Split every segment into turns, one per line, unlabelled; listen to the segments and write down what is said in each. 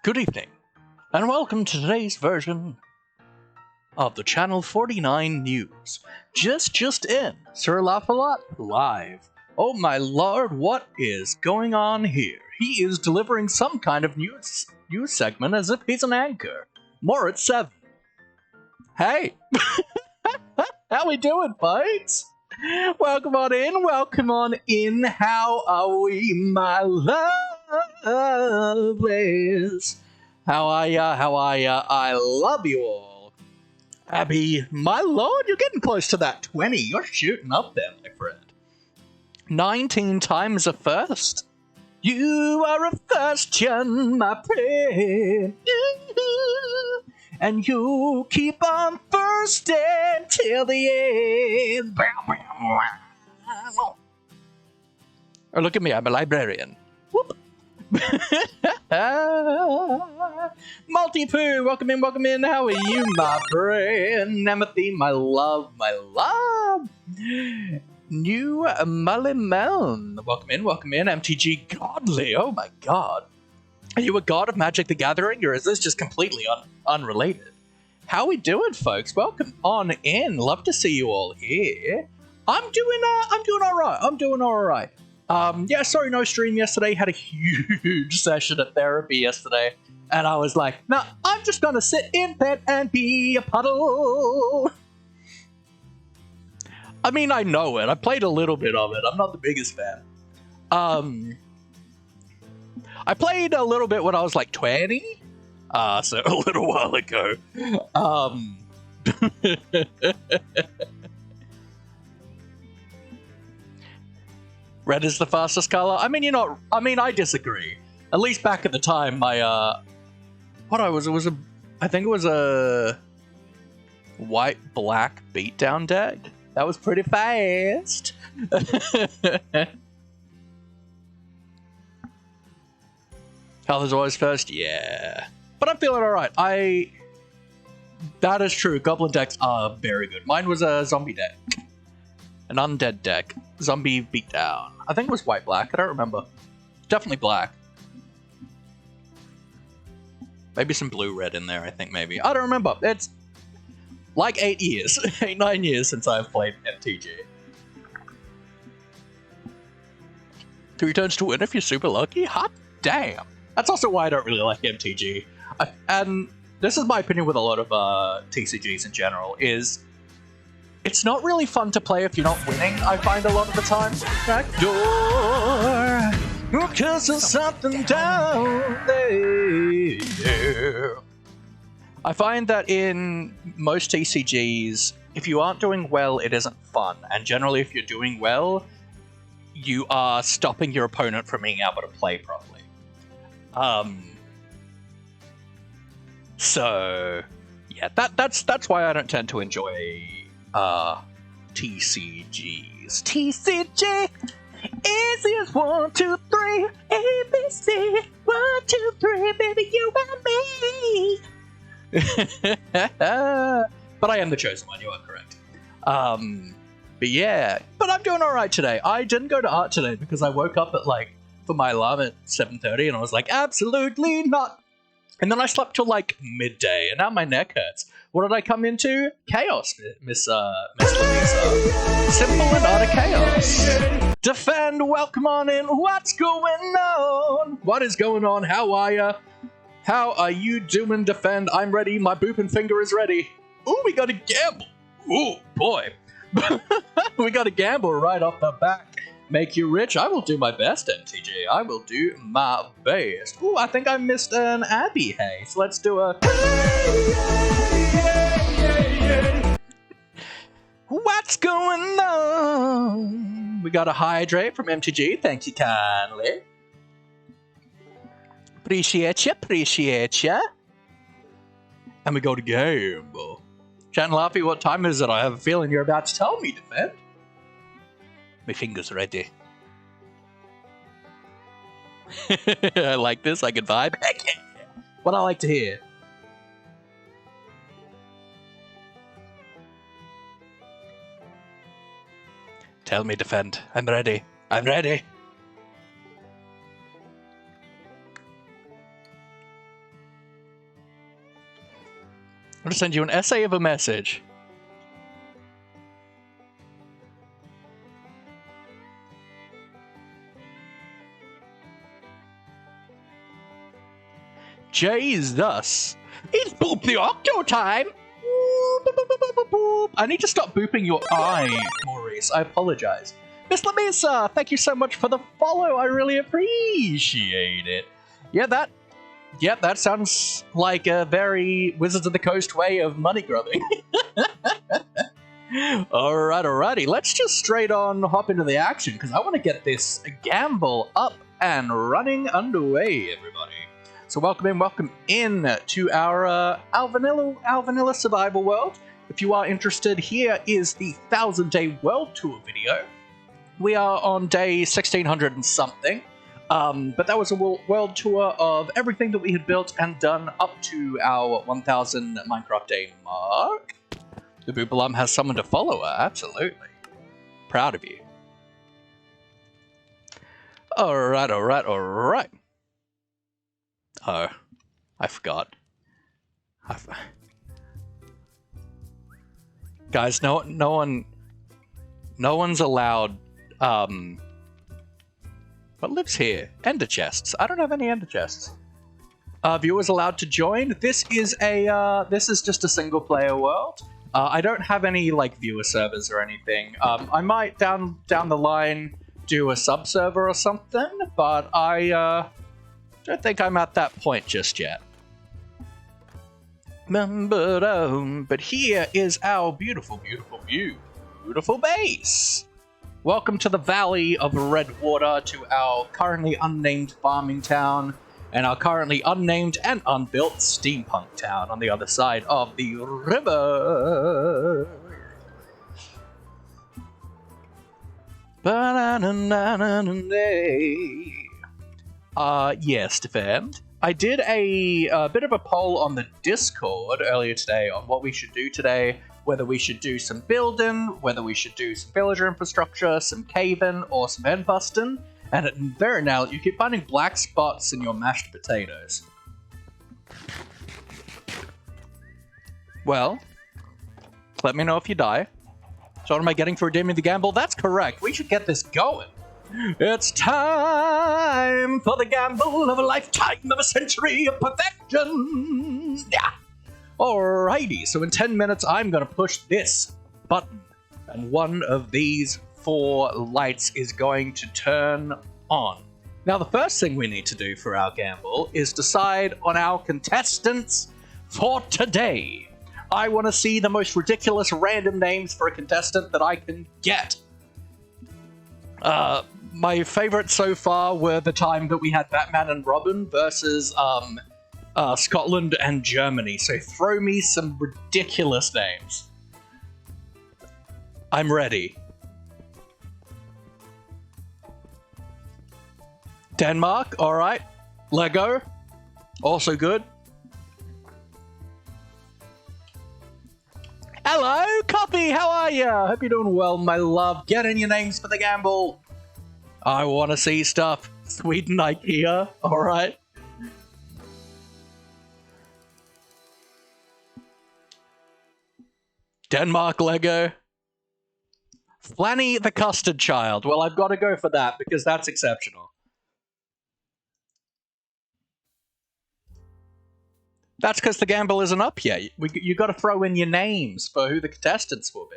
Good evening, and welcome to today's version of the Channel 49 News. Just in, Sir Laugh-A-Lot live. Oh my lord, what is going on here? He is delivering some kind of news segment as if he's an anchor. More at 7. Hey! How we doing, folks? Welcome on in. How are we, my lovelies? How are ya? I love you all. Abby, my lord, you're getting close to that 20. You're shooting up there, my friend. 19 times a first. You are a first-gen, my friend. And you keep on first until the end. Or look at me, I'm a librarian. Whoop. Multi-poo, welcome in. How are you, my friend? Amity, my love. New Mulliman, welcome in. MTG Godly, oh my god. Are you a god of Magic the Gathering, or is this just completely unrelated? How we doing, folks? Welcome on in. Love to see you all here. I'm doing all right. Yeah, sorry, no stream yesterday. Had a huge session at therapy yesterday, and I was like, no, I'm just gonna sit in bed and be a puddle. I mean, I know it. I played a little bit of it. I'm not the biggest fan. I played a little bit when I was like 20, so a little while ago. Red is the fastest color. I mean, I disagree. At least back at the time, my I think it was a white-black beatdown deck. That was pretty fast. Health is always first, yeah. But I'm feeling alright. That is true. Goblin decks are very good. Mine was a zombie deck. An undead deck. Zombie beatdown. I think it was white-black. I don't remember. Definitely black. Maybe some blue-red in there, I think, maybe. I don't remember. It's like 9 years since I've played MTG. 3 turns to win if you're super lucky? Hot damn! That's also why I don't really like MTG. And this is my opinion with a lot of TCGs in general, is it's not really fun to play if you're not winning, I find a lot of the time. Backdoor, because there's something down there. I find that in most TCGs, if you aren't doing well, it isn't fun. And generally, if you're doing well, you are stopping your opponent from being able to play properly. So yeah, that's why I don't tend to enjoy TCGs. TCG, easy as 1, 2, 3, ABC, 1, 2, 3, baby, you and me. But I am the chosen one. You are correct. But yeah, but I'm doing all right today. I didn't go to art today because I woke up at for my alarm at 7:30, and I was like, absolutely not. And then I slept till midday, and now my neck hurts. What did I come into? Chaos, Miss Louisa. Simple and utter chaos. Defend, welcome on in. What's going on? What is going on? How are ya? How are you doing, Defend? I'm ready. My booping finger is ready. Ooh, we got to gamble. Ooh, boy. We got to gamble right off the back. Make you rich? I will do my best, MTG. I will do my best. Ooh, I think I missed an Abby. Hey, so let's do a... What's going on? We got a hydrate from MTG. Thank you kindly. Appreciate ya. And we go to gamble. Chat and Laffy, what time is it? I have a feeling you're about to tell me, Defend. My finger's ready. I like this. I can vibe. Heck yeah. What I like to hear. Tell me, Defend. I'm ready. going to send you an essay of a message. Jesus. It's Boop the Octo time! I need to stop booping your eye, Maurice. I apologize. Miss Lamisa, thank you so much for the follow. I really appreciate it. Yeah, that sounds like a very Wizards of the Coast way of money grubbing. Alrighty. Let's just straight on hop into the action, because I want to get this gamble up and running underway, everybody. So welcome in to our vanilla survival world. If you are interested, here is the 1000-day world tour video. We are on day 1600 and something, but that was a world tour of everything that we had built and done up to our 1000 Minecraft day mark. The Boobalum has someone to follow her, absolutely. Proud of you. Alright. Oh, I forgot. Guys, no one's allowed. What lives here? Ender chests. I don't have any ender chests. Viewers allowed to join. This is just a single player world. I don't have any like viewer servers or anything. I might down the line do a sub server or something, but I don't think I'm at that point just yet. But here is our beautiful base. Welcome to the Valley of Redwater, to our currently unnamed farming town, and our currently unnamed and unbuilt steampunk town on the other side of the river. Yes, defend. I did a bit of a poll on the Discord earlier today on what we should do today, whether we should do some building, whether we should do some villager infrastructure, some caving, or some end busting. And at very now, you keep finding black spots in your mashed potatoes. Well, let me know if you die. So what am I getting for redeeming the gamble? That's correct. We should get this going. It's time for the gamble of a lifetime of a century of perfection. Yeah. Alrighty, so in 10 minutes, I'm going to push this button, and one of these 4 lights is going to turn on. Now, the first thing we need to do for our gamble is decide on our contestants for today. I want to see the most ridiculous random names for a contestant that I can get. My favorites so far were the time that we had Batman and Robin versus Scotland and Germany, so throw me some ridiculous names. I'm ready. Denmark, alright. Lego, also good. Hello, Coffee, how are ya? Hope you're doing well, my love. Get in your names for the gamble. I want to see stuff. Sweden, IKEA, alright. Denmark, Lego. Flanny the Custard Child. Well, I've got to go for that because that's exceptional. That's because the gamble isn't up yet. You got to throw in your names for who the contestants will be.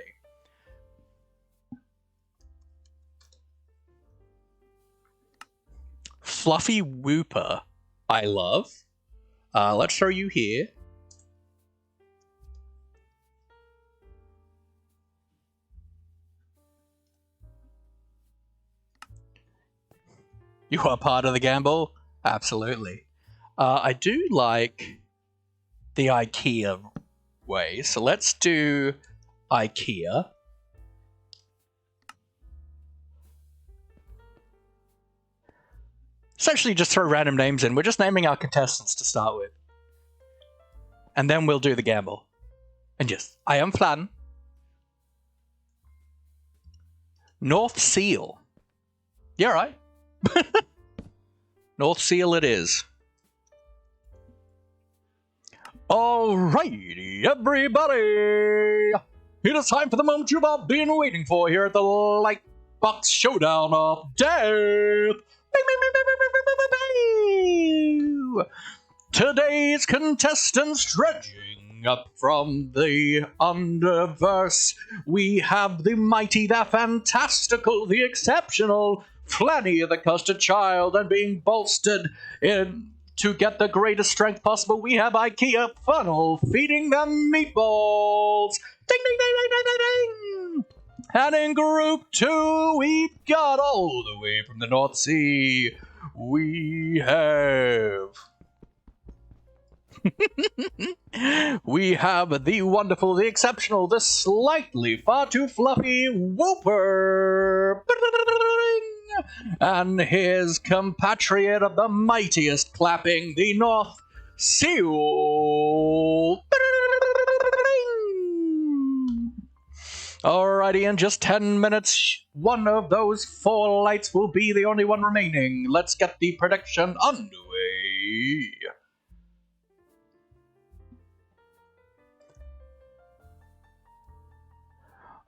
Fluffy Whooper, I love. Let's throw you here. You are part of the gamble? Absolutely. I do like the IKEA way, so let's do IKEA. Essentially just throw random names in. We're just naming our contestants to start with. And then we'll do the gamble. And yes, I am Flan. North Seal. Yeah, right. North Seal it is. Alrighty, everybody! It is time for the moment you've all been waiting for here at the Lightbox Showdown of Death! Today's contestants dredging up from the Underverse, we have the mighty, the fantastical, the exceptional Flanny the Custard Child, and being bolstered in to get the greatest strength possible, we have IKEA Funnel feeding them meatballs. Ding, ding, ding, ding, ding, ding, ding. And in Group 2, we've got all the way from the North Sea, we have... we have the wonderful, the exceptional, the slightly far too fluffy Whooper. And his compatriot of the mightiest clapping, the North Seal. Alrighty, in just 10 minutes, one of those 4 lights will be the only one remaining. Let's get the prediction underway.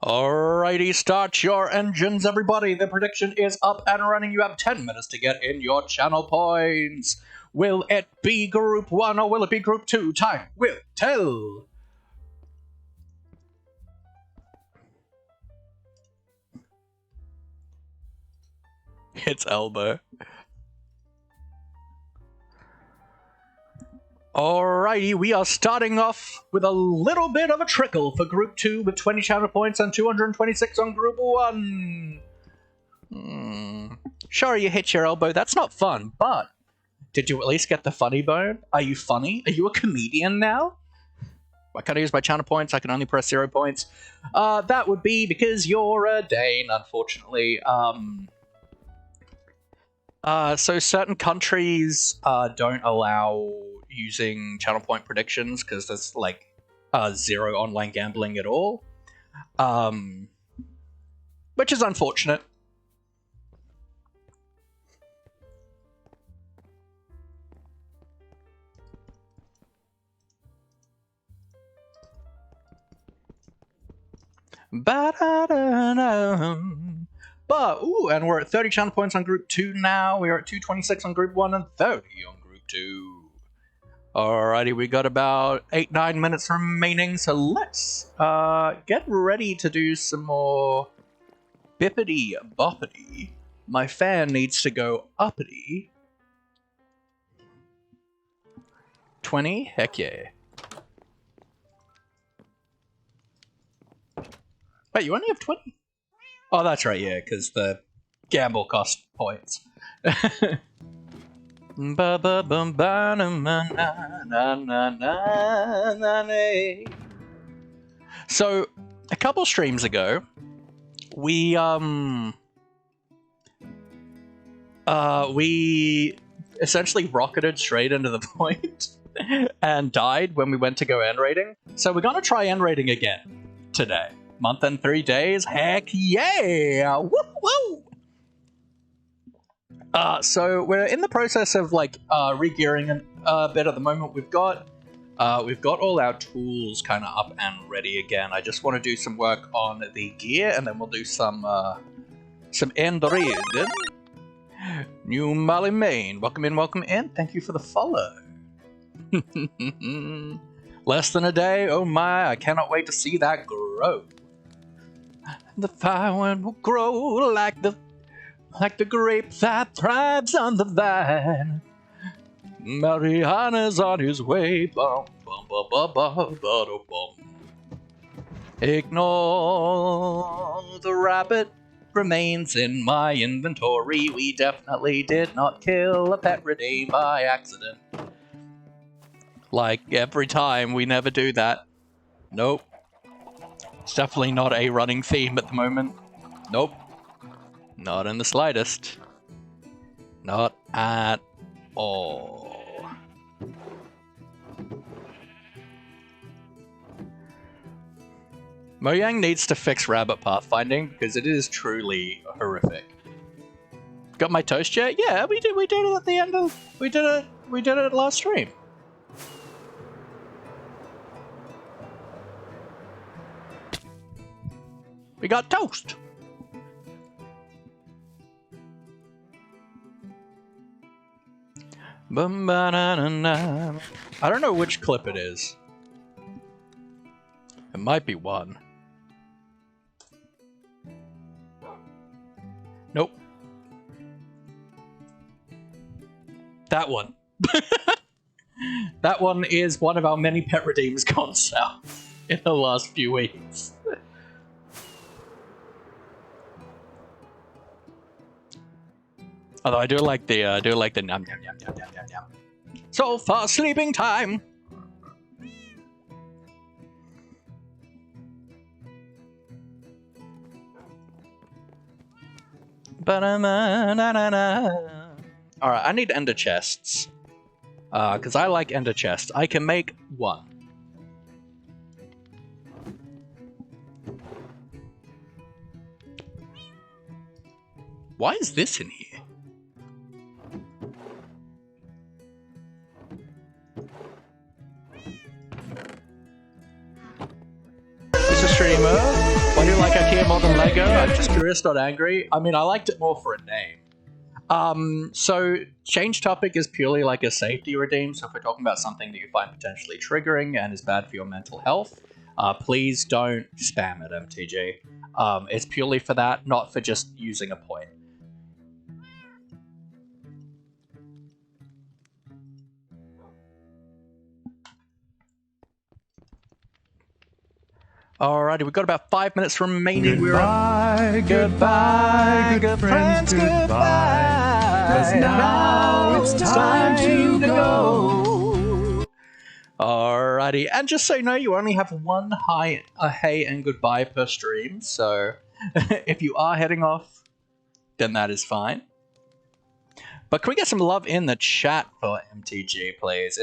Alrighty, start your engines, everybody. The prediction is up and running. You have 10 minutes to get in your channel points. Will it be Group 1 or will it be Group 2? Time will tell. It's Elbow. Alrighty, we are starting off with a little bit of a trickle for Group 2 with 20 channel points and 226 on Group 1. Sure, you hit your elbow, that's not fun, but did you at least get the funny bone? Are you funny? Are you a comedian now? Why can't I use my channel points? I can only press 0 points. That would be because you're a Dane, unfortunately. So certain countries don't allow using channel point predictions because there's like 0 online gambling at all, which is unfortunate. But, ooh, and we're at 30 channel points on Group 2 now. We're at 226 on Group 1 and 30 on Group 2. Alrighty, we got about 8-9 minutes remaining, so let's get ready to do some more bippity boppity. My fan needs to go uppity. 20? Heck yeah. Wait, you only have 20? Oh, that's right, yeah, because the gamble cost points. So, a couple streams ago, we essentially rocketed straight into the point and died when we went to go end rating. So we're gonna try end rating again today. Month and 3 days, heck yeah! Woo woo! So we're in the process of like re-gearing a bit at the moment. We've got all our tools kind of up and ready again. I just want to do some work on the gear, and then we'll do some end reading. New Molly Main, welcome in. Thank you for the follow. Less than a day, oh my! I cannot wait to see that grow. The firewind will grow like the grape that thrives on the vine. Mariana's on his way. Bum, bum, bum, bum, bum, bum, bum. Ignore the rabbit remains in my inventory. We definitely did not kill a pet redeem by accident. Like every time, we never do that. Nope. It's definitely not a running theme at the moment. Nope. Not in the slightest. Not at all. Mojang needs to fix rabbit pathfinding because it is truly horrific. Got my toast yet? Yeah, we did it at the end of we did it last stream. We got toast. I don't know which clip it is. It might be one. Nope. That one. That one is one of our many pet redeems gone south in the last few weeks. Although I do like the nom nom nom nom nom nom nom. So far, sleeping time. Alright, I need ender chests. Because I like ender chests. I can make one. Why is this in here? Is a streamer? Why do you like IKEA more than Lego? I'm just curious, not angry. I mean, I liked it more for a name. So change topic is purely like a safety redeem. So if we're talking about something that you find potentially triggering and is bad for your mental health, please don't spam it, MTG. It's purely for that, not for just using a point. Alrighty, we've got about 5 minutes remaining.
Goodbye, goodbye, good friends, goodbye. 'Cause now it's time to go.
Alrighty, and just so you know, you only have one hi, a hey, and goodbye per stream. So if you are heading off, then that is fine. But can we get some love in the chat for MTG, please?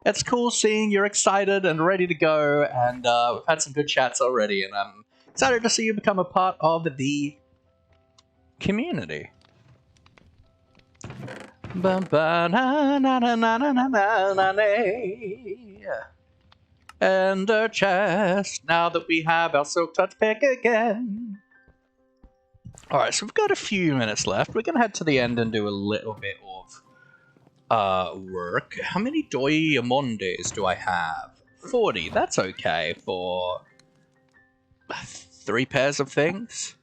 It's cool seeing you're excited and ready to go, and we've had some good chats already, and I'm excited to see you become a part of the community. And a chest, now that we have our Silk Touch pick again. Alright, so we've got a few minutes left. We're going to head to the end and do a little bit of work. How many diamondes do I have? 40. That's okay for 3 pairs of things.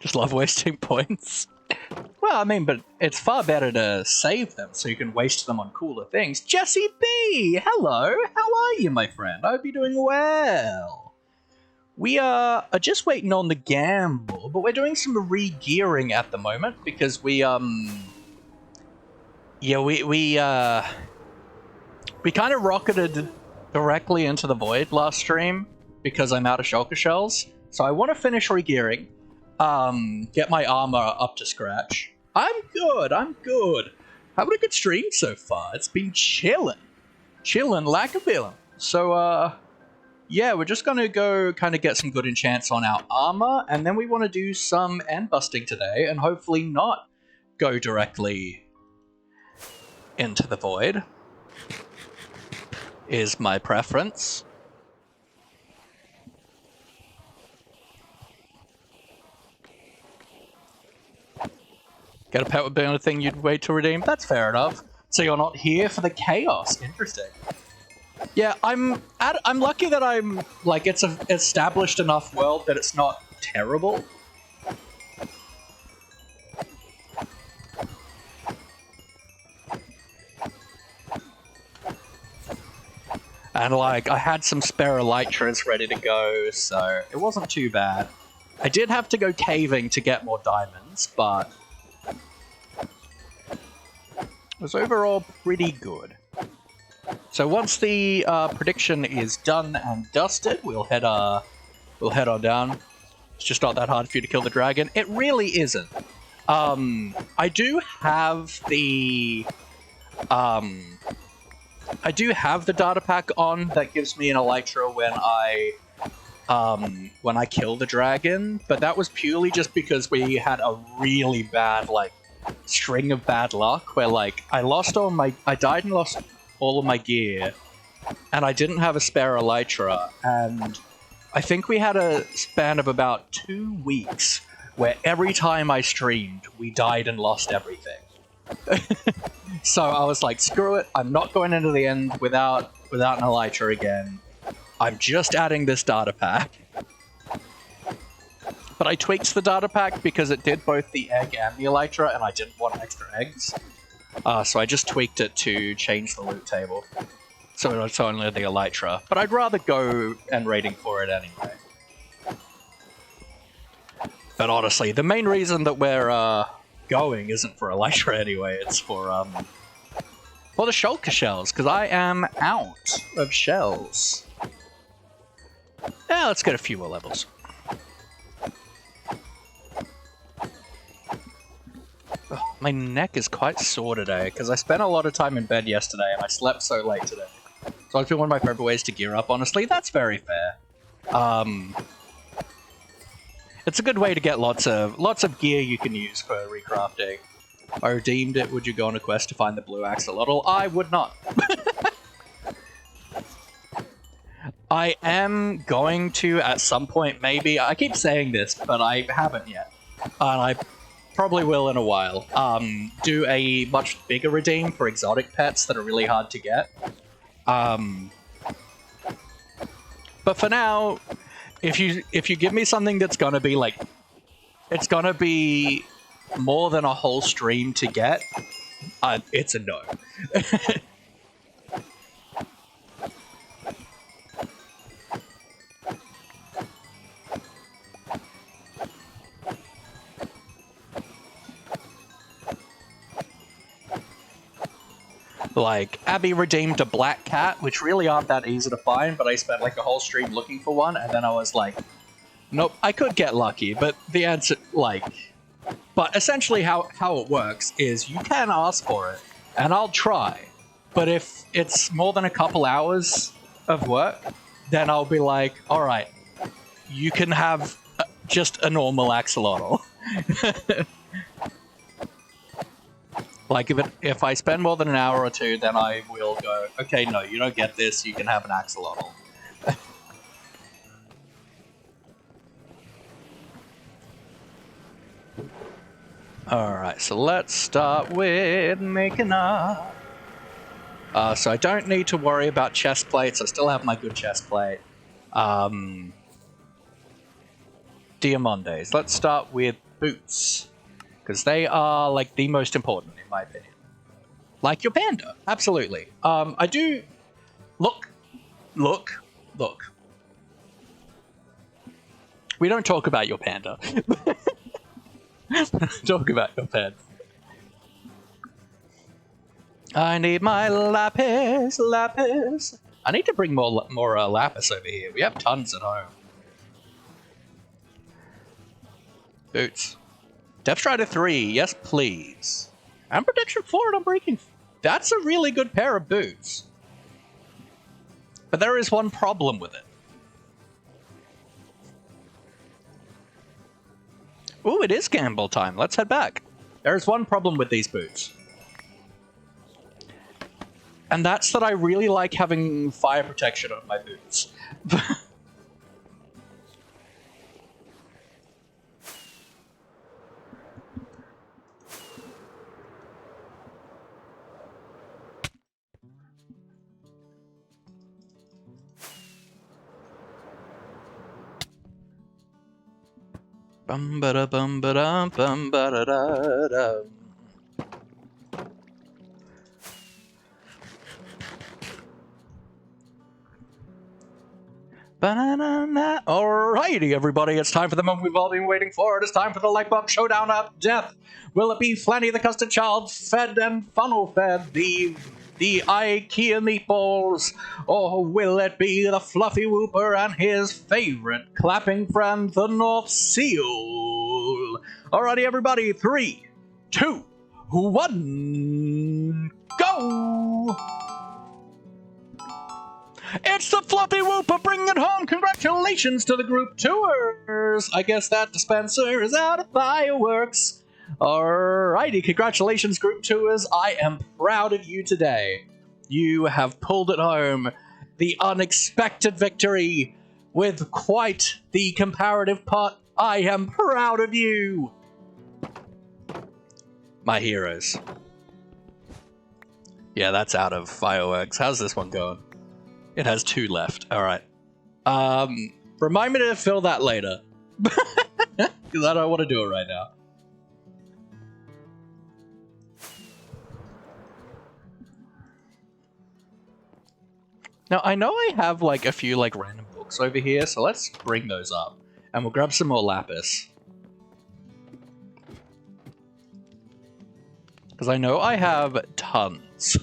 Just love wasting points. Well, I mean, but it's far better to save them so you can waste them on cooler things. Jesse B! Hello! How are you, my friend? I hope you're doing well. We are just waiting on the gamble, but we're doing some re-gearing at the moment because we kind of rocketed directly into the void last stream because I'm out of shulker shells. So I want to finish re-gearing, get my armor up to scratch. I'm good. Having a good stream so far. It's been chilling like a villain. So yeah, we're just gonna go kind of get some good enchants on our armor, and then we want to do some end busting today, and hopefully not go directly into the void is my preference. Get a pet would be the only thing you'd wait to redeem? That's fair enough. So you're not here for the chaos. Interesting. Yeah, I'm lucky that I'm, like, it's an established enough world that it's not terrible. And, like, I had some spare elytras ready to go, so it wasn't too bad. I did have to go caving to get more diamonds, but it was overall pretty good. So once the prediction is done and dusted, we'll head on down. It's just not that hard for you to kill the dragon. It really isn't. I do have the data pack on that gives me an elytra when I kill the dragon, but that was purely just because we had a really bad, like, string of bad luck where, like, I died and lost all of my gear, and I didn't have a spare elytra, and I think we had a span of about 2 weeks where every time I streamed, we died and lost everything. So I was like, screw it, I'm not going into the end without an elytra again. I'm just adding this data pack. But I tweaked the data pack because it did both the egg and the elytra, and I didn't want extra eggs. So I just tweaked it to change the loot table. So it's only the elytra. But I'd rather go and raiding for it anyway. But honestly, the main reason that we're going isn't for elytra anyway, it's for the shulker shells, because I am out of shells. Yeah, let's get a few more levels. Oh, my neck is quite sore today, because I spent a lot of time in bed yesterday, and I slept so late today. So it's been one of my favorite ways to gear up, honestly. That's very fair. It's a good way to get lots of gear you can use for recrafting. I redeemed it. Would you go on a quest to find the blue axolotl? I would not. I am going to at some point, maybe. I keep saying this, but I haven't yet. And I probably will in a while. Do a much bigger redeem for exotic pets that are really hard to get. But for now, if you give me something that's gonna be like, it's gonna be more than a whole stream to get, it's a no. Like, Abby redeemed a black cat, which really aren't that easy to find, but I spent like a whole stream looking for one, and then I was like, nope, I could get lucky, but the answer, like... But essentially how it works is you can ask for it, and I'll try. But if it's more than a couple hours of work, then I'll be like, alright, you can have just a normal axolotl. Like, if I spend more than an hour or two, then I will go, okay, no, you don't get this, you can have an axolotl. Alright, so let's start with making up. So I don't need to worry about chest plates, I still have my good chest plate. Diamondes. Let's start with boots. Because they are, like, the most important, in my opinion. Like your panda, absolutely. I do... Look. We don't talk about your panda. Talk about your panda. I need my lapis. I need to bring more lapis over here. We have tons at home. Boots. Depth Strider 3, yes please. And Protection 4 and Unbreaking. That's a really good pair of boots. But there is one problem with it. Ooh, it is gamble time. Let's head back. There is one problem with these boots. And that's that I really like having fire protection on my boots. Bum ba da bum ba dum bum ba da da dum. Ba-na-na-na. Alrighty, everybody, it's time for the moment we've all been waiting for. It is time for the like bomb showdown of death. Will it be Flanny the custard child fed and funnel fed the IKEA meatballs, or will it be the Fluffy Whooper and his favorite clapping friend, the North Seal? Alrighty, everybody, 3, 2, 1, go! It's the Fluffy Whooper bringing it home! Congratulations to the group tours! I guess that dispenser is out of fireworks. Alrighty, congratulations group tours. I am proud of you today. You have pulled it home. The unexpected victory with quite the comparative pot. I am proud of you! My heroes. Yeah, that's out of fireworks. How's this one going? It has 2 left. Alright. Remind me to fill that later. Because I don't want to do it right now. Now, I know I have, like, a few, like, random books over here, so let's bring those up. And we'll grab some more lapis. Because I know I have tons.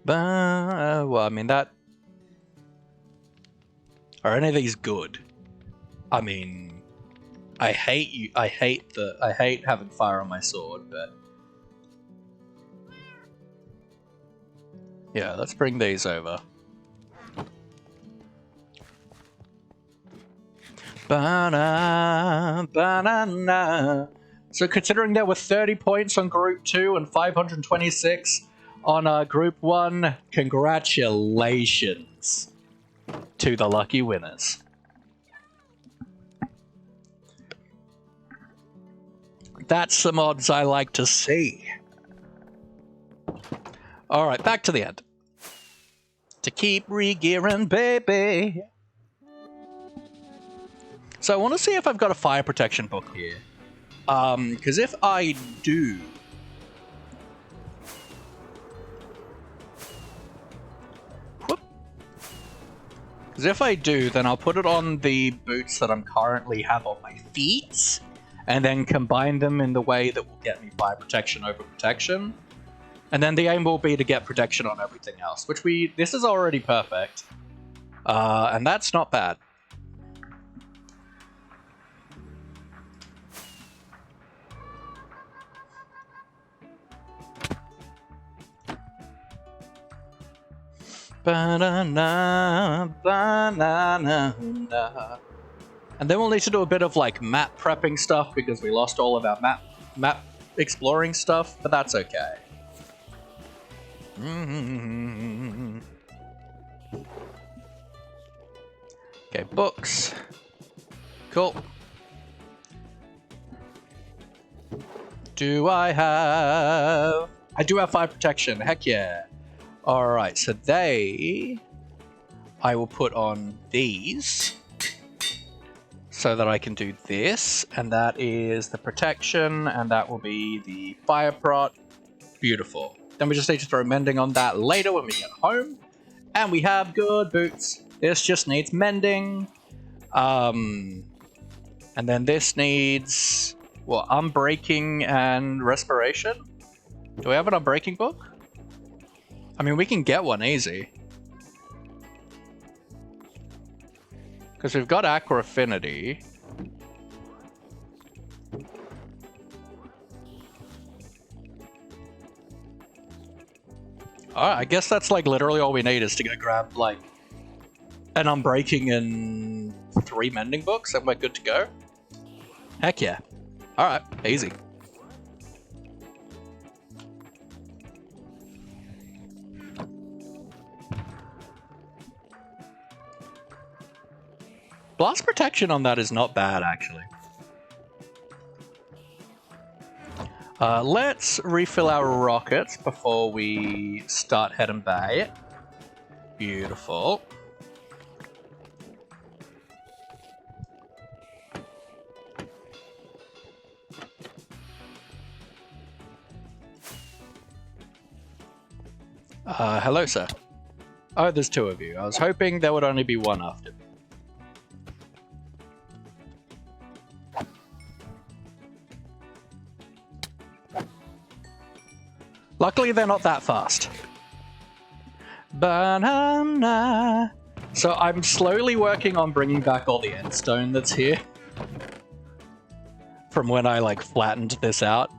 Well, I mean, that... Are any of these good? I mean, I hate having fire on my sword, but yeah, let's bring these over. Banana. So considering there were 30 points on Group 2 and 526 on Group 1, congratulations to the lucky winners. That's some odds I like to see. Alright, back to the end. To keep re-gearing, baby. So I want to see if I've got a fire protection book here. Because if I do... Because if I do, then I'll put it on the boots that I'm currently have on my feet, and then combine them in the way that will get me fire protection over protection. And then the aim will be to get protection on everything else, which this is already perfect. And that's not bad. Banana, banana. And then we'll need to do a bit of like map prepping stuff because we lost all of our map exploring stuff, but that's okay. Okay, books. Cool. I do have fire protection. Heck yeah. Alright, so I will put on these so that I can do this, and that is the protection, and that will be the fire prot. Beautiful. Then we just need to throw mending on that later when we get home, and we have good boots. This just needs mending. And then this needs, what, unbreaking and respiration? Do we have an unbreaking book? I mean, we can get one easy. Because we've got Aqua Affinity. Alright, I guess that's like literally all we need is to go grab like an unbreaking and 3 mending books and we're good to go. Heck yeah. Alright, easy. Blast protection on that is not bad, actually. Let's refill our rockets before we start heading back. Beautiful. Hello, sir. Oh, there's 2 of you. I was hoping there would only be 1 after me. Luckily, they're not that fast. Banana. So I'm slowly working on bringing back all the endstone that's here. From when I, like, flattened this out.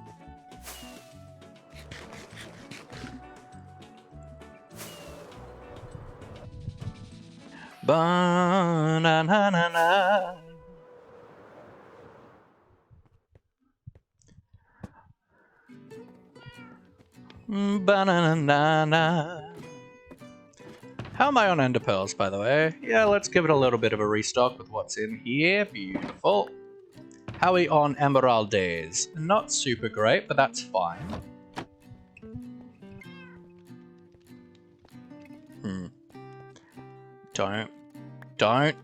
Banana. Banana. How am I on ender pearls, by the way? Yeah, let's give it a little bit of a restock with what's in here. Beautiful. How are we on emerald days? Not super great, but that's fine. Don't. Don't.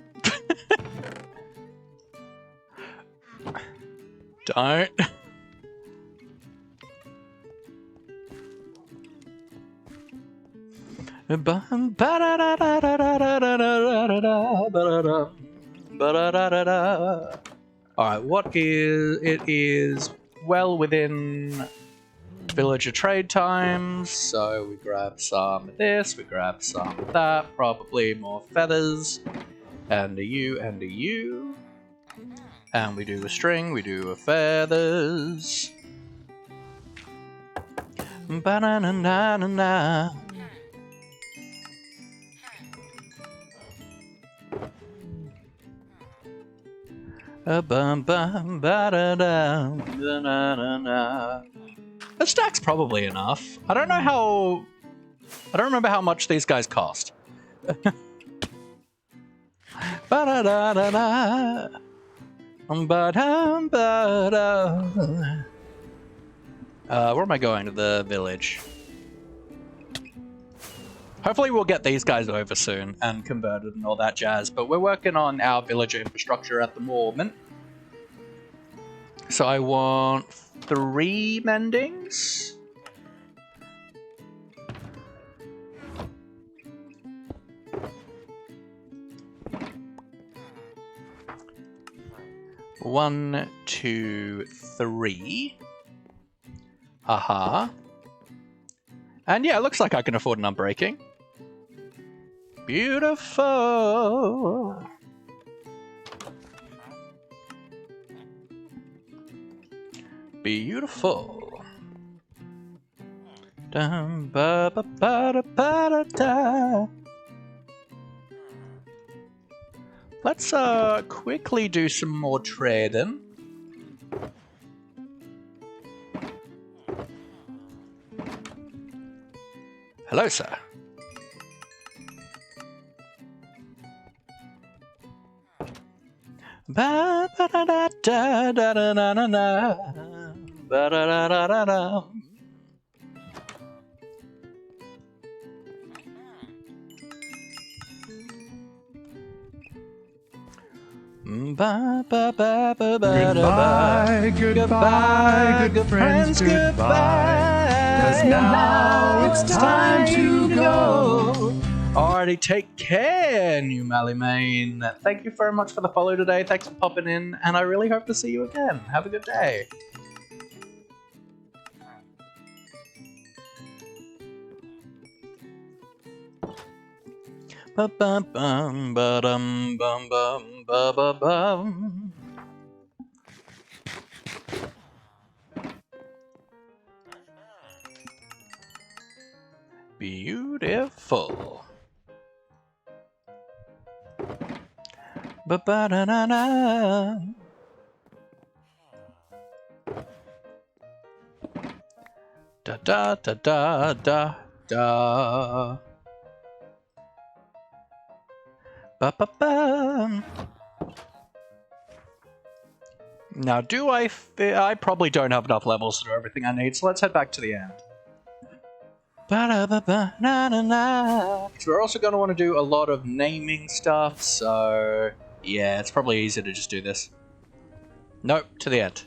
Don't. Alright, what is... It is well within villager trade times, so we grab some of this, we grab some of that, probably more feathers, and a you, and a you. And we do a string, we do a feathers. Ba-na-na-na-na-na. Ba-da-da-da-da-da-da. A stack's probably enough. I don't remember how much these guys cost. Ba-da-da-da-da. Ba-dum-ba-da. Where am I going? To the village. Hopefully we'll get these guys over soon and converted and all that jazz, but we're working on our villager infrastructure at the moment. So I want 3 mendings. One, 2, 3. Aha. And yeah, it looks like I can afford an unbreaking. Beautiful. Beautiful. Dum ba ba ba da ba da da. Let's quickly do some more trading. Hello, sir. Ba ba da da da da da da da da. Ba da da da da da. Ba ba ba ba ba
Goodbye, goodbye, good friends, goodbye. 'Cause now it's time to go.
Alrighty, take care, New Main. Thank you very much for the follow today. Thanks for popping in, and I really hope to see you again. Have a good day. Ba bum bum ba dum bum bum ba ba bum. Beautiful. Ba ba da da da. Da da da da da da. Ba ba ba. Now, I probably don't have enough levels to do everything I need, so let's head back to the end. Ba-da-ba-ba-na-na-na. We're also going to want to do a lot of naming stuff, so yeah, it's probably easier to just do this. Nope, to the end.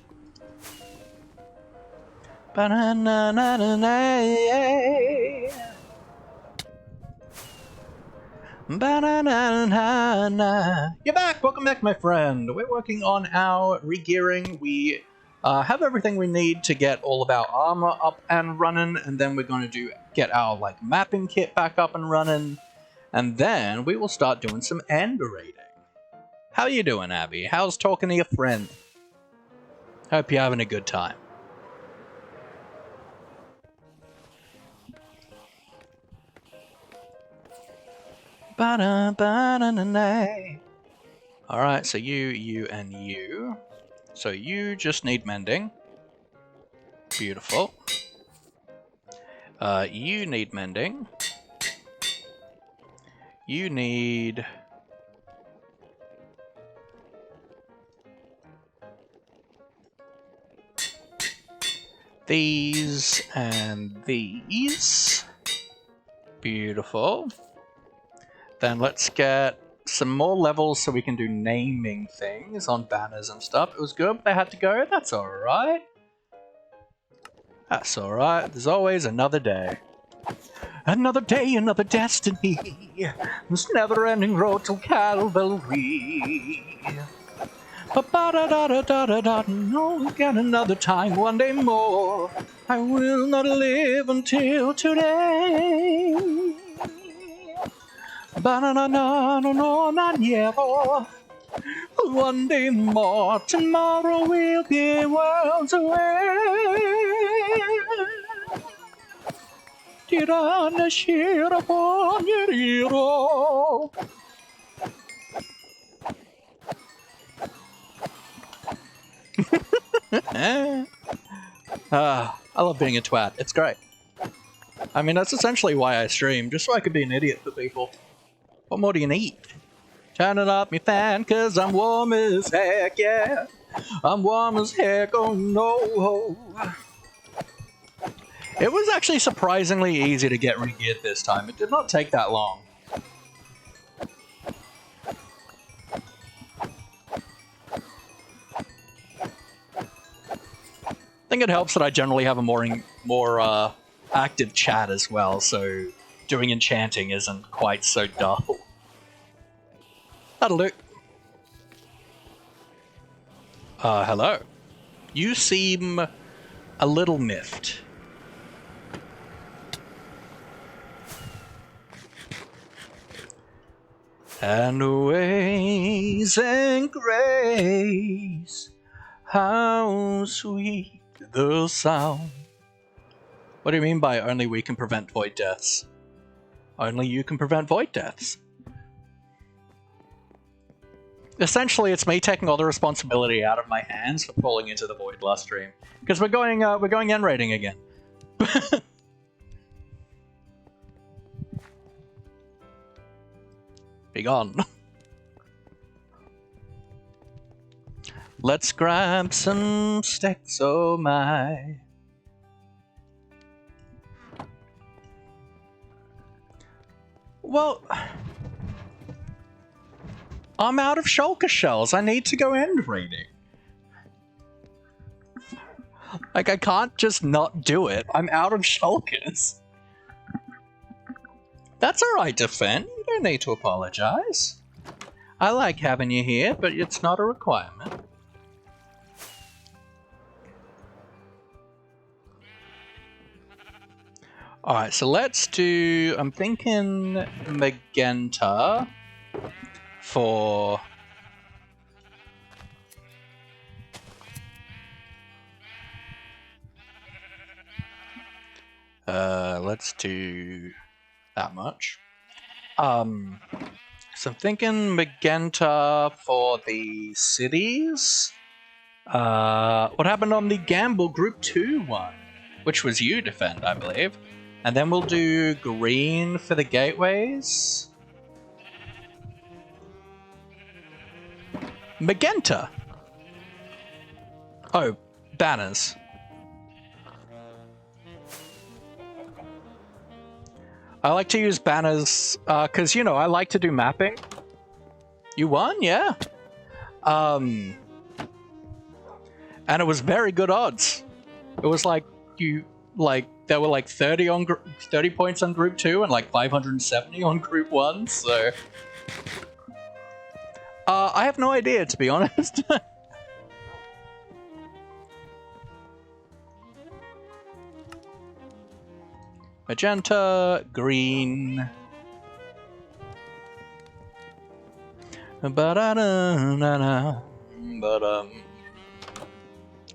Ba-na-na-na-na-na. Ba-na-na-na-na. You're back! Welcome back, my friend. We're working on our regearing. We have everything we need to get all of our armor up and running, and then we're going to get our mapping kit back up and running, and then we will start doing some end raiding. How you doing, Abby? How's talking to your friend? Hope you're having a good time. Alright, so you, and you. So you just need mending. Beautiful. You need mending. You need... these and these. Beautiful. Then let's get some more levels so we can do naming things on banners and stuff. It was good, but they had to go. That's alright. That's alright. There's always another day. Another day, another destiny. This never-ending road to Calvary. Ba-ba-da-da-da-da-da-da. No, again another time, one day more. I will not live until today. Ba-na-na-na-no, not yet. One day more, tomorrow will be worlds away. Tirana upon your hero. I love being a twat. It's great. I mean, that's essentially why I stream, just so I could be an idiot for people. What more do you need? Turn it up, me fan, cause I'm warm as heck, yeah. I'm warm as heck, oh no. It was actually surprisingly easy to get re-geared this time. It did not take that long. I think it helps that I generally have a more active chat as well, so doing enchanting isn't quite so dull. That'll do. Hello. You seem a little miffed. And ways and grace, how sweet the sound. What do you mean by only we can prevent void deaths? Only you can prevent void deaths. Essentially, it's me taking all the responsibility out of my hands for falling into the void last stream. Because we're going end raiding again. Be gone. Let's grab some sticks, oh my. Well, I'm out of shulker shells. I need to go end raiding. Like, I can't just not do it. I'm out of shulkers. That's alright, Defend. You don't need to apologize. I like having you here, but it's not a requirement. Alright, so let's do... I'm thinking magenta for... let's do that much. So I'm thinking magenta for the cities. What happened on the Gamble Group 2 one? Which was you, Defend, I believe. And then we'll do green for the gateways. Magenta. Oh, banners. I like to use banners, because, you know, I like to do mapping. You won? Yeah. And it was very good odds. It was like, there were like 30 points on Group 2 and like 570 on Group 1, so... I have no idea, to be honest. Magenta, green. But I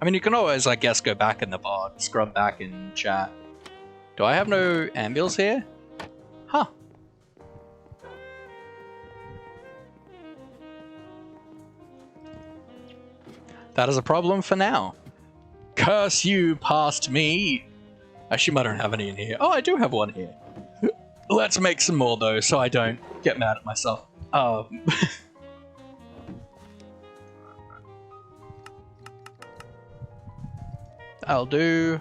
mean, you can always, I guess, go back in the bot, scrub back in chat. Do I have no ambules here? Huh. That is a problem for now. Curse you past me. I assume I don't have any in here. Oh, I do have one here. Let's make some more though, so I don't get mad at myself. I'll do.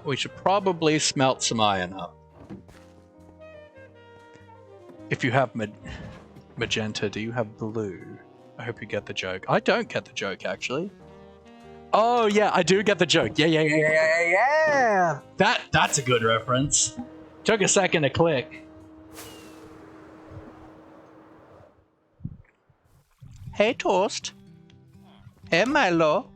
We should probably smelt some iron up. If you have magenta, do you have blue? I hope you get the joke. I don't get the joke, actually. Oh, yeah, I do get the joke. Yeah. That's a good reference. Took a second to click. Hey, Toast. Hey, Milo.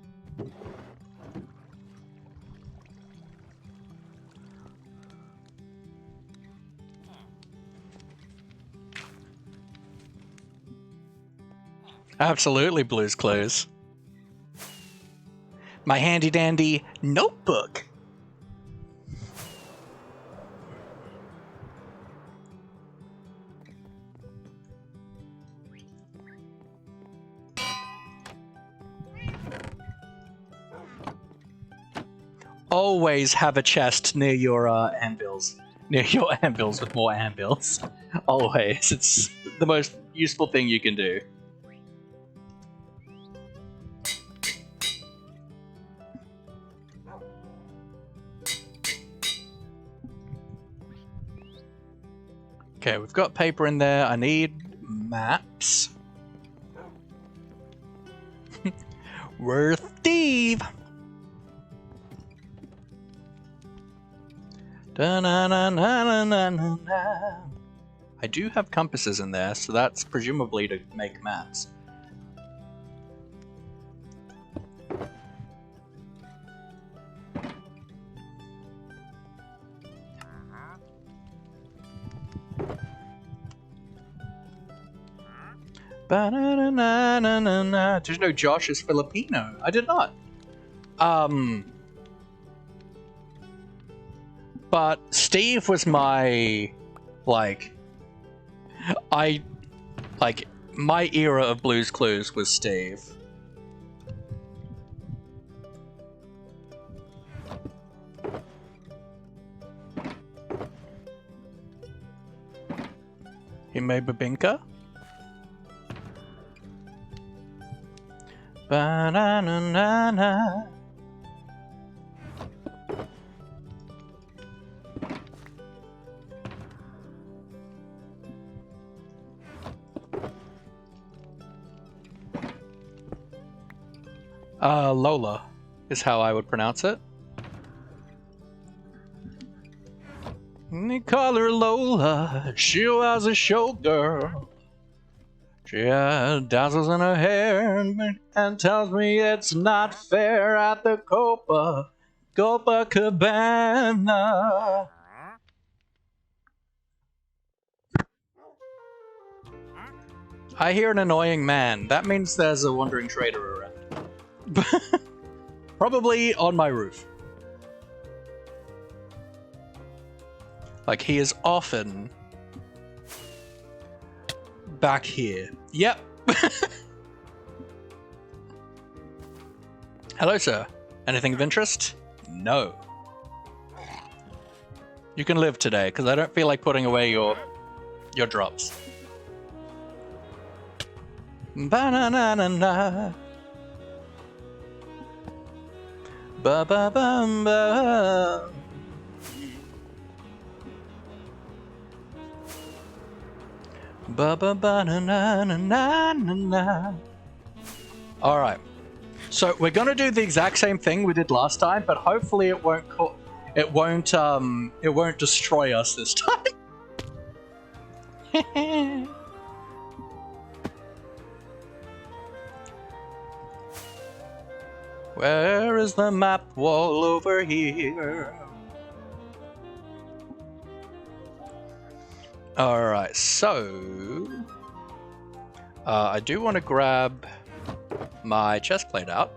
Absolutely, Blue's Clues. My handy dandy notebook. Always have a chest near your anvils. Near your anvils with more anvils. Always. It's the most useful thing you can do. Okay, we've got paper in there. I need maps. We're Steve. Da-na-na-na-na-na-na. I do have compasses in there, so that's presumably to make maps. Ba-na-na-na-na-na. Did you know Josh is Filipino? I did not. But Steve was my, my era of Blue's Clues was Steve. Hime Babinka? Ba-na-na-na-na. Lola is how I would pronounce it. They call her Lola. She was a showgirl. She had dazzles in her hair and tells me it's not fair at the Copacabana. I hear an annoying man. That means there's a wandering trader around. Probably on my roof. Like, he is often back here. Yep. Hello, sir. Anything of interest? No. You can live today, because I don't feel like putting away your drops. Ba-na-na-na-na. Ba-ba-bum-ba. Ba-ba-ba-na-na-na-na-na. Alright. So we're gonna do the exact same thing we did last time, but hopefully it won't destroy us this time. Where is the map wall over here? Alright, so I do want to grab my chest plate out.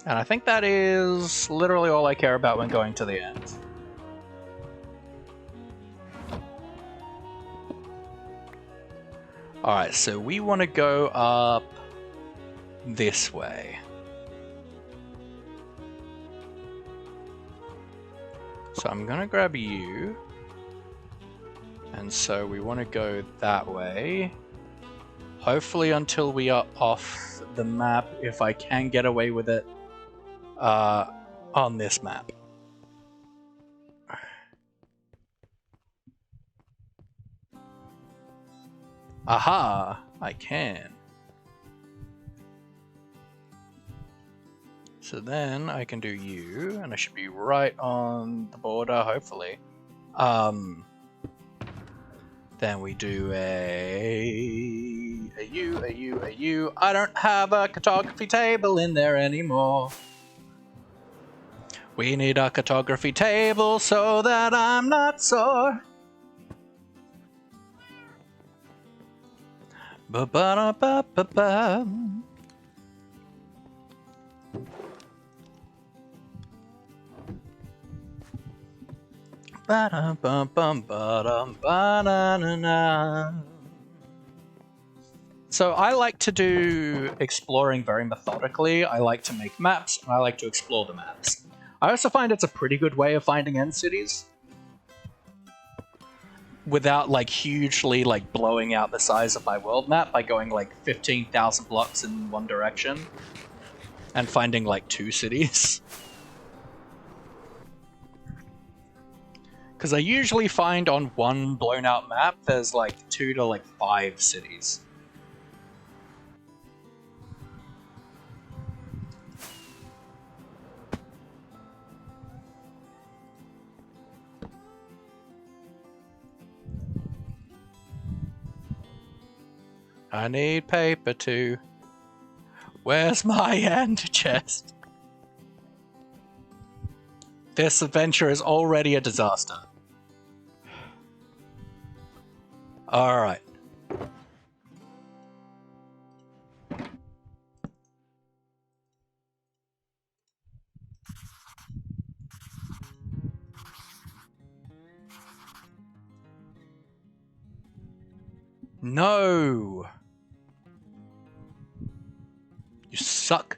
And I think that is literally all I care about when going to the end. Alright, so we want to go up this way. So I'm gonna grab you. And so we want to go that way. Hopefully until we are off the map, if I can get away with it on this map. Aha! I can. So then I can do you, and I should be right on the border, hopefully. Then we do a you. I don't have a cartography table in there anymore. We need a cartography table so that I'm not sore. Ba-ba-da-ba-ba-ba. So I like to do exploring very methodically. I like to make maps, and I like to explore the maps. I also find it's a pretty good way of finding end cities without like hugely like blowing out the size of my world map by going like 15,000 blocks in one direction and finding like 2 cities. Because I usually find on one blown out map there's like 2 to like 5 cities. I need paper too. Where's my end chest? This adventure is already a disaster. Alright. No! You suck.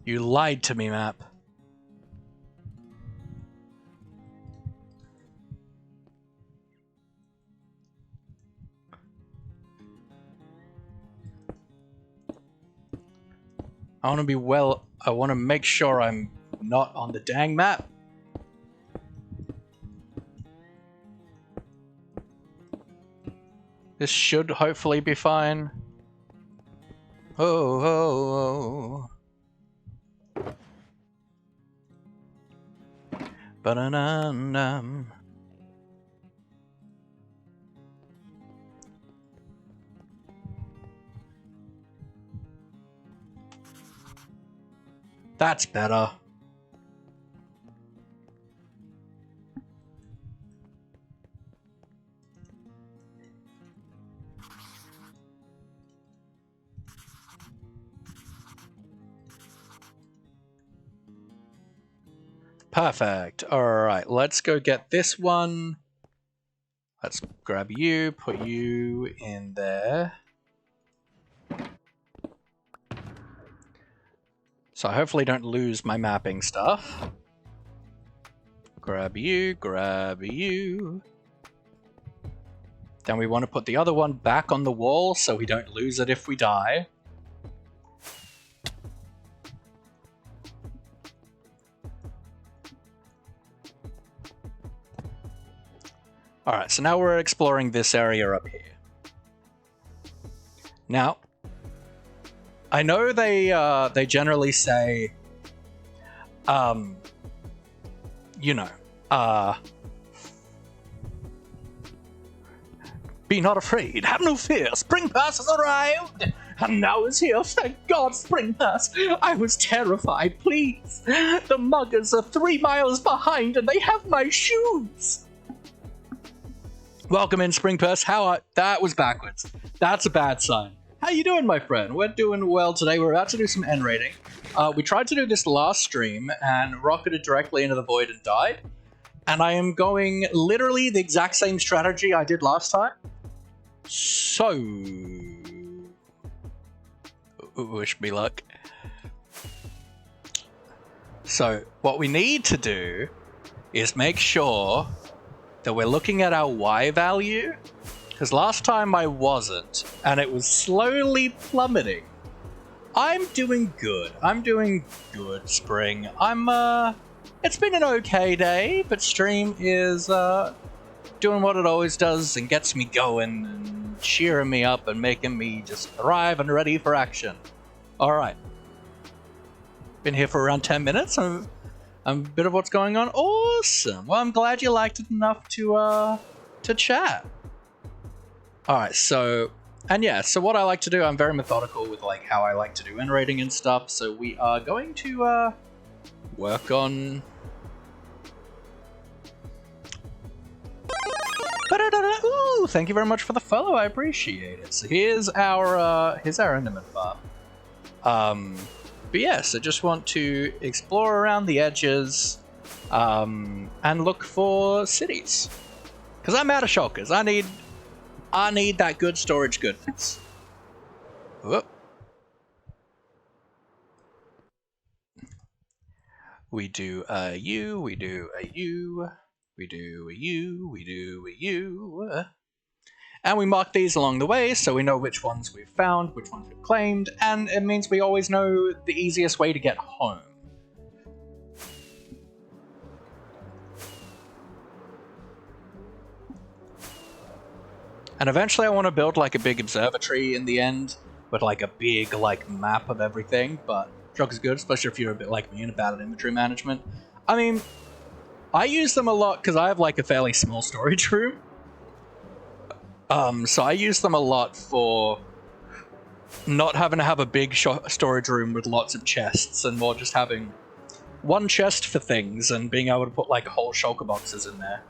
You lied to me, map. I want to make sure I'm not on the dang map. This should hopefully be fine. Oh. Ba-da-dum-dum. That's better. Perfect. Alright, let's go get this one. Let's grab you, put you in there. So I hopefully don't lose my mapping stuff. Grab you, grab you. Then we want to put the other one back on the wall so we don't lose it if we die. Alright, so now we're exploring this area up here. Now, I know they generally say, you know, be not afraid, have no fear, Spring Pass has arrived, and now is here, thank God, Spring Pass. I was terrified, please. The muggers are 3 miles behind and they have my shoes. Welcome in, Spring Pass. That was backwards. That's a bad sign. How you doing, my friend? We're doing well today. We're about to do some end raiding. We tried to do this last stream and rocketed directly into the void and died. And I am going literally the exact same strategy I did last time. So, wish me luck. So what we need to do is make sure that we're looking at our Y value, because last time I wasn't, and it was slowly plummeting. I'm doing good. Spring. It's been an okay day, but stream is doing what it always does and gets me going and cheering me up and making me just thrive and ready for action. Alright. Been here for around 10 minutes. I'm a bit of what's going on. Awesome. Well, I'm glad you liked it enough to chat. Alright, so what I like to do, I'm very methodical with like how I like to do win rating and stuff, so we are going to work on... Ooh, thank you very much for the follow, I appreciate it. So here's our Enderman farm. But yes, I just want to explore around the edges and look for cities. Because I'm out of shulkers. I need that good storage goodness. Whoop. We do a U, we do a U, we do a U, we do a U. And we mark these along the way so we know which ones we've found, which ones we've claimed, and it means we always know the easiest way to get home. And eventually I want to build like a big observatory in the end, with like a big like map of everything, but Shulk is good, especially if you're a bit like me and bad at inventory management. I mean, I use them a lot because I have like a fairly small storage room. So I use them a lot for not having to have a big storage room with lots of chests, and more just having one chest for things and being able to put like whole shulker boxes in there.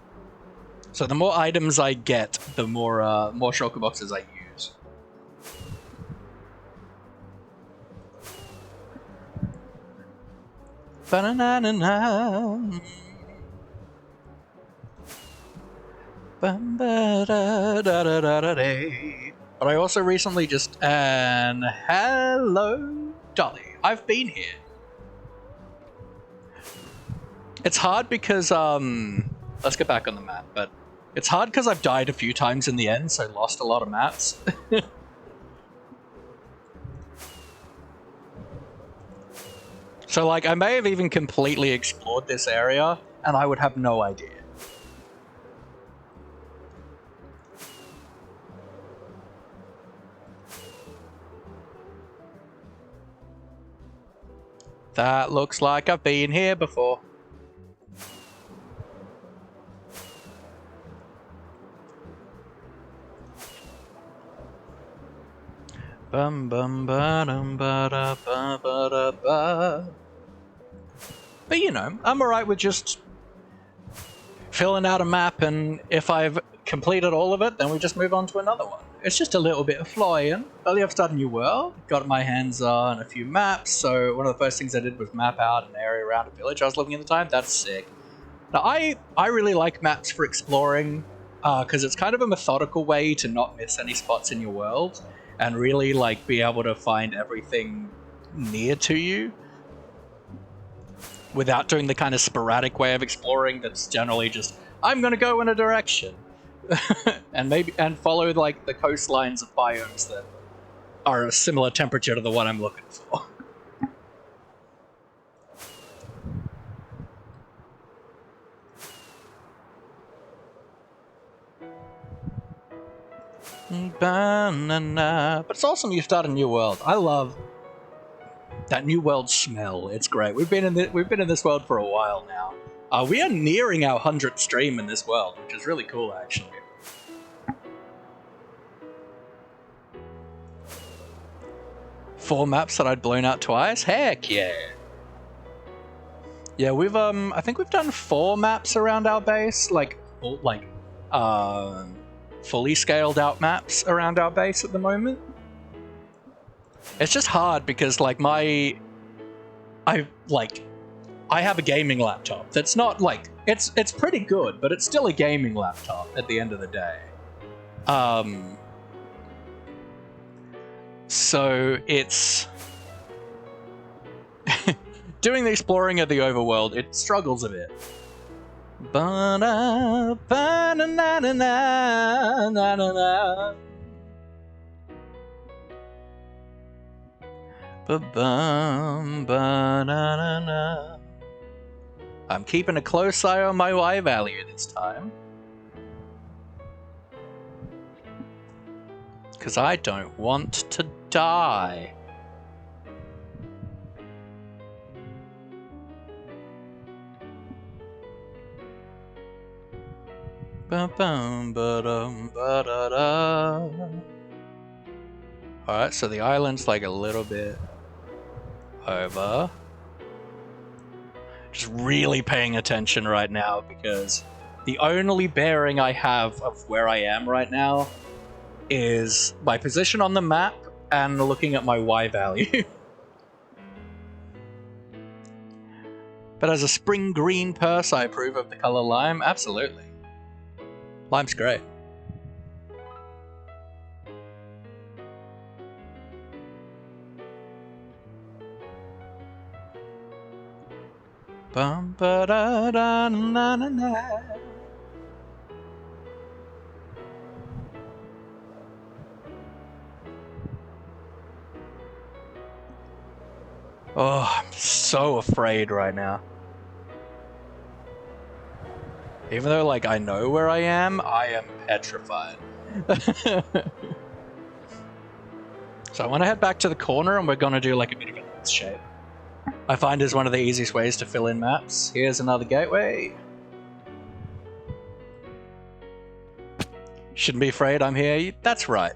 So the more items I get, the more shulker boxes I use. Ba-na-na-na-na. But I also recently and hello, Dolly. I've been here. It's hard because let's get back on the map, but it's hard because I've died a few times in the end, so I lost a lot of maps. So like I may have even completely explored this area and I would have no idea. That looks like I've been here before. Bum bum ba dum ba da ba ba da ba. But you know, I'm alright with just filling out a map, and if I've completed all of it, then we just move on to another one. It's just a little bit of flying. Earlier I've started a new world, got my hands on a few maps, so one of the first things I did was map out an area around a village I was living in at the time. That's sick. Now I really like maps for exploring, because it's kind of a methodical way to not miss any spots in your world, and really like be able to find everything near to you without doing the kind of sporadic way of exploring that's generally just, I'm gonna go in a direction. and follow like the coastlines of biomes that are a similar temperature to the one I'm looking for. Banana. But it's awesome you start a new world. I love that new world smell. It's great. We've been in this world for a while now. We are nearing our 100th stream in this world, which is really cool, actually. Four maps that I'd blown out twice? Heck yeah. Yeah, we've I think we've done 4 maps around our base, fully scaled out maps around our base at the moment. It's just hard because like I have a gaming laptop that's not like it's pretty good, but it's still a gaming laptop at the end of the day. So it's doing the exploring of the overworld, it struggles a bit. Ba-da, ba-na-na-na-na-na-na-na. Ba-bum, ba-na-na-na. I'm keeping a close eye on my Y value this time. Because I don't want to die. Ba-bum, ba-dum, ba-da-da. Alright, so the island's like a little bit over. Just really paying attention right now because the only bearing I have of where I am right now is my position on the map and looking at my Y value. But as a spring green purse, I approve of the color lime. Absolutely. Lime's great. Bum ba da da na na na. Oh, I'm so afraid right now. Even though, like, I know where I am petrified. So I want to head back to the corner and we're going to do, like, a bit of an X shape. I find is one of the easiest ways to fill in maps. Here's another gateway. Shouldn't be afraid I'm here. That's right.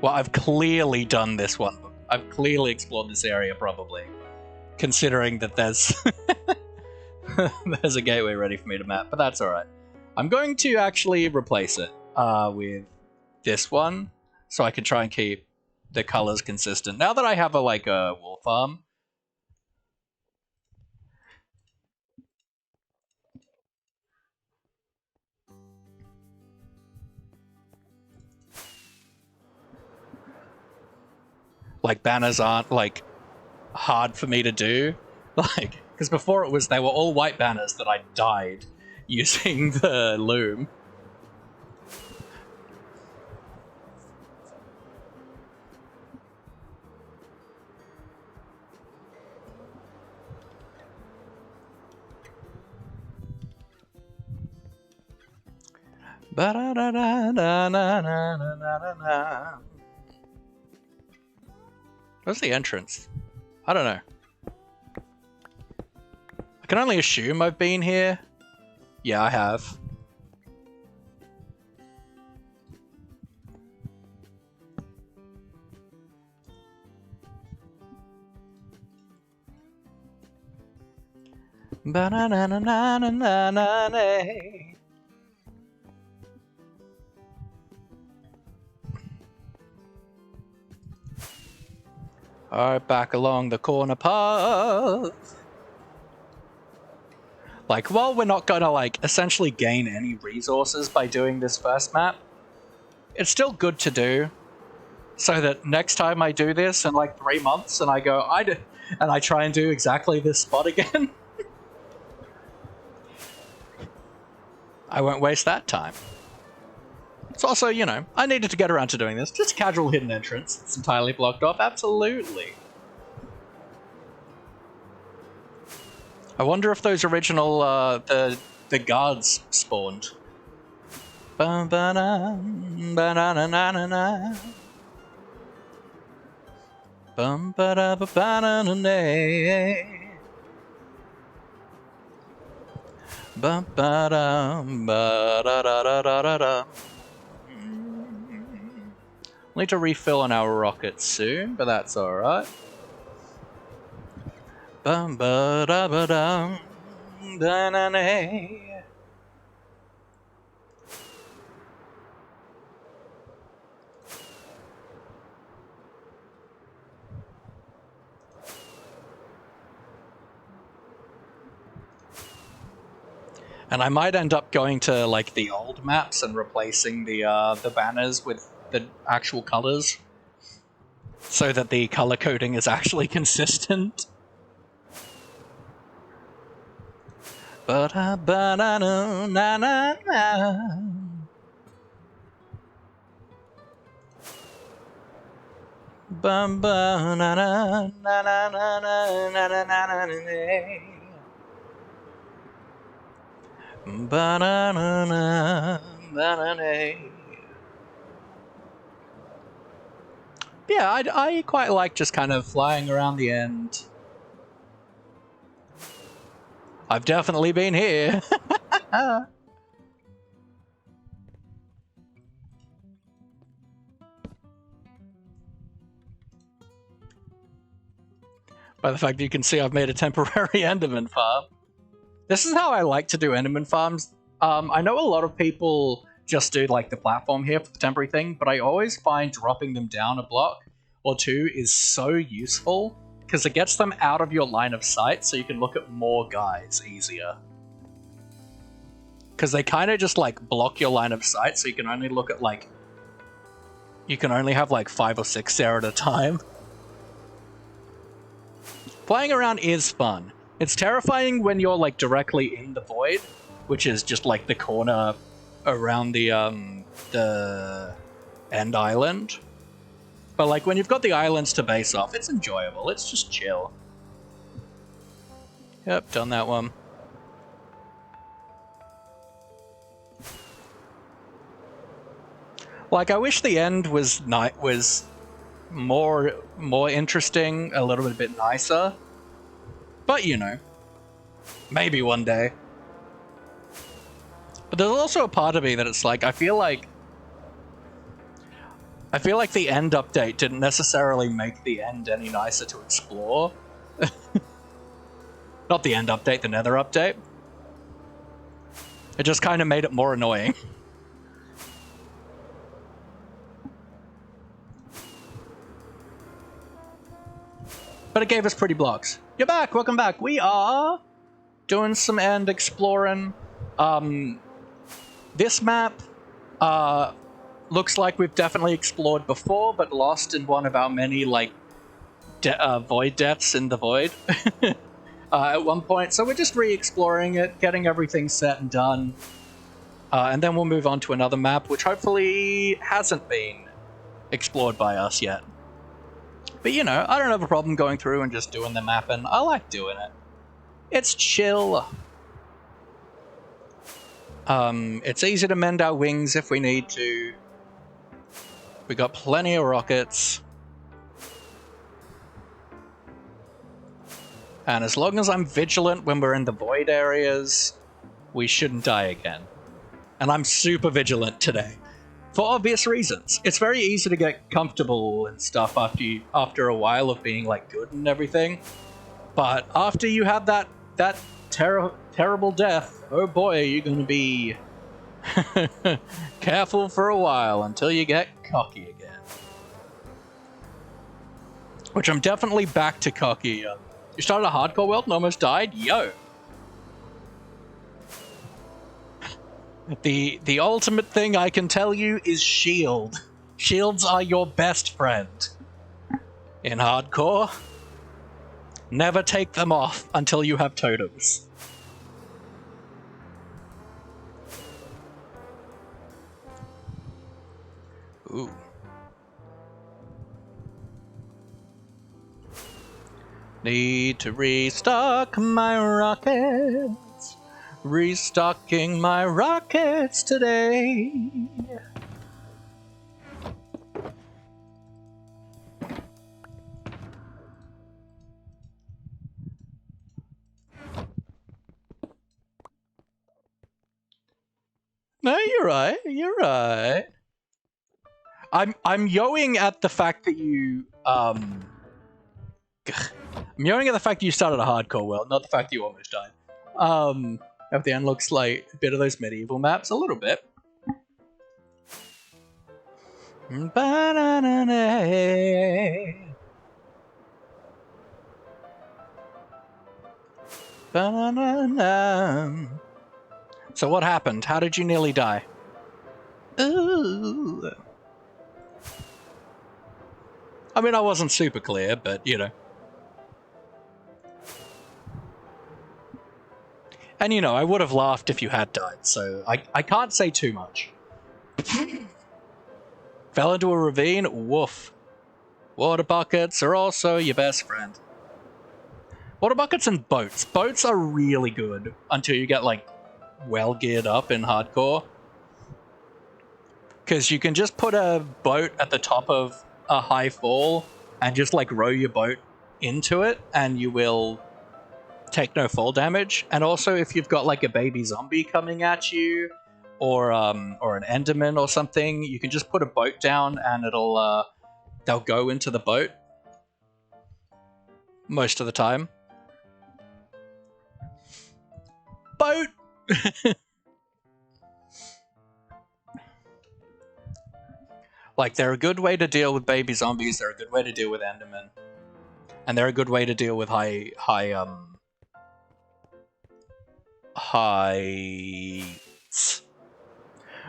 Well, I've clearly done this one. I've clearly explored this area, probably. Considering that there's... there's a gateway ready for me to map, but that's alright. I'm going to actually replace it with this one, so I can try and keep the colors consistent. Now that I have a wool farm, like banners aren't like hard for me to do, like because before they were all white banners that I dyed using the loom. Where's the entrance? I don't know. I can only assume I've been here. Yeah, I have. Ba-na-na-na-na-na-na-na. Alright, back along the corner path. Like, while we're not gonna, like, essentially gain any resources by doing this first map, it's still good to do. So that next time I do this in, like, 3 months and I go, and I try and do exactly this spot again, I won't waste that time. It's also, you know, I needed to get around to doing this. Just a casual hidden entrance. It's entirely blocked off. Absolutely. I wonder if those original, the guards spawned. Bum-ba-dum, ba-na-na-na-na-na. Bum-ba-da-ba-ba-na-na-na. Bum-ba-dum, ba-da-da-da-da-da-da. We'll need to refill on our rockets soon, but that's alright. Bum ba da ba dum da na na. And I might end up going to like the old maps and replacing the banners with the actual colors. so that the color coding is actually consistent. Yeah, I quite like just kind of flying around the end. I've definitely been here. By the fact that you can see I've made a temporary Enderman farm. This is how I like to do Enderman farms. I know a lot of people just do like the platform here for the temporary thing, but I always find dropping them down a block or two is so useful because it gets them out of your line of sight so you can look at more guys easier. Because they kind of just like block your line of sight so you can only look at like... You can only have like 5 or 6 there at a time. Flying around is fun. It's terrifying when you're like directly in the void, which is just like the corner around the end island. But like when you've got the islands to base off, it's enjoyable. It's just chill. Yep, done that one. Like I wish the end was more interesting, a little bit nicer. But you know, maybe one day. But there's also a part of me that it's like I feel like the end update didn't necessarily make the end any nicer to explore. Not the end update, the Nether update. It just kind of made it more annoying. But it gave us pretty blocks. You're back, welcome back. We are doing some end exploring. This map looks like we've definitely explored before, but lost in one of our many like void deaths in the void at one point. So we're just re-exploring it, getting everything set and done. And then we'll move on to another map, which hopefully hasn't been explored by us yet. But you know, I don't have a problem going through and just doing the map, and I like doing it. It's chill. It's easy to mend our wings if we need to. We got plenty of rockets. And as long as I'm vigilant when we're in the void areas, we shouldn't die again. And I'm super vigilant today. For obvious reasons. It's very easy to get comfortable and stuff after a while of being like good and everything. But after you have that terrible death, oh boy, you're gonna be careful for a while until you get cocky again. Which I'm definitely back to cocky. You started a hardcore world and almost died? Yo! The ultimate thing I can tell you is shield. Shields are your best friend. In hardcore, never take them off until you have totems. Ooh. Need to restock my rockets. Restocking my rockets today. No, you're right. You're right. I'm yoing at the fact that you I'm yoing at the fact that you started a hardcore world, not the fact that you almost died. At the end looks like a bit of those medieval maps, a little bit. So what happened? How did you nearly die? Ooh. I mean, I wasn't super clear, but you know. And you know, I would have laughed if you had died, so I can't say too much. Fell into a ravine? Woof. Water buckets are also your best friend. Water buckets and boats. Boats are really good until you get, like, well geared up in hardcore. Because you can just put a boat at the top of a high fall and just, like, row your boat into it, and you will take no fall damage. And also, if you've got, like, a baby zombie coming at you, or an enderman or something, you can just put a boat down and they'll go into the boat most of the time. Boat! Like, they're a good way to deal with baby zombies, they're a good way to deal with endermen. And they're a good way to deal with heights.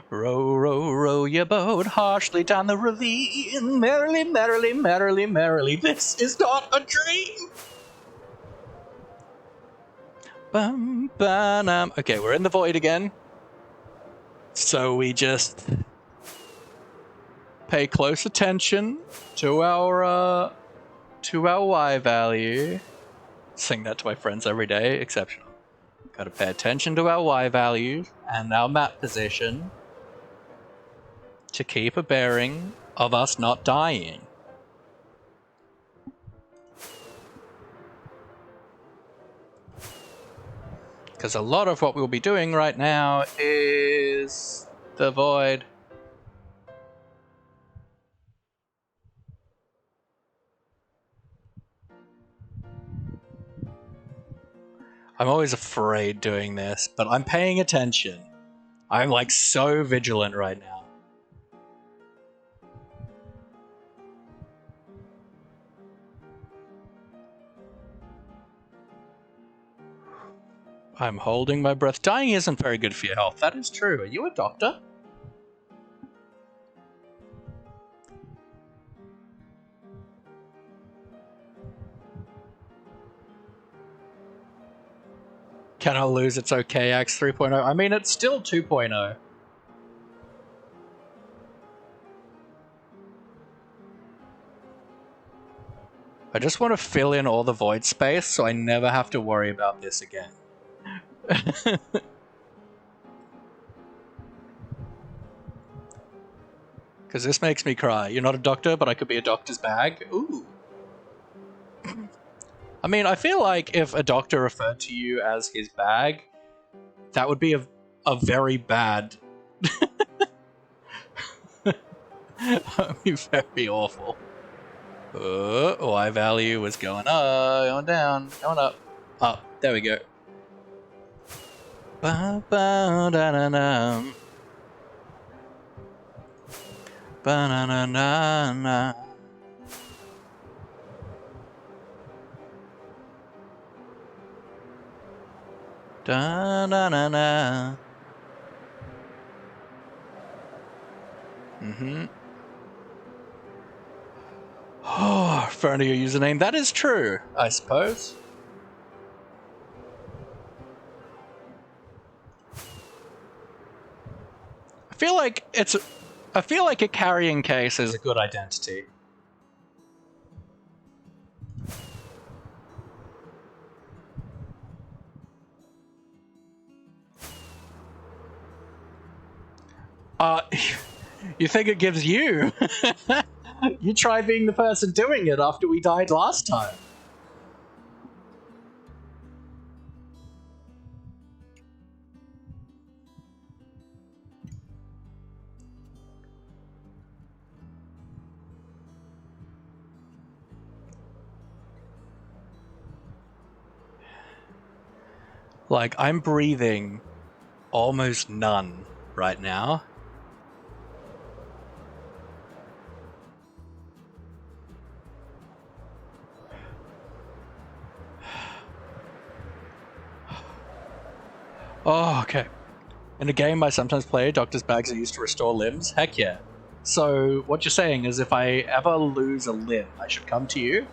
Row, row, row your boat harshly down the ravine. Merrily, merrily, merrily, merrily. This is not a dream. Bum, ba-dum. Okay, we're in the void again. So we just pay close attention to our Y value. Sing that to my friends every day. Exceptional. Gotta pay attention to our Y values and our map position to keep a bearing of us not dying. Because a lot of what we'll be doing right now is the void. I'm always afraid doing this, but I'm paying attention. I'm like so vigilant right now. I'm holding my breath. Dying isn't very good for your health. That is true. Are you a doctor? Can I lose? It's okay, Axe 3.0. I mean, it's still 2.0. I just want to fill in all the void space so I never have to worry about this again. Because this makes me cry. You're not a doctor, but I could be a doctor's bag. Ooh. I mean, I feel like if a doctor referred to you as his bag, that would be a very bad... That would be very awful. Y value was going up, going down, going up. Up. There we go. Ba-ba-da-da-da. Ba-na-na-na-na. Da-na-na-na. Oh, referring to your username. That is true, I suppose. I feel like a carrying case is a good identity. You think it gives you? You try being the person doing it after we died last time. Like, I'm breathing almost none right now. Oh, okay. In a game I sometimes play, doctor's bags are used to restore limbs. Heck yeah. So what you're saying is if I ever lose a limb, I should come to you?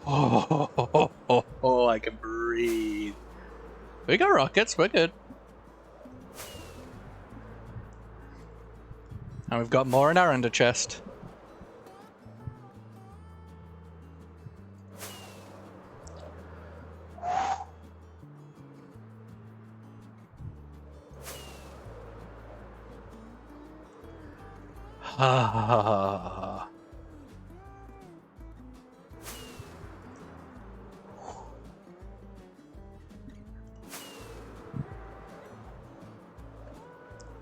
Oh, I can breathe. We got rockets, we're good. And we've got more in our ender chest. Ah.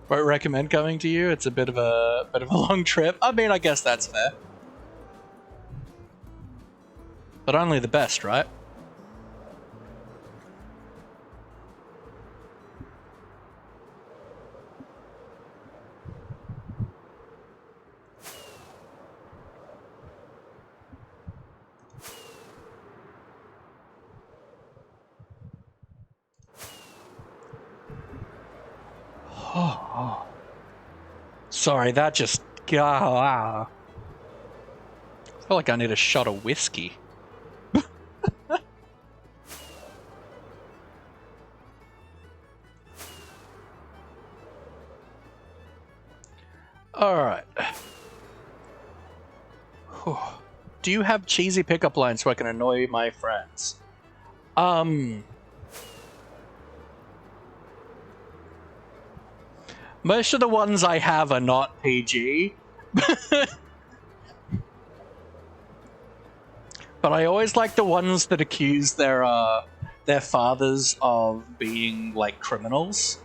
Won't recommend coming to you. It's a bit of a long trip. I mean, I guess that's fair. But only the best, right? Oh. Sorry, that just... I feel like I need a shot of whiskey. Alright. Do you have cheesy pickup lines so I can annoy my friends? Most of the ones I have are not PG. But I always like the ones that accuse their fathers of being like criminals.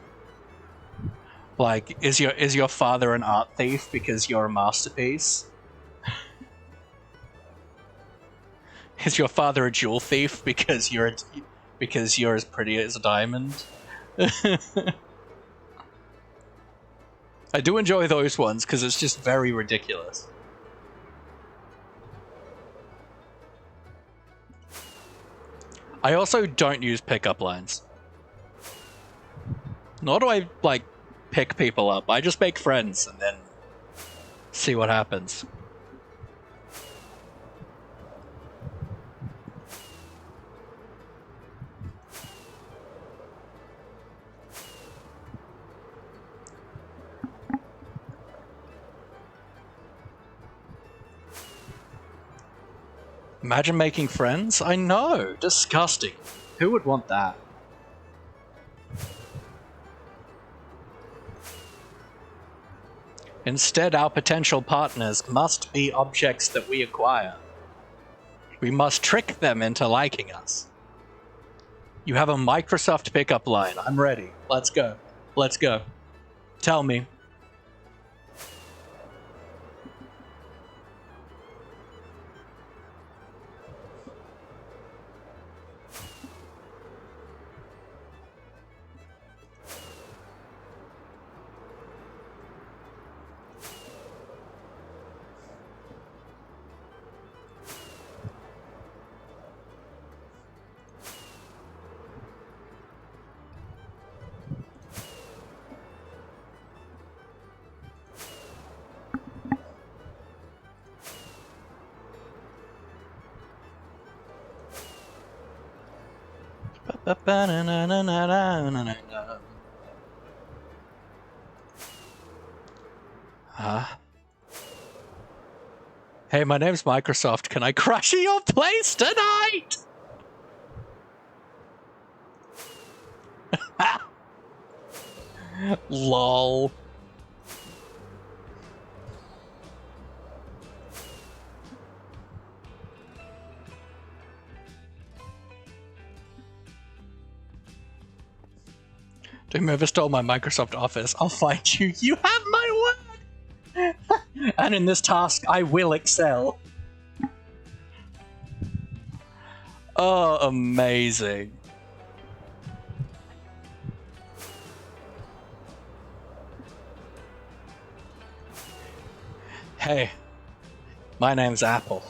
Like, is your father an art thief because you're a masterpiece? Is your father a jewel thief because you're as pretty as a diamond? I do enjoy those ones because it's just very ridiculous. I also don't use pickup lines. Nor do I, like, pick people up. I just make friends and then see what happens. Imagine making friends? I know! Disgusting. Who would want that? Instead, our potential partners must be objects that we acquire. We must trick them into liking us. You have a Microsoft pickup line. I'm ready. Let's go. Let's go. Tell me. Huh? Hey, my name's Microsoft. Can I crash at your place tonight? Lol. Whoever stole my Microsoft Office, I'll find you. You have my word! And in this task, I will excel. Oh, amazing. Hey, my name's Apple.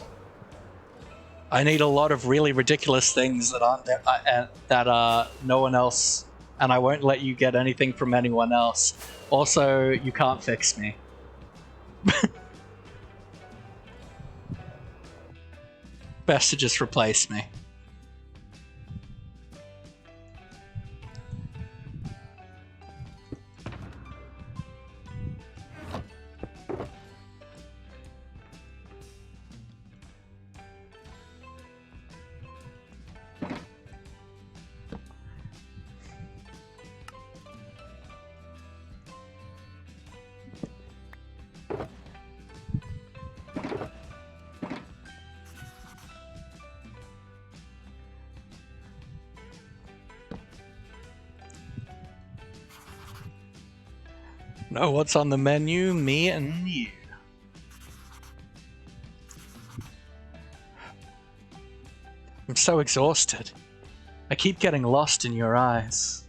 I need a lot of really ridiculous things that aren't that no one else, and I won't let you get anything from anyone else. Also, you can't fix me. Best to just replace me. No, what's on the menu? Me and you. I'm so exhausted. I keep getting lost in your eyes.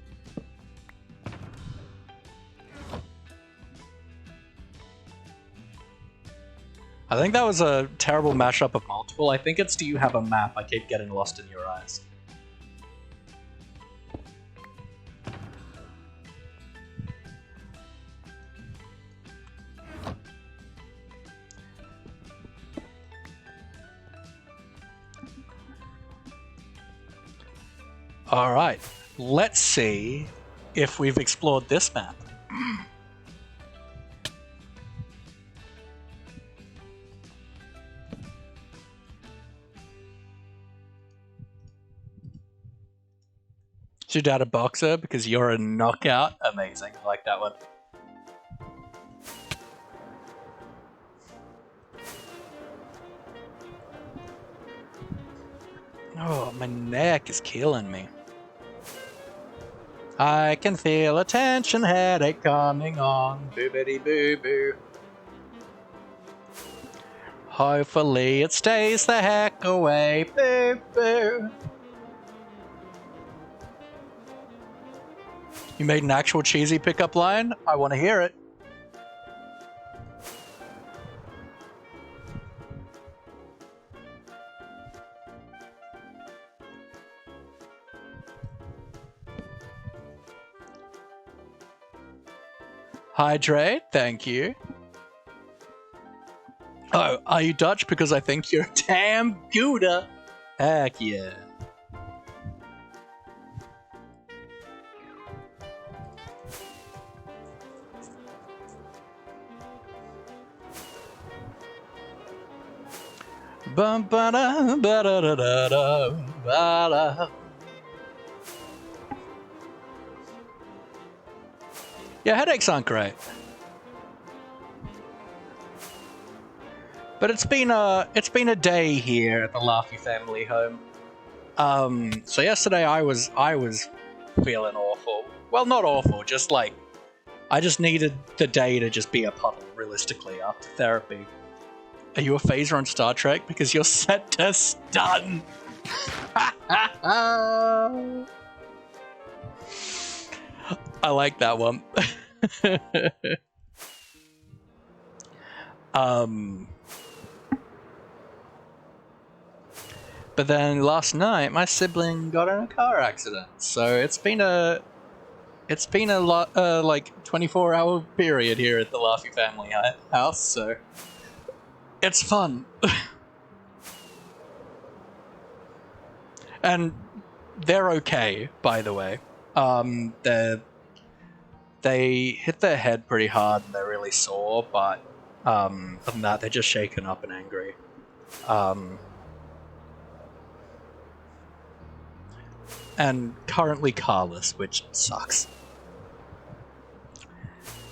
I think that was a terrible mashup of multiple. I think it's do you have a map? I keep getting lost in your eyes. Alright, let's see if we've explored this map. Is your dad a boxer? Because you're a knockout? Amazing, I like that one. Oh, my neck is killing me. I can feel a tension headache coming on. Boobity boo boo. Hopefully it stays the heck away. Boo boo. You made an actual cheesy pickup line? I want to hear it. Hydrate, thank you. Oh, are you Dutch? Because I think you're damn Gouda. Heck yeah. Bum ba da ba da da da da ba da. Yeah, headaches aren't great. But it's been a day here at the Laffy family home. So yesterday I was feeling awful. Well, not awful, just like I just needed the day to just be a puddle, realistically, after therapy. Are you a phaser on Star Trek? Because you're set to stun. I like that one. But then last night my sibling got in a car accident, so it's been a lot like 24-hour period here at the Laffy family house, so it's fun. And they're okay, by the way. They hit their head pretty hard and they're really sore, but other than that, they're just shaken up and angry. And currently carless, which sucks.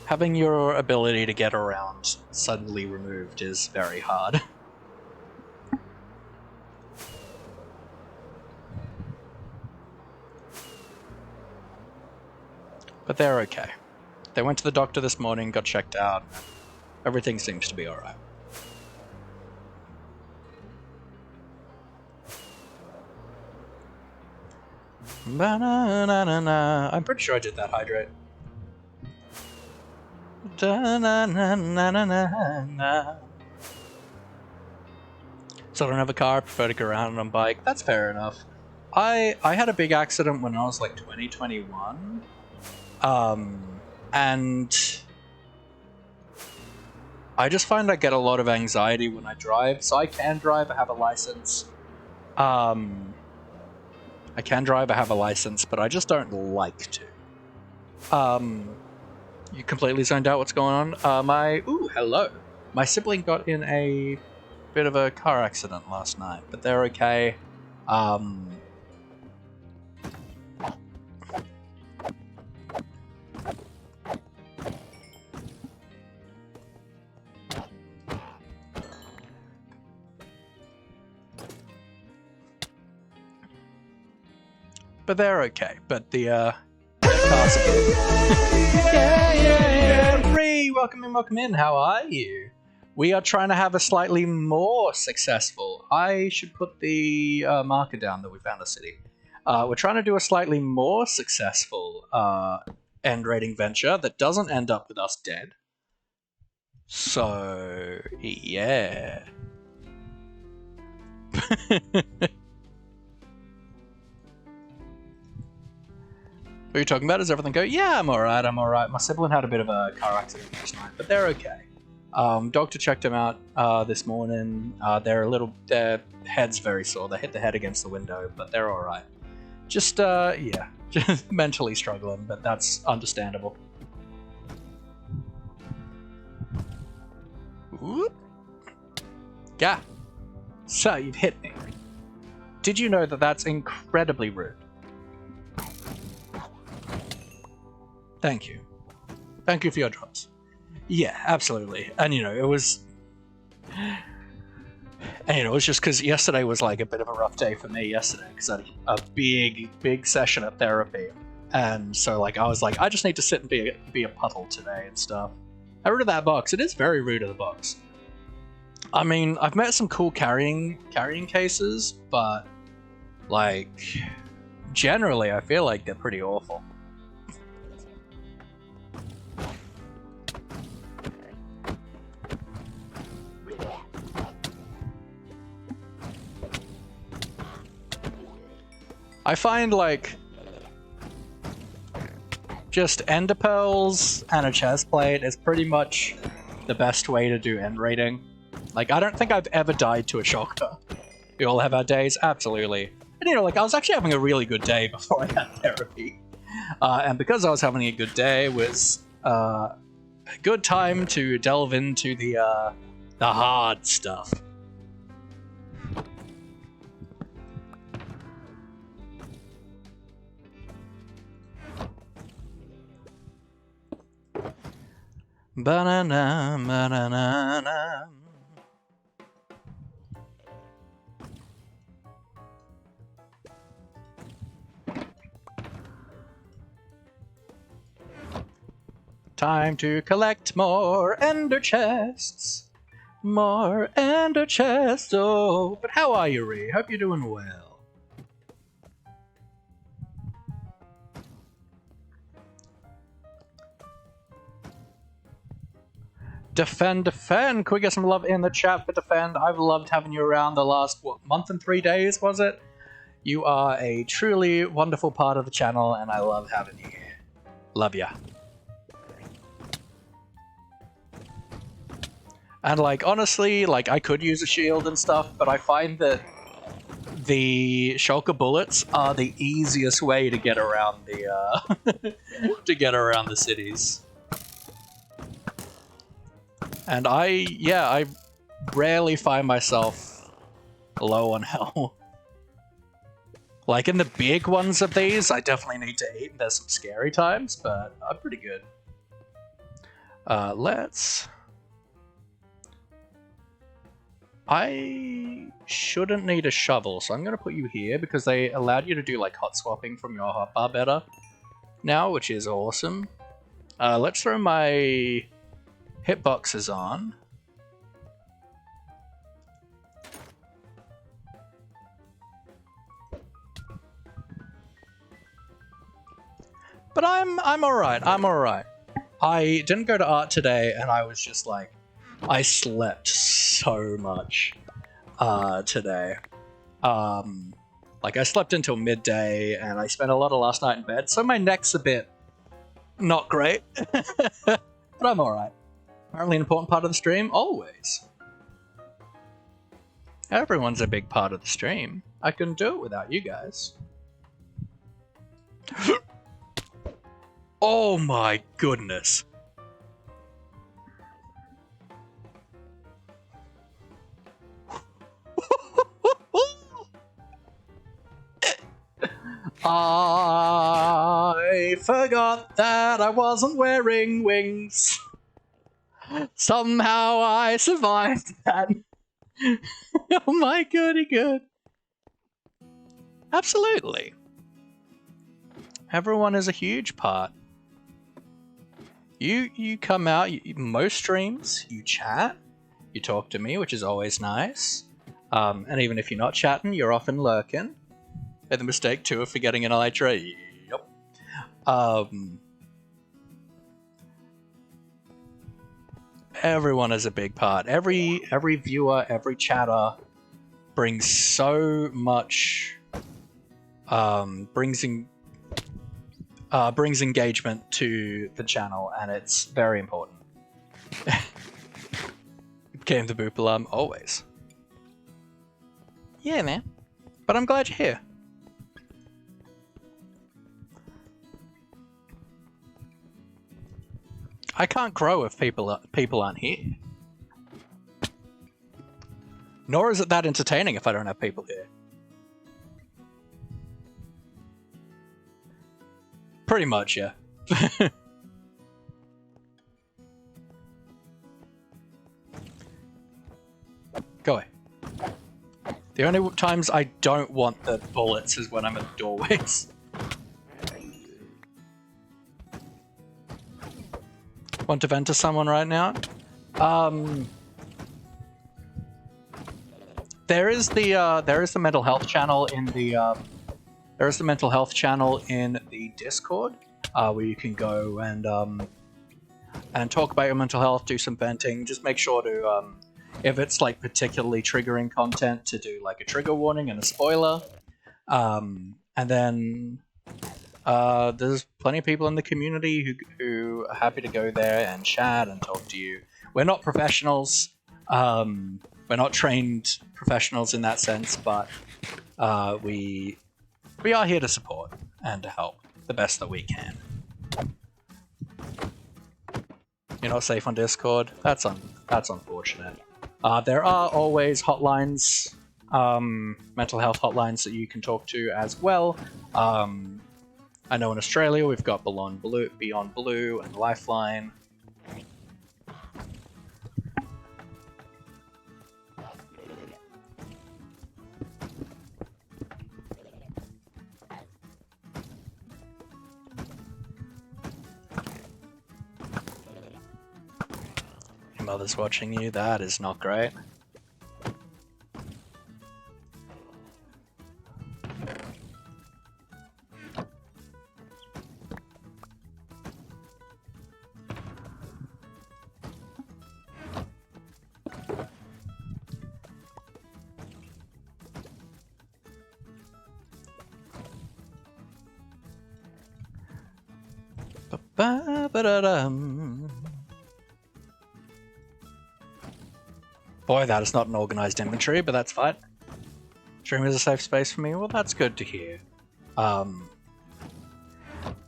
Having your ability to get around suddenly removed is very hard. But they're okay. They went to the doctor this morning, got checked out. Everything seems to be alright. Ba-na-na-na-na. I'm pretty sure I did that hydrate. Da-na-na-na-na-na. So I don't have a car, I prefer to go around on a bike. That's fair enough. I had a big accident when I was like 2021. And I just find I get a lot of anxiety when I drive. So I can drive, I have a license. I can drive, I have a license, but I just don't like to. You completely zoned out what's going on. Ooh, hello. My sibling got in a bit of a car accident last night, but they're okay. But they're okay. But the cars are good. Yeah. Ree, welcome in. How are you? We are trying to have a slightly more successful. I should put the marker down that we found a city. We're trying to do a slightly more successful end rating venture that doesn't end up with us dead. So, yeah. What are you talking about? Does everything go? Yeah, I'm alright. My sibling had a bit of a car accident last night, but they're okay. Doctor checked him out this morning. Their head's very sore. They hit the head against the window, but they're alright. Just mentally struggling, but that's understandable. Whoop. Yeah. So, you've hit me. Did you know that that's incredibly rude? Thank you. Thank you for your drops. Yeah, absolutely. And it was just because yesterday was like a bit of a rough day for me yesterday because I had a big session of therapy. And so like I was like, I just need to sit and be a puddle today and stuff. I rid of that box. It is very rude of the box. I mean, I've met some cool carrying cases, but like generally I feel like they're pretty awful. I find like just ender pearls and a chest plate is pretty much the best way to do end rating. Like I don't think I've ever died to a shulker. We all have our days, absolutely. And like I was actually having a really good day before I had therapy. And because I was having a good day, it was a good time to delve into the hard stuff. Banana, banana. Time to collect more ender chests. More ender chests. Oh, but how are you, Ree? Hope you're doing well. Defend. Can we get some love in the chat for Defend? I've loved having you around the last, month and 3 days, was it? You are a truly wonderful part of the channel, and I love having you here. Love ya. And, like, honestly, like, I could use a shield and stuff, but I find that the shulker bullets are the easiest way to get around the, to get around the cities. And I rarely find myself low on health. Like in the big ones of these, I definitely need to eat. There's some scary times, but I'm pretty good. I shouldn't need a shovel, so I'm going to put you here because they allowed you to do like hot swapping from your hotbar better now, which is awesome. Let's throw my hitboxes on. But I'm alright. I didn't go to art today and I was just like, I slept so much. today. Like I slept until midday and I spent a lot of last night in bed, so my neck's a bit not great. But I'm alright. Apparently an important part of the stream? Always. Everyone's a big part of the stream. I couldn't do it without you guys. Oh my goodness. I forgot that I wasn't wearing wings. Somehow I survived that. Oh my goody good. Absolutely. Everyone is a huge part. You come out, most streams, you chat, you talk to me, which is always nice. And even if you're not chatting, you're often lurking. Made the mistake too of forgetting an elytra. Yep. Everyone is a big part. Every viewer, every chatter brings so much. Brings engagement to the channel, and it's very important. Became the boop alarm always. Yeah, man. But I'm glad you're here. I can't grow if people aren't here. Nor is it that entertaining if I don't have people here. Pretty much, yeah. Go away. The only times I don't want the bullets is when I'm at doorways. Want to vent to someone right now? There is the mental health channel in the Discord, where you can go and talk about your mental health, do some venting. Just make sure to if it's like particularly triggering content, to do like a trigger warning and a spoiler. And then there's plenty of people in the community who are happy to go there and chat and talk to you. We're not professionals. We're not trained professionals in that sense, but we are here to support and to help the best that we can. You're not safe on Discord? That's unfortunate. There are always hotlines, mental health hotlines that you can talk to as well. I know in Australia we've got Beyond Blue and Lifeline. Your mother's watching you, that is not great. Boy, that is not an organized inventory, but that's fine. Stream is a safe space for me. Well, that's good to hear.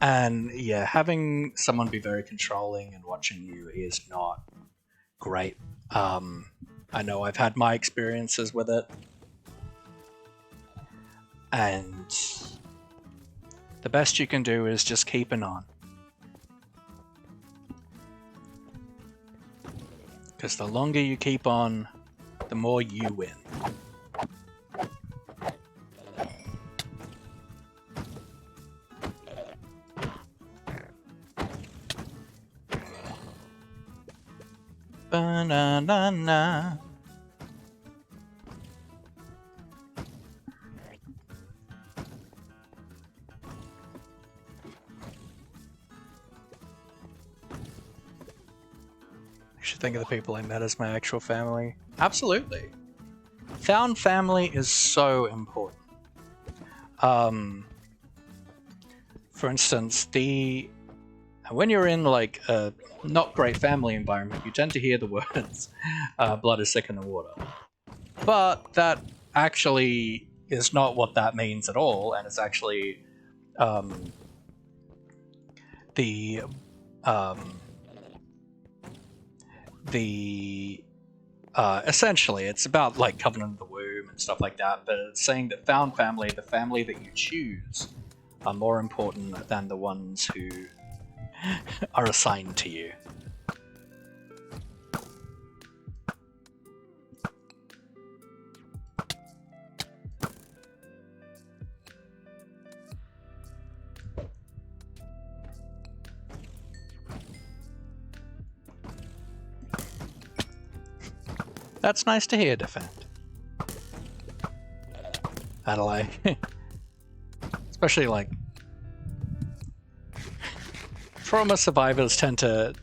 And yeah, having someone be very controlling and watching you is not great. I know I've had my experiences with it. And the best you can do is just keep an on. Because the longer you keep on, the more you win. Ba-na-na-na. I should think of the people I met as my actual family. Absolutely. Found family is so important. For instance, when you're in like a not great family environment, you tend to hear the words "blood is thicker than water," but that actually is not what that means at all, and it's actually the essentially it's about like covenant of the womb and stuff like that, but it's saying that found family, the family that you choose, are more important than the ones who are assigned to you. That's nice to hear, Defend. Adelaide. Especially like trauma survivors tend to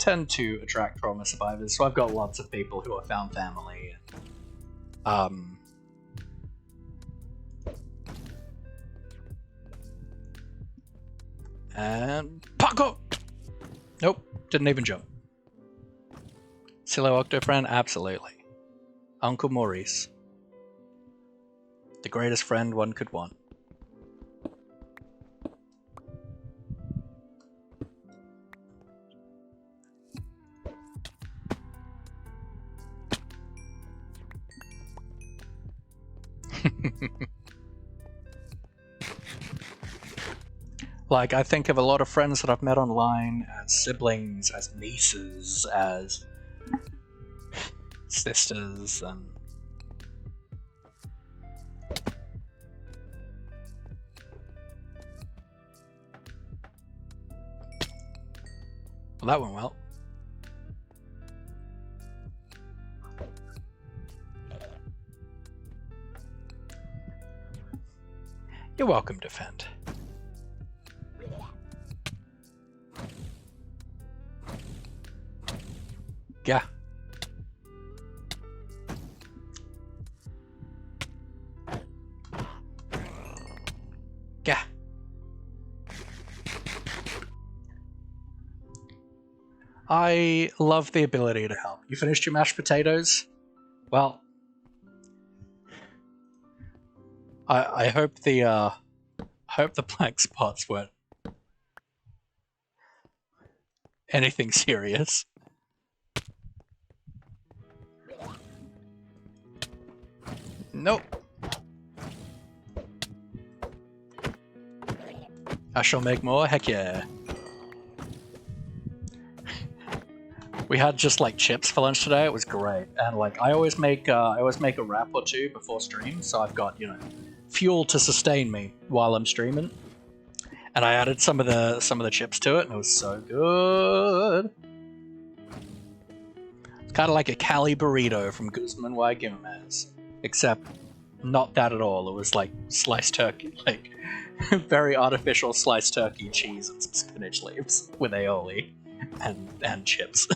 attract trauma survivors, so I've got lots of people who have found family. And Paco! Nope, didn't even jump. Silo Octofriend, absolutely. Uncle Maurice. The greatest friend one could want. Like, I think of a lot of friends that I've met online as siblings, as nieces, as sisters, and well, that went well. You're welcome, Defend. Yeah. Yeah. I love the ability to help. You finished your mashed potatoes? Well, I hope the black spots weren't anything serious. Nope. I shall make more. Heck yeah. We had just like chips for lunch today. It was great, and like I always make a wrap or two before stream, so I've got fuel to sustain me while I'm streaming. And I added some of the chips to it, and it was so good. It's kind of like a Cali burrito from Guzman y Gomez, except not that at all. It was like sliced turkey, like very artificial sliced turkey, cheese, and some spinach leaves with aioli and chips.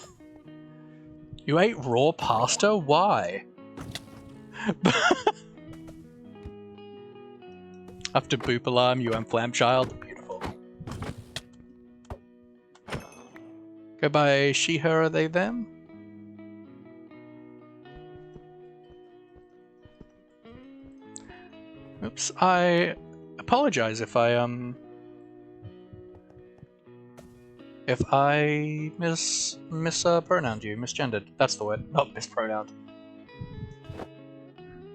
You ate raw pasta? Why? After boop alarm, you flam child. Beautiful. Go by she, her, are they, them? Oops, I apologize if I mispronounced you, misgendered. That's the word, not mispronounced.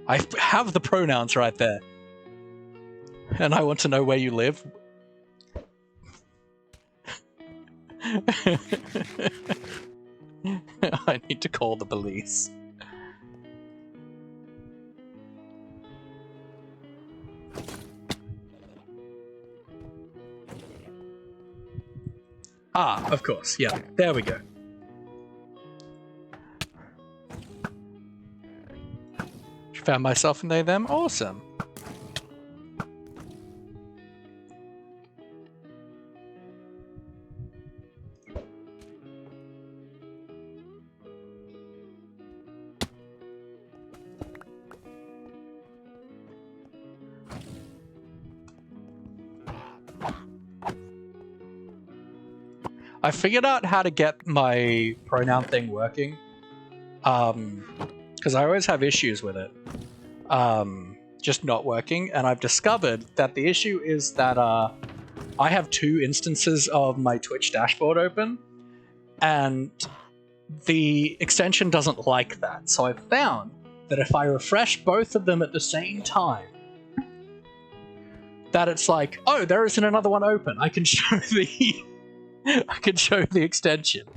I have the pronouns right there. And I want to know where you live. I need to call the police. Ah, of course, yeah. There we go. Found myself and they, them. Awesome. I figured out how to get my pronoun thing working. Because I always have issues with it. Just not working, and I've discovered that the issue is that I have 2 instances of my Twitch dashboard open, and the extension doesn't like that. So I've found that if I refresh both of them at the same time, that it's like, oh, there isn't another one open. I can show the I can show the extension.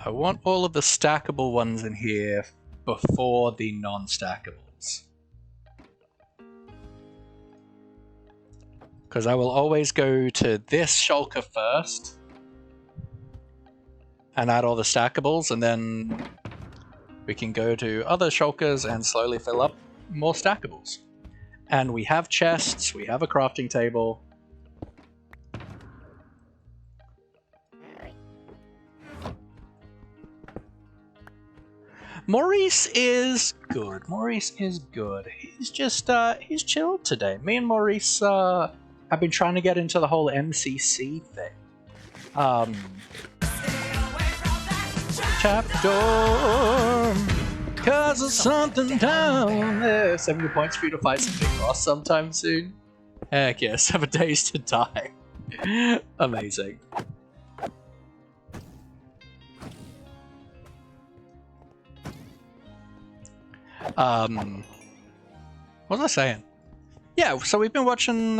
I want all of the stackable ones in here before the non-stackables. Because I will always go to this shulker first and add all the stackables, and then we can go to other shulkers and slowly fill up more stackables. And we have chests, we have a crafting table. Maurice is good. Maurice is good. He's just, he's chilled today. Me and Maurice, have been trying to get into the whole MCC thing. Chapter, cause there's something down there. 70 points for you to fight some big boss sometime soon. Heck yeah, 7 days to die. Amazing. What was I saying? Yeah, so we've been watching,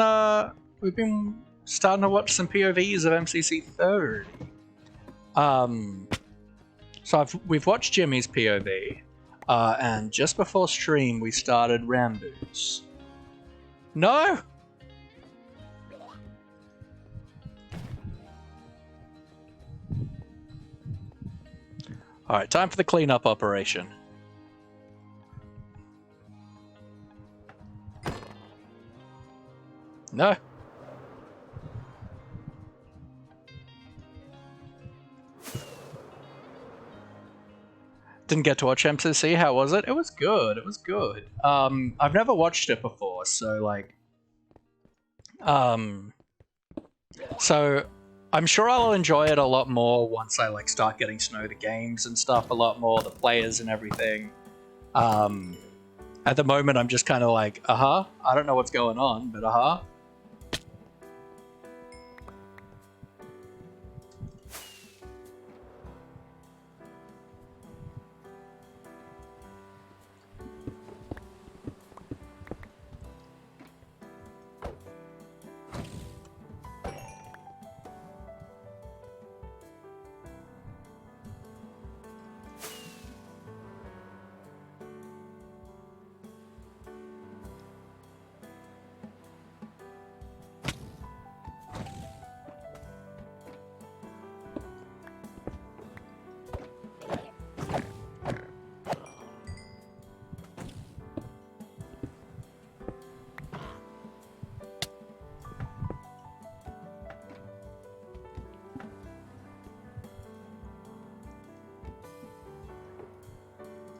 we've been starting to watch some POVs of MCC 30. So we've watched Jimmy's POV, and just before stream we started Rambo's. No! Alright, time for the cleanup operation. No. Didn't get to watch MCC. How was it? It was good. It was good. I've never watched it before, so like, so I'm sure I'll enjoy it a lot more once I like start getting to know the games and stuff a lot more, the players and everything. At the moment, I'm just kind of like, I don't know what's going on, but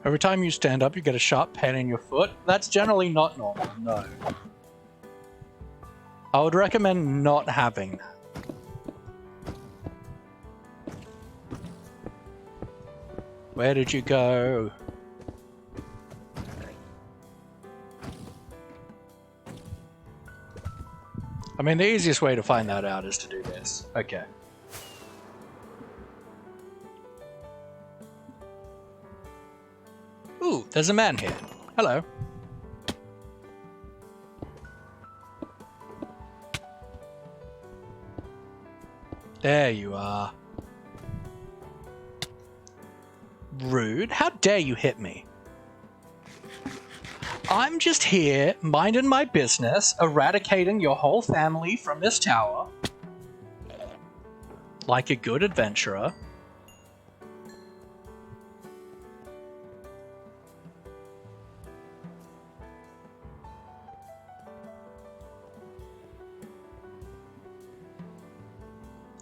every time you stand up, you get a sharp pain in your foot. That's generally not normal, no. I would recommend not having that. Where did you go? I mean, the easiest way to find that out is to do this. Okay. Ooh, there's a man here. Hello. There you are. Rude. How dare you hit me? I'm just here, minding my business, eradicating your whole family from this tower. Like a good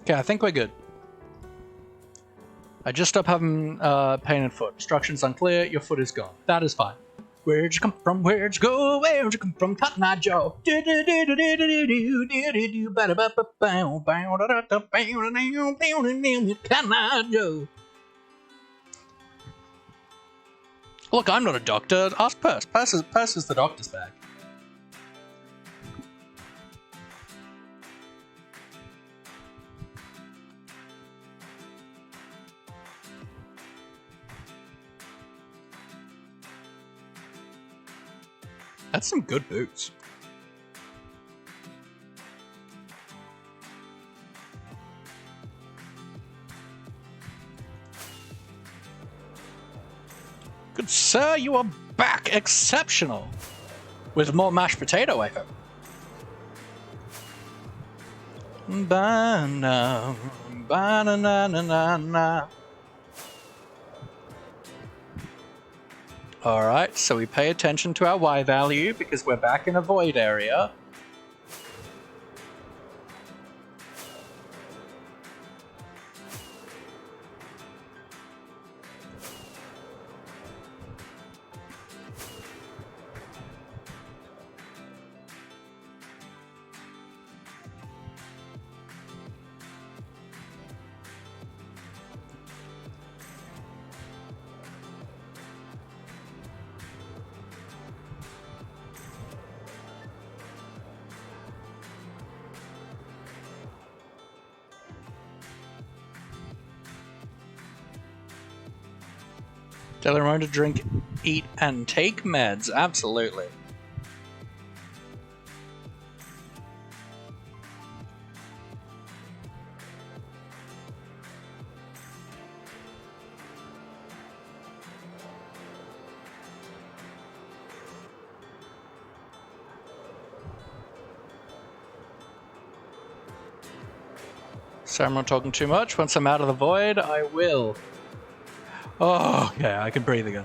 Okay, I think we're good. I just stopped having pain in foot. Instructions unclear. Your foot is gone. That is fine. Where'd you come from? Where'd you go? Where'd you come from? Cotton Eye Joe. Cotton Eye Joe. Look, I'm not a doctor. Ask Purse. Purse is the doctor's bag. That's some good boots. Good sir, you are back. Exceptional. With more mashed potato, I hope. Ba-na, ba-na-na-na-na-na. Alright, so we pay attention to our Y value because we're back in a void area. Tell everyone to drink, eat, and take meds. Absolutely. Sorry, I'm not talking too much. Once I'm out of the void, I will. Oh, yeah, I can breathe again.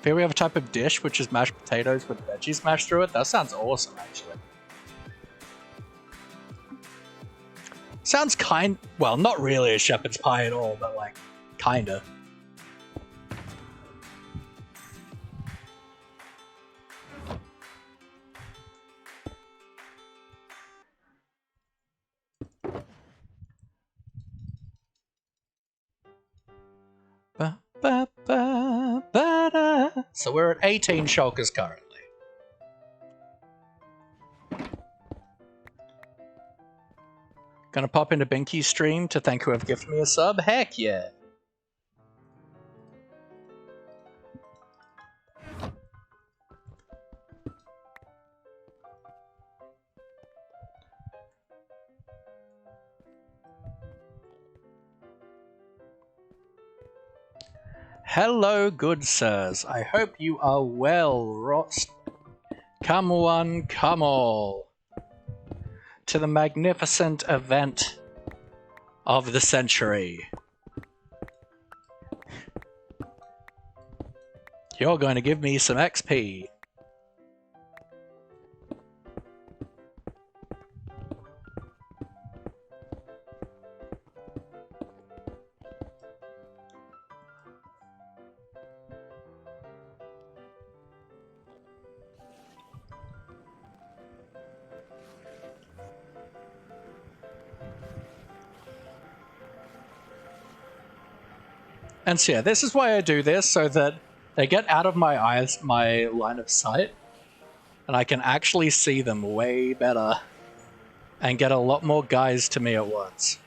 Here we have a type of dish which is mashed potatoes with veggies mashed through it. That sounds awesome, actually. Sounds well, not really a shepherd's pie at all, but like, kinda. So we're at 18 shulkers currently. Gonna pop into Binky's stream to thank whoever gifted me a sub? Heck yeah! Hello, good sirs. I hope you are well, Ross. Come one, come all. To the magnificent event of the century. You're going to give me some XP. And so yeah, this is why I do this, so that they get out of my eyes, my line of sight, and I can actually see them way better and get a lot more guys to me at once.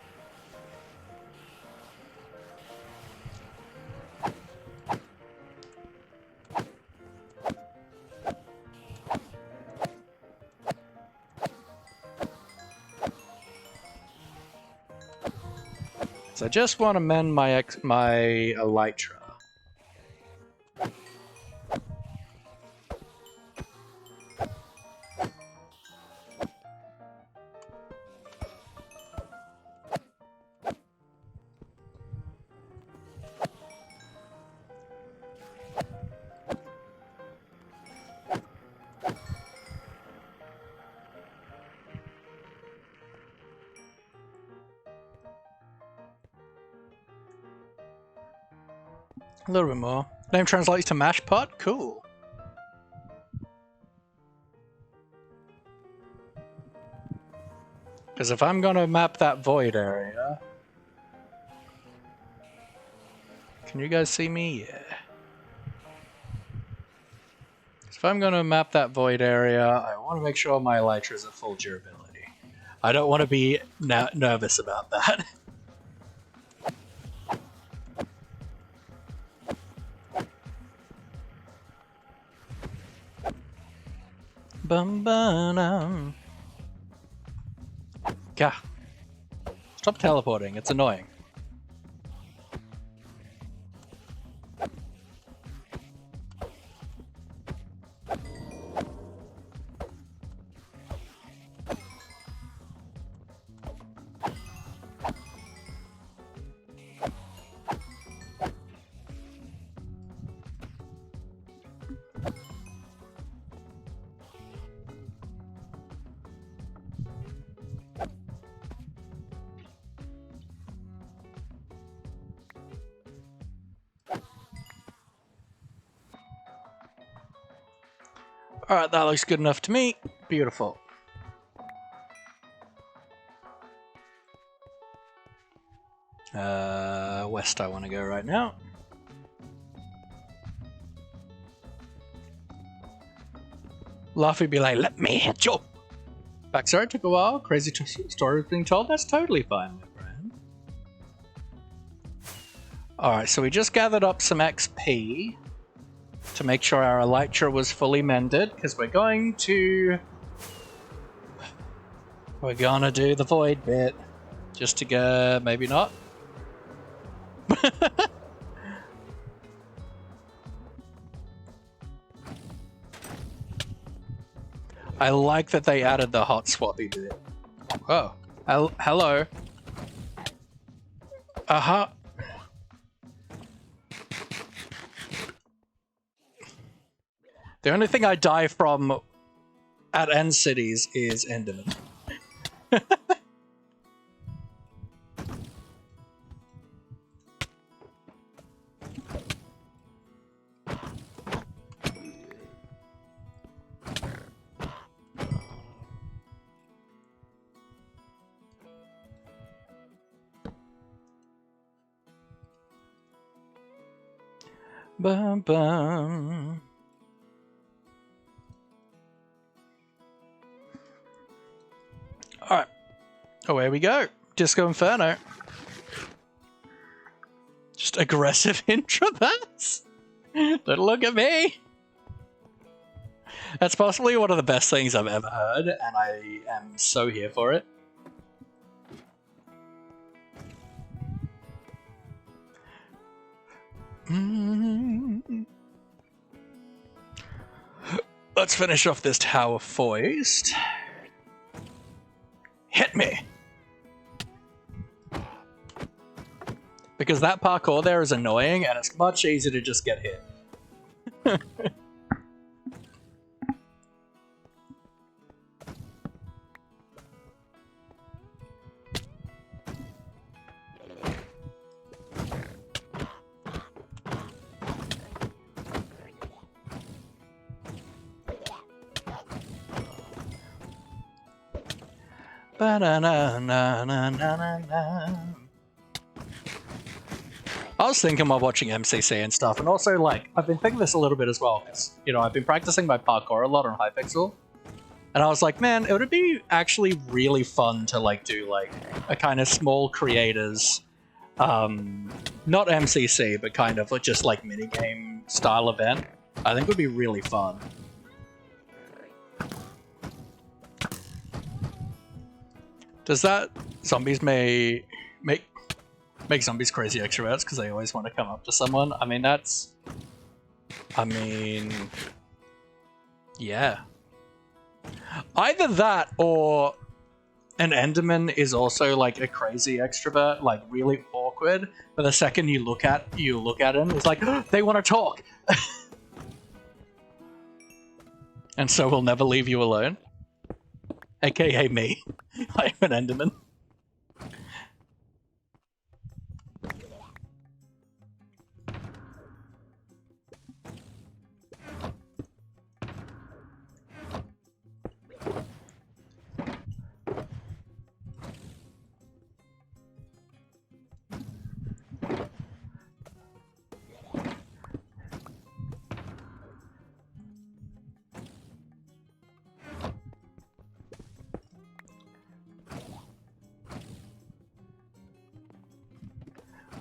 So I just want to mend my elytra. A little bit more. Name translates to mash pot? Cool. Because if I'm gonna map that void area... Can you guys see me? Yeah. If I'm gonna map that void area, I want to make sure my elytras are full durability. I don't want to be nervous about that. Bum bum. Gah. Stop teleporting, it's annoying. Alright, that looks good enough to me. Beautiful. West I want to go right now. Laffy be like, let me hit you! Backstory took a while. Crazy story was being told. That's totally fine, my friend. Alright, so we just gathered up some XP to make sure our elytra was fully mended, because we're gonna do the void bit, just to go, maybe not. I like that they added the hot swappy bit. Oh, hello. Uh-huh. The only thing I die from at end cities is Enderman. Bum bum. Alright, away we go. Disco Inferno. Just aggressive introverts. Don't look at me. That's possibly one of the best things I've ever heard, and I am so here for it. Let's finish off this tower foist. Hit me! Because that parkour there is annoying, and it's much easier to just get hit. Ba-na-na-na-na-na-na. I was thinking while watching MCC and stuff, and also, like, I've been thinking this a little bit as well, because, you know, I've been practicing my parkour a lot on Hypixel, and I was like, man, it would be actually really fun to, like, do, like, a kind of small creators, not MCC, but kind of just, like, minigame style event. I think would be really fun. Does that zombies make zombies crazy extroverts because they always want to come up to someone? I mean, yeah. Either that or an Enderman is also like a crazy extrovert, like really awkward, but the second you look at him, it's like, oh, they want to talk. And so we'll never leave you alone. AKA me. I'm an Enderman.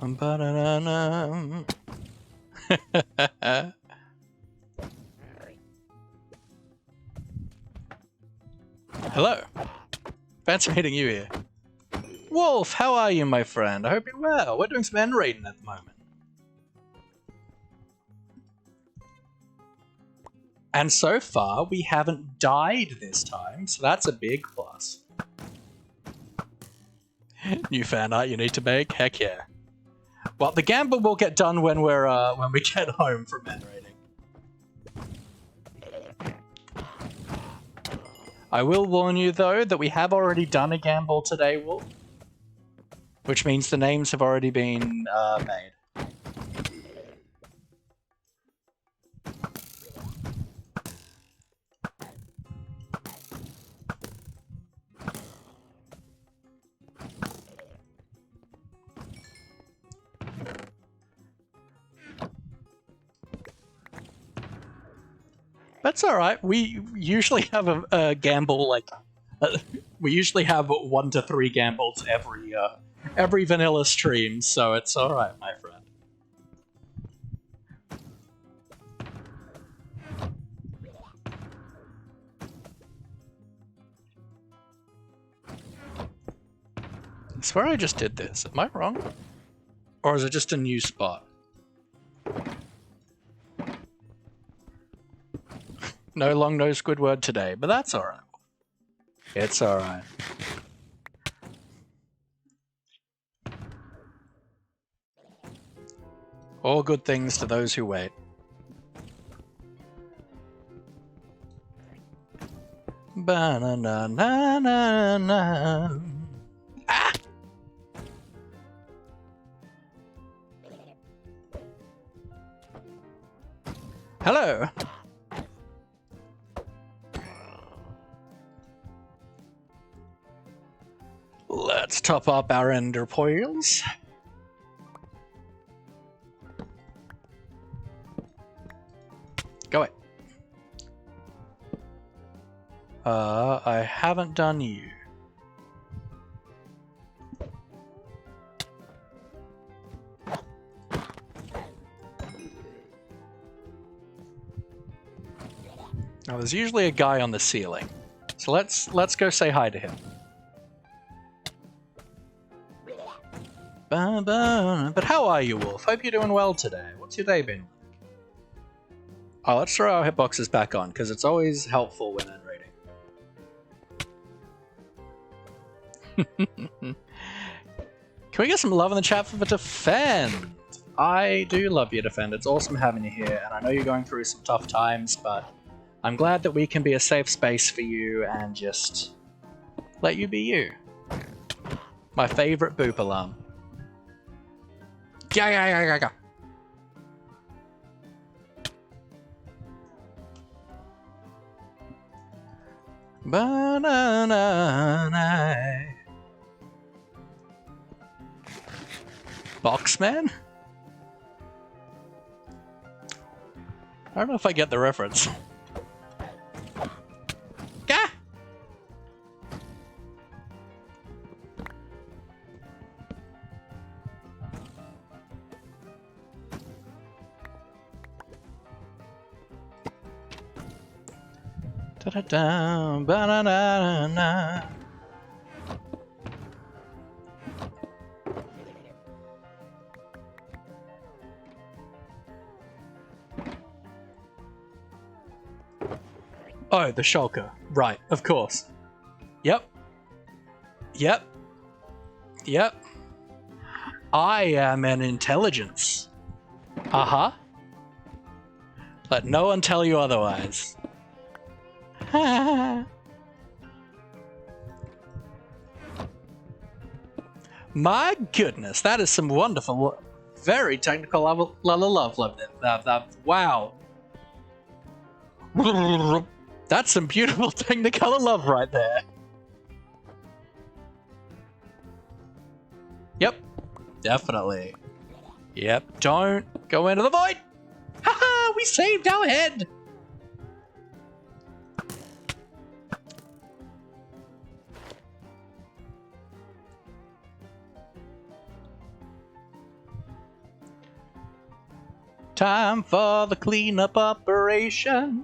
Ba-da-da-da. Hello. Fancy meeting you here. Wolf, how are you, my friend? I hope you're well. We're doing some end raiding at the moment. And so far, we haven't died this time, so that's a big plus. New fan art you need to make? Heck yeah. Well, the gamble will get done when when we get home from end raiding. I will warn you though that we have already done a gamble today, Wolf, which means the names have already been made. That's all right. We usually have a gamble like we usually have 1 to 3 gambles every vanilla stream, so it's all right, my friend. I swear I just did this. Am I wrong? Or is it just a new spot? No long-nosed Squidward today, but that's alright. It's alright. All good things to those who wait. Ba-na-na-na-na-na. Ah! Hello! Let's top up our ender pearls. Go away. I haven't done you. Now, there's usually a guy on the ceiling, so let's go say hi to him. But how are you, Wolf? Hope you're doing well today. What's your day been like? Oh, let's throw our hitboxes back on, because it's always helpful when end raiding. Can we get some love in the chat for Defend? I do love you, Defend. It's awesome having you here, and I know you're going through some tough times, but I'm glad that we can be a safe space for you and just let you be you. My favorite boop alarm. Yeah. Banana. Boxman? I don't know if I get the reference. Gah! Da-da-da, ba-na-na-na. Oh, the shulker. Right, of course. Yep. I am an intelligence. Uh-huh. Let no one tell you otherwise. My goodness, that is some wonderful, very technical love. Wow. That's some beautiful Technicolor love right there. Yep, definitely. Yep, don't go into the void. Haha, we saved our head. Time for the cleanup operation.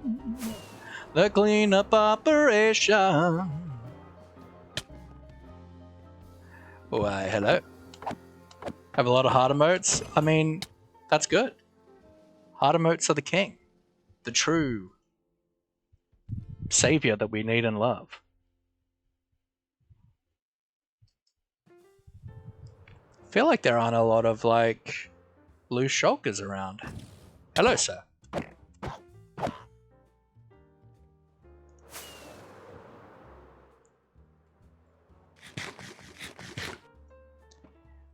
The cleanup operation. Why, hello. Have a lot of hard emotes? I mean, that's good. Hard emotes are the king. The true savior that we need and love. I feel like there aren't a lot of, like, loose shulkers around. Hello, sir.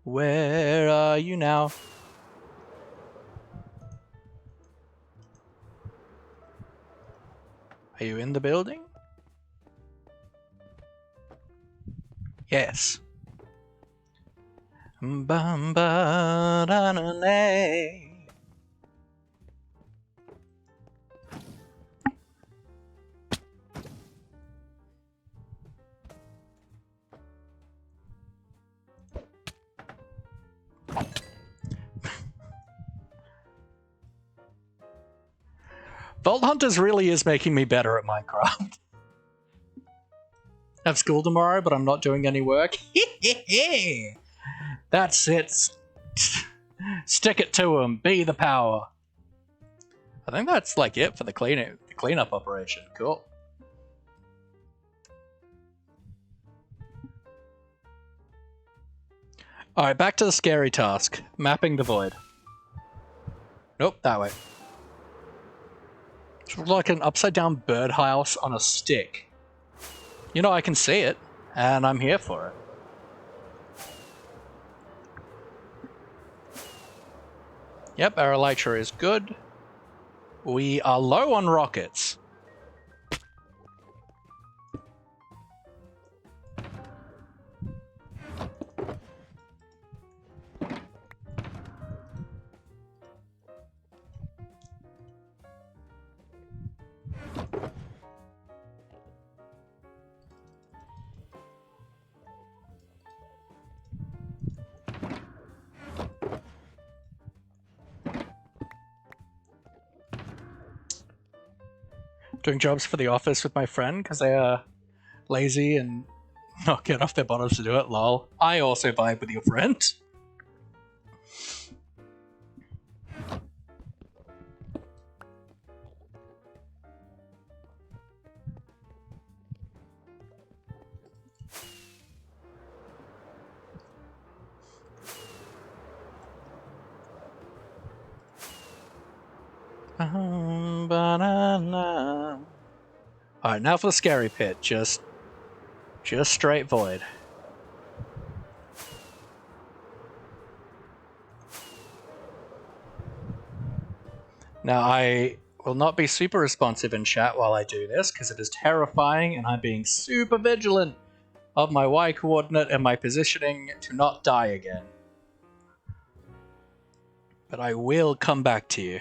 Where are you now? Are you in the building? Yes. Vault Hunters really is making me better at Minecraft. I have school tomorrow, but I'm not doing any work. That's it. Stick it to him. Be the power. I think that's like it for the cleanup operation. Cool. Alright, back to the scary task. Mapping the void. Nope, that way. It's like an upside down birdhouse on a stick. You know, I can see it, and I'm here for it. Yep, our elytra is good. We are low on rockets. Doing jobs for the office with my friend because they are lazy and not get off their bottoms to do it, lol. I also vibe with your friend. Banana. Alright, now for the scary pit. Just straight void. Now, I will not be super responsive in chat while I do this, because it is terrifying, and I'm being super vigilant of my Y coordinate and my positioning to not die again. But I will come back to you.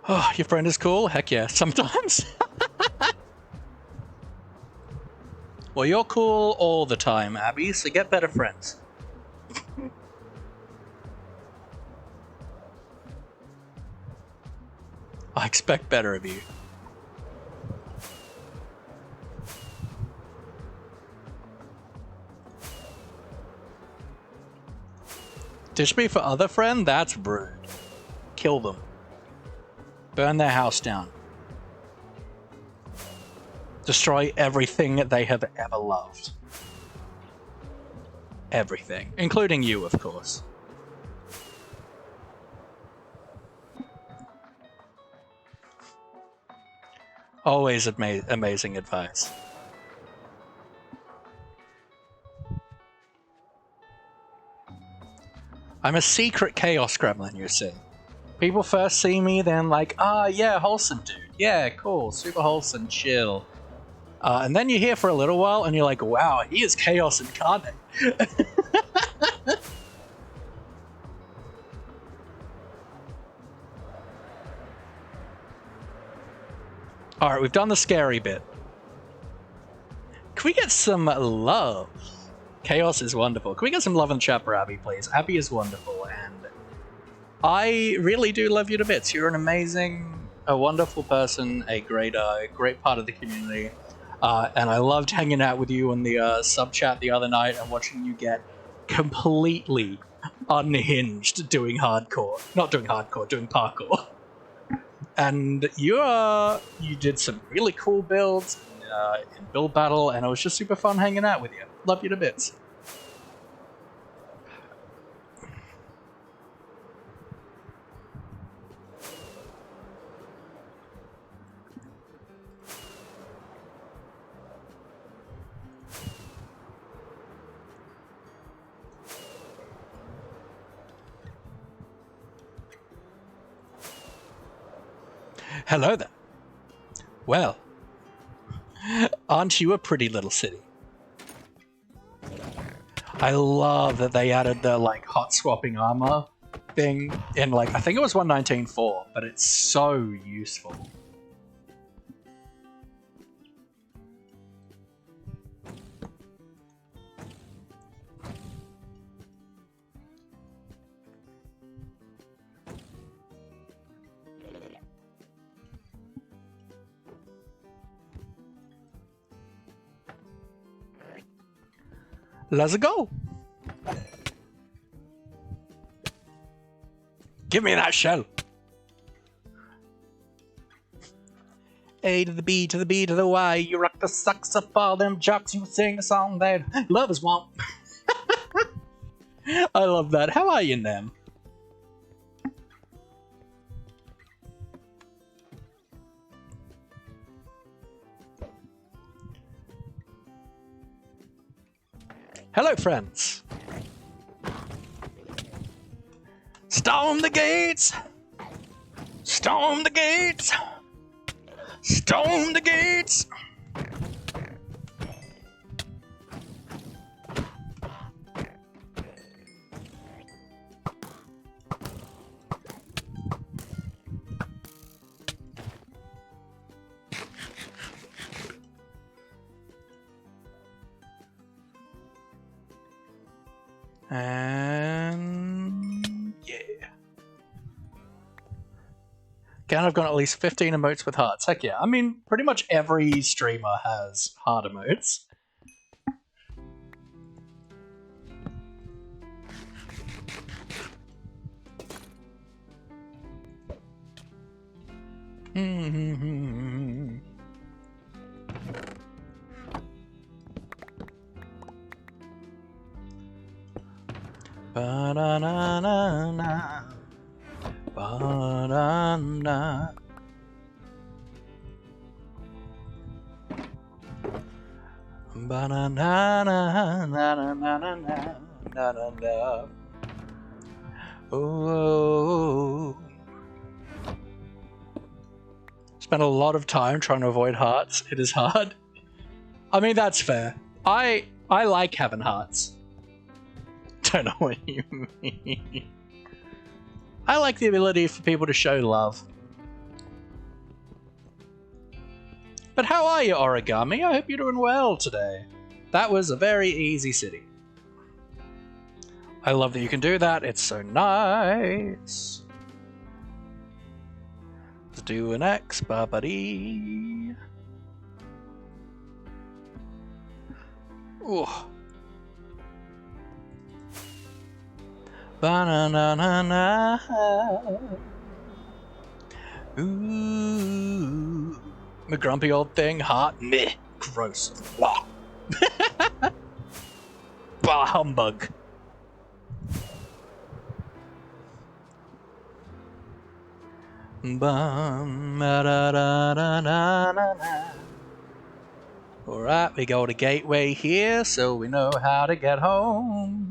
Oh, your friend is cool? Heck yeah, sometimes. Well, you're cool all the time, Abby, so get better friends. I expect better of you. Ditch me for other friend? That's rude. Kill them. Burn their house down. Destroy everything they have ever loved. Everything. Including you, of course. Always amazing advice. I'm a secret chaos gremlin, you see. People first see me, then like, ah, yeah, wholesome dude. Yeah, cool, super wholesome, chill. And then you're here for a little while, and you're like, wow, he is chaos incarnate. Alright, we've done the scary bit. Can we get some love? Chaos is wonderful. Can we get some love in the chat for Abby, please? Abby is wonderful, and I really do love you to bits. You're an amazing, a wonderful person, a great part of the community. And I loved hanging out with you in the sub chat the other night and watching you get completely unhinged doing hardcore. Not doing hardcore, doing parkour. And you did some really cool builds in build battle, and it was just super fun hanging out with you. Love you to bits. Hello there. Well, aren't you a pretty little city? I love that they added the like hot swapping armor thing in like, I think it was 119.4, but it's so useful. Let's go. Give me that shell. A to the B to the B to the Y. You rock the socks up all them jocks. You sing a song that lovers want. I love that. How are you, Nem? Hello, friends. Storm the gates. Storm the gates. Storm the gates. And yeah. Again, I've got at least 15 emotes with hearts. Heck yeah. I mean, pretty much every streamer has heart emotes. Ba-da-na-na-na. Ba-da-na. Ba-da-na-na-na-na-na-na-na. Oh. Spent a lot of time trying to avoid hearts. It is hard. I mean, that's fair. I like having hearts. Don't know what you mean. I like the ability for people to show love. But how are you, Origami? I hope you're doing well today. That was a very easy city. I love that you can do that. It's so nice. Let's do an X, ba-ba-dee. Ooh. Ba-na-na-na-na. Ooh. My grumpy old thing, heart, meh, gross. Blah. Bah humbug. Alright, we go to Gateway here, so we know how to get home.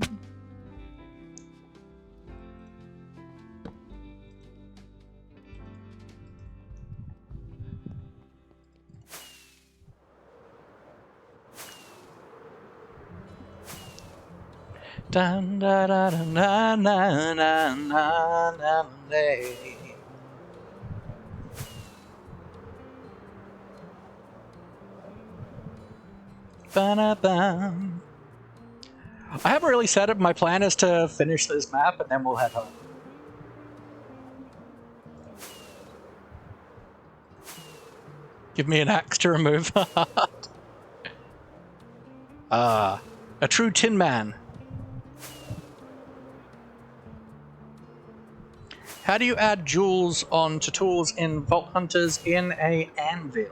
Dun, da, da, da, na, na, na, na, na, nay. Ba-da-bum. I haven't really set up. My plan is to finish this map and then we'll head home. Give me an axe to remove. A true Tin Man. How do you add jewels onto tools in Vault Hunters in a anvil?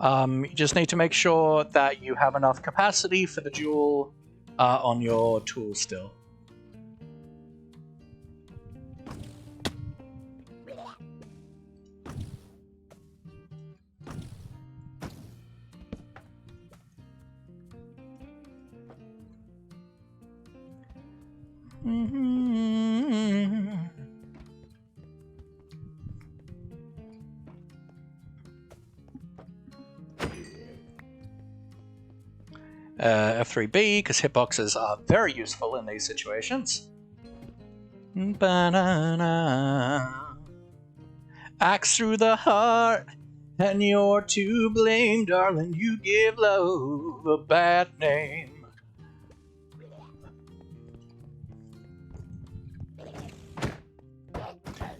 You just need to make sure that you have enough capacity for the jewel on your tool still. F3B, because hitboxes are very useful in these situations. Banana. Axe through the heart, and you're to blame, darling. You give love a bad name.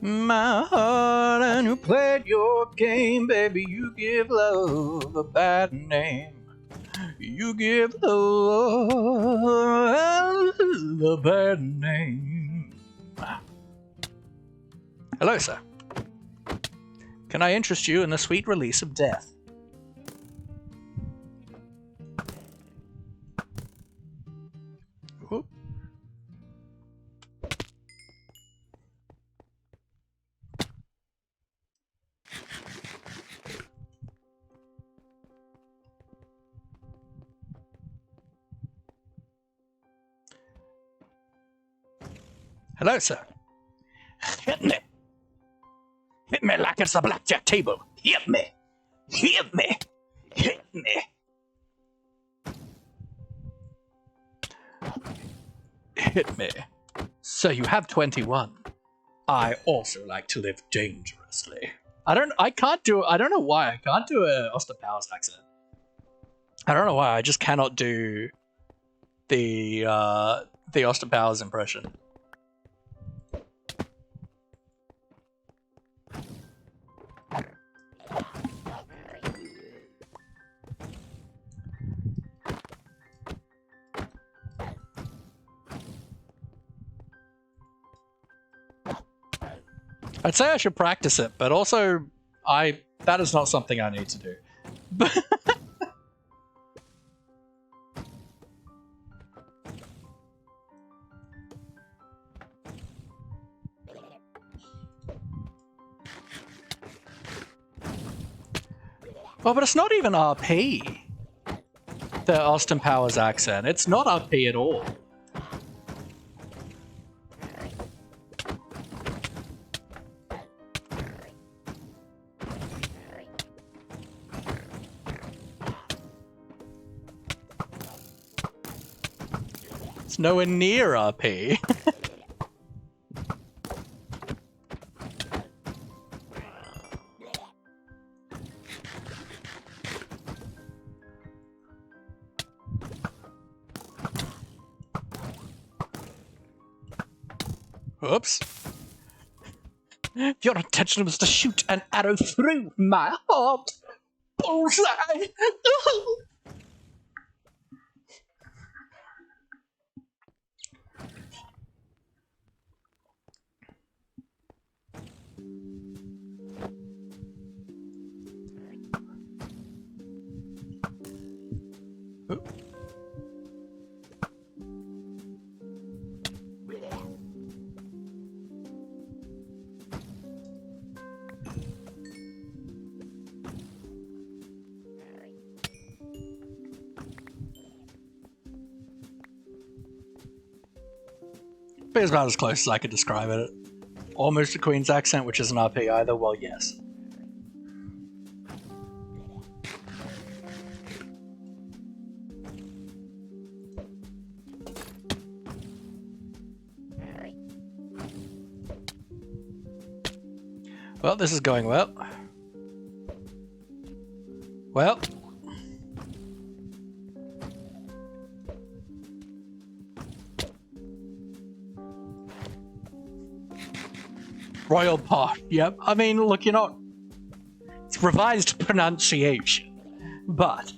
My heart, and you played your game, baby. You give love a bad name. You give love a bad name. Hello, sir. Can I interest you in the sweet release of death? Whoop. Hello, sir. Hit me. Hit me like it's a blackjack table. Hit me. Hit me. Hit me. Hit me. So you have 21. I also like to live dangerously. I don't know why I can't do a Austin Powers accent. I don't know why, I just cannot do the Austin Powers impression. I'd say I should practice it, but also that is not something I need to do. Well, but it's not even RP. The Austin Powers accent. It's not RP at all. It's nowhere near RP. Oops. Your intention was to shoot an arrow through my heart. Bullseye! But it's about as close as I could describe it. almost a Queen's accent, which isn't RP either. Well, yes. Well, this is going well. Well. Royal pot. Yep. I mean, look, you're not... It's revised pronunciation. But...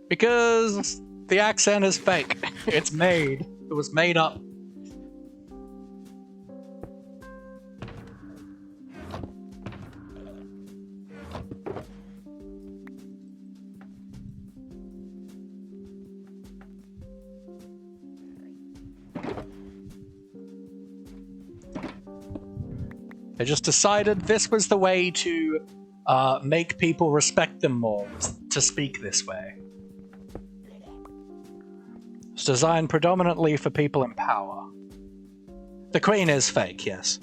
because the accent is fake. It's made. It was made up. They just decided this was the way to make people respect them more, to speak this way. It's designed predominantly for people in power. The Queen is fake, yes.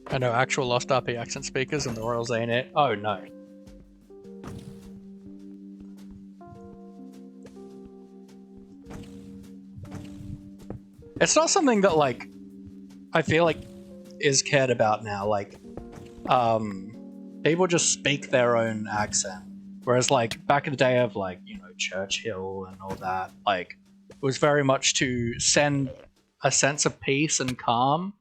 I know actual Lost RP accent speakers and the Royals ain't it. Oh no. It's not something that, like, I feel like is cared about now. Like, people just speak their own accent. Whereas, like, back in the day of, like, you know, Churchill and all that, like, it was very much to send a sense of peace and calm.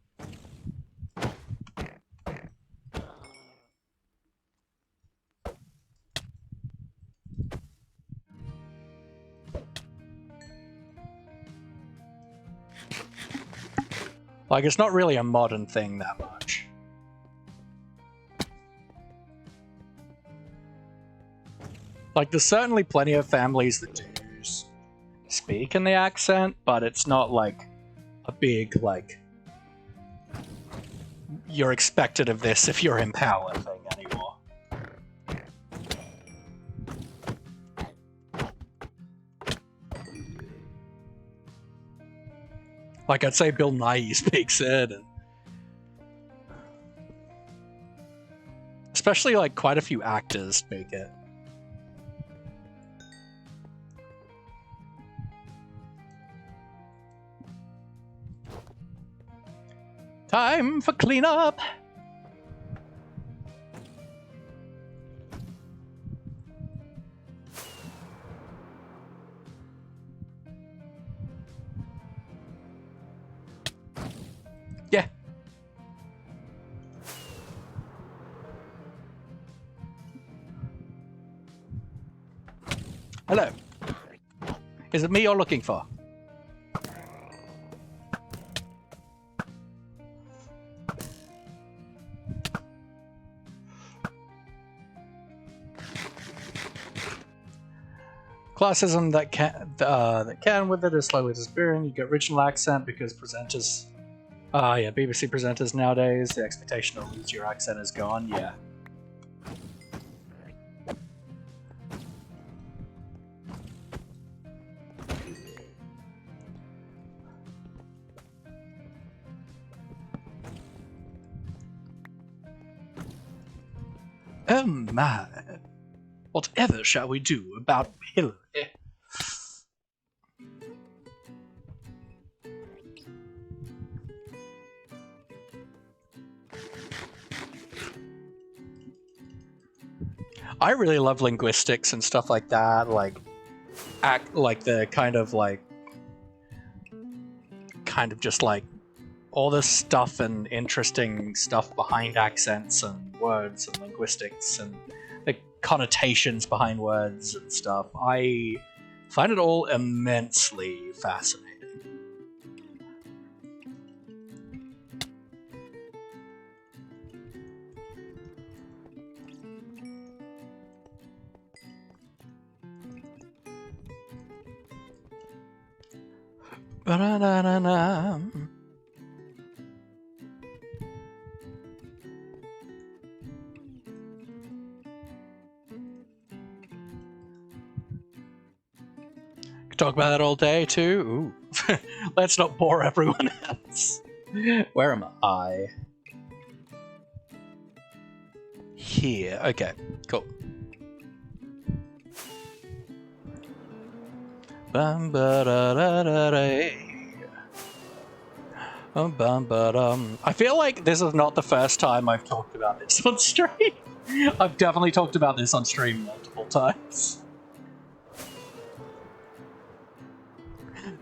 Like, it's not really a modern thing that much. Like, there's certainly plenty of families that do speak in the accent, but it's not, like, a big, like, you're expected of this if you're in power thing anymore. Like, I'd say Bill Nye speaks it, and especially, like, quite a few actors speak it. Time for cleanup! Yeah. Hello. Is it me you're looking for? Classism that can with it is slowly disappearing. You get original accent because presenters... yeah, BBC presenters nowadays, the expectation to lose your accent is gone, yeah. Oh my. Whatever shall we do about Hillary? I really love linguistics and stuff like that, like the kind of just like all this stuff and interesting stuff behind accents and words and linguistics and the connotations behind words and stuff. I find it all immensely fascinating. Ba-da-da-da-da. Could talk about that all day too. Ooh. Let's not bore everyone else. Where am I? Here. Okay, cool. Bum ba da da da da. Bum ba dum. I feel like this is not the first time I've talked about this on stream. I've definitely talked about this on stream multiple times.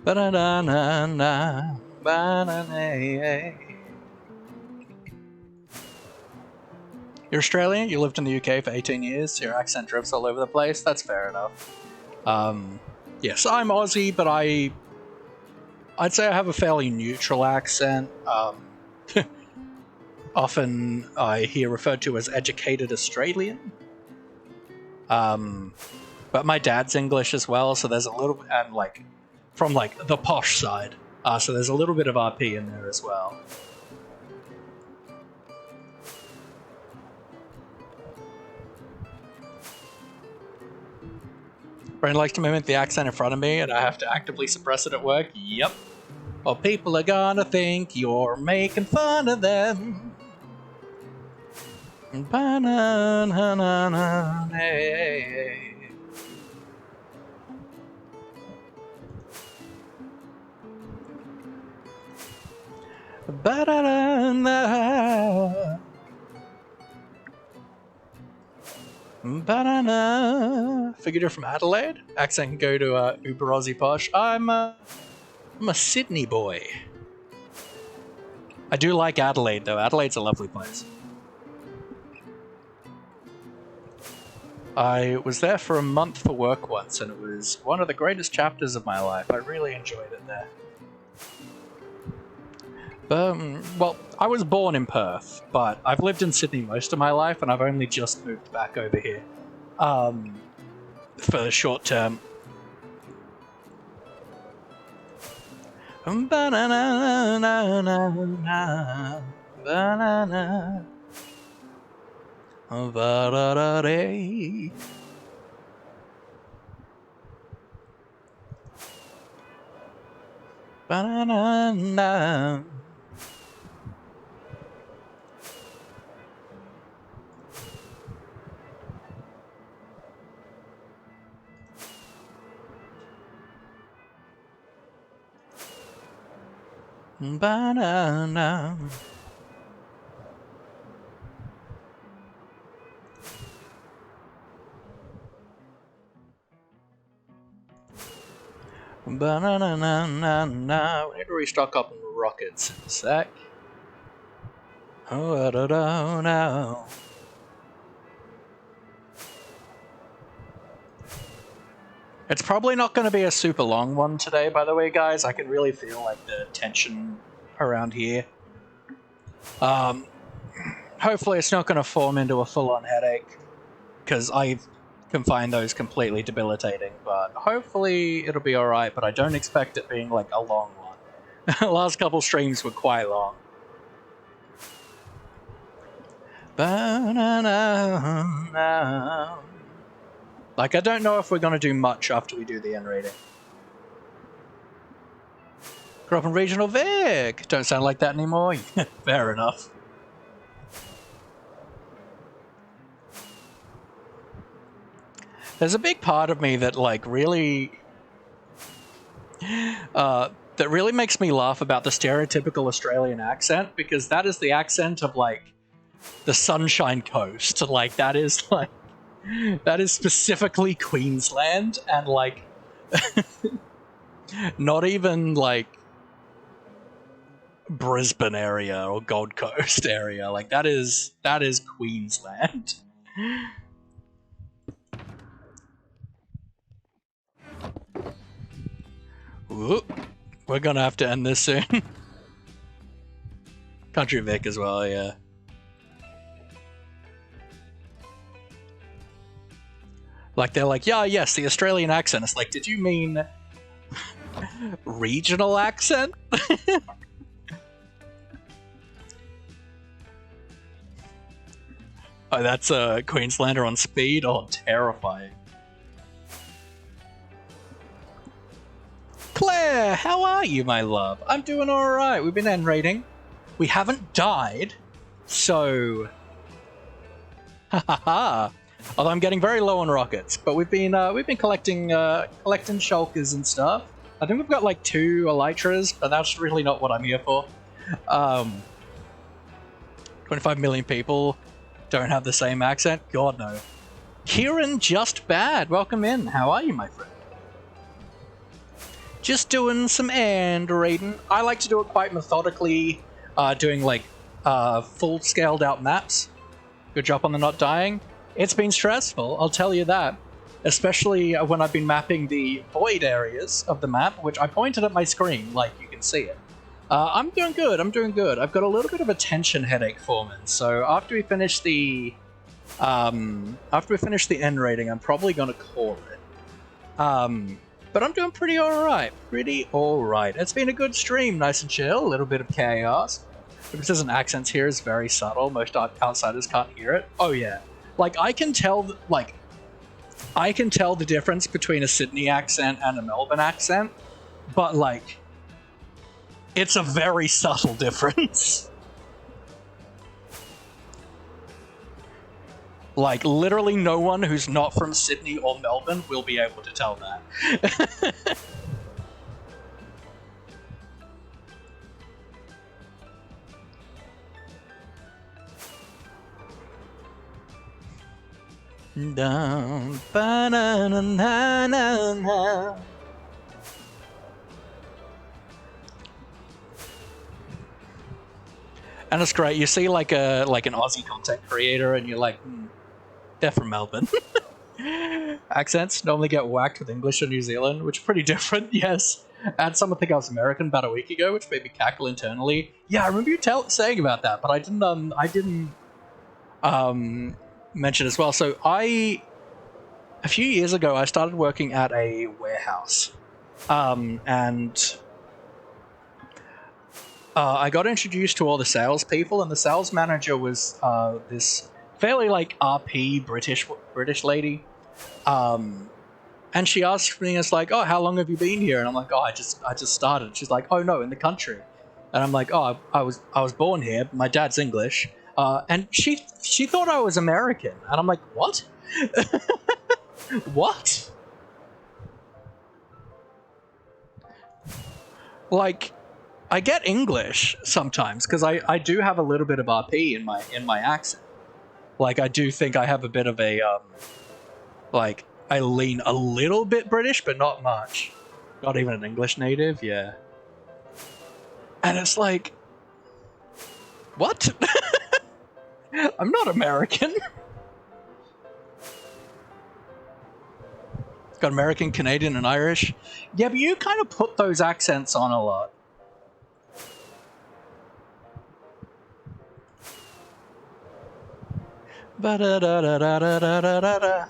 Ba da da na na ba da na. You're Australian? You lived in the UK for 18 years? Your accent drifts all over the place? That's fair enough. Yes, I'm Aussie, but I'd say I have a fairly neutral accent. Often I hear referred to as educated Australian. But my dad's English as well, so there's a little bit, and like, from like the posh side. So there's a little bit of RP in there as well. Brain likes to mimic the accent in front of me, and I have to actively suppress it at work. Yep. Well, people are gonna think you're making fun of them. Ba-na-na-na-na, hey. Ba-da-da-na. Ba-da-na. Figured you're from Adelaide? Accent can go to Uber Aussie Posh. I'm a Sydney boy. I do like Adelaide, though. Adelaide's a lovely place. I was there for a month for work once, and it was one of the greatest chapters of my life. I really enjoyed it there. Well, I was born in Perth, but I've lived in Sydney most of my life, and I've only just moved back over here for the short term. Ba-na-na-na-na, ba-na-na. Ba-da-da-day. Ba-na-na-na. Banana. Banana. We need to restock up on rockets in a sec. Oh, I don't know. It's probably not going to be a super long one today, by the way, guys. I can really feel like the tension around here. Hopefully it's not going to form into a full-on headache, because I can find those completely debilitating, but hopefully it'll be alright, but I don't expect it being like a long one. The last couple streams were quite long. Ba-na-na-na. Like, I don't know if we're going to do much after we do the end rating. Grew up in Regional Vic! Don't sound like that anymore. Fair enough. There's a big part of me that, like, really... that really makes me laugh about the stereotypical Australian accent, because that is the accent of, like, the Sunshine Coast. Like, that is, like... That is specifically Queensland, and like not even like Brisbane area or Gold Coast area. Like that is Queensland. Ooh, we're gonna have to end this soon. Country Vic as well, yeah. Like, they're like, yeah, yes, the Australian accent. It's like, did you mean Regional accent? Oh, that's a Queenslander on speed? Oh, terrifying. Claire, how are you, my love? I'm doing alright. We've been end raiding. We haven't died, so... Ha ha ha. Although I'm getting very low on rockets, but we've been collecting shulkers and stuff. I think we've got like 2 elytras, but that's really not what I'm here for. 25 million people don't have the same accent. God no. Kieran Just Bad, welcome in. How are you, my friend? Just doing some end raiding. I like to do it quite methodically, doing like full scaled out maps. Good job on the not dying. It's been stressful, I'll tell you that. Especially when I've been mapping the void areas of the map, which I pointed at my screen, like you can see it. I'm doing good, I'm doing good. I've got a little bit of a tension headache forming, so after we finish the end raiding, I'm probably gonna call it. But I'm doing pretty alright, It's been a good stream, nice and chill, a little bit of chaos. Because there's an accent here is very subtle, most outsiders can't hear it. Oh yeah. Like, I can tell the difference between a Sydney accent and a Melbourne accent, but, like, it's a very subtle difference. Like, literally no one who's not from Sydney or Melbourne will be able to tell that. Down, ba-na-na-na-na-na. And it's great. You see like an Aussie content creator, and you're like, they're from Melbourne. Accents normally get whacked with English or New Zealand, which is pretty different. Yes, and someone think I was American about a week ago, which made me cackle internally. Yeah, I remember you saying about that, but I didn't mention as well. So a few years ago, I started working at a warehouse, and I got introduced to all the salespeople, and the sales manager was this fairly like RP British lady, and she asked me, it's like, oh, how long have you been here? And I'm like, oh, I just started. She's like, oh no, in the country. And I'm like, oh, I was born here. My dad's English. And she thought I was American, and I'm like, what? What? Like, I get English sometimes because I do have a little bit of RP in my accent. Like, I do think I have a bit of a like, I lean a little bit British, but not much. Not even an English native, yeah. And it's like, what? I'm not American. Got American, Canadian, and Irish. Yeah, but you kind of put those accents on a lot. Ba-da-da-da-da-da-da-da-da.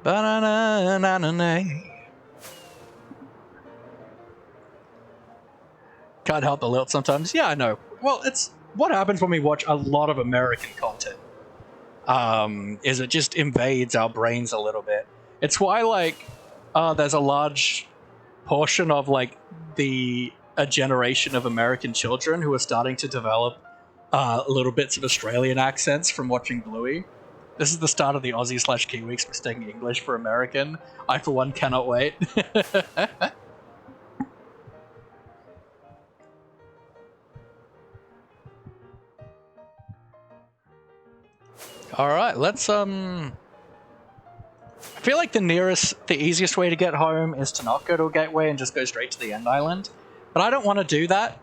Ba-na-na-na-na-na. Can't help but lilt sometimes. Yeah, I know. Well, it's what happens when we watch a lot of American content. Is it just invades our brains a little bit. It's why, like, there's a large portion of, like, a generation of American children who are starting to develop little bits of Australian accents from watching Bluey. This is the start of the Aussie/Kiwis mistaking English for American. I, for one, cannot wait. Alright, let's, I feel like the easiest way to get home is to not go to a gateway and just go straight to the end island. But I don't want to do that,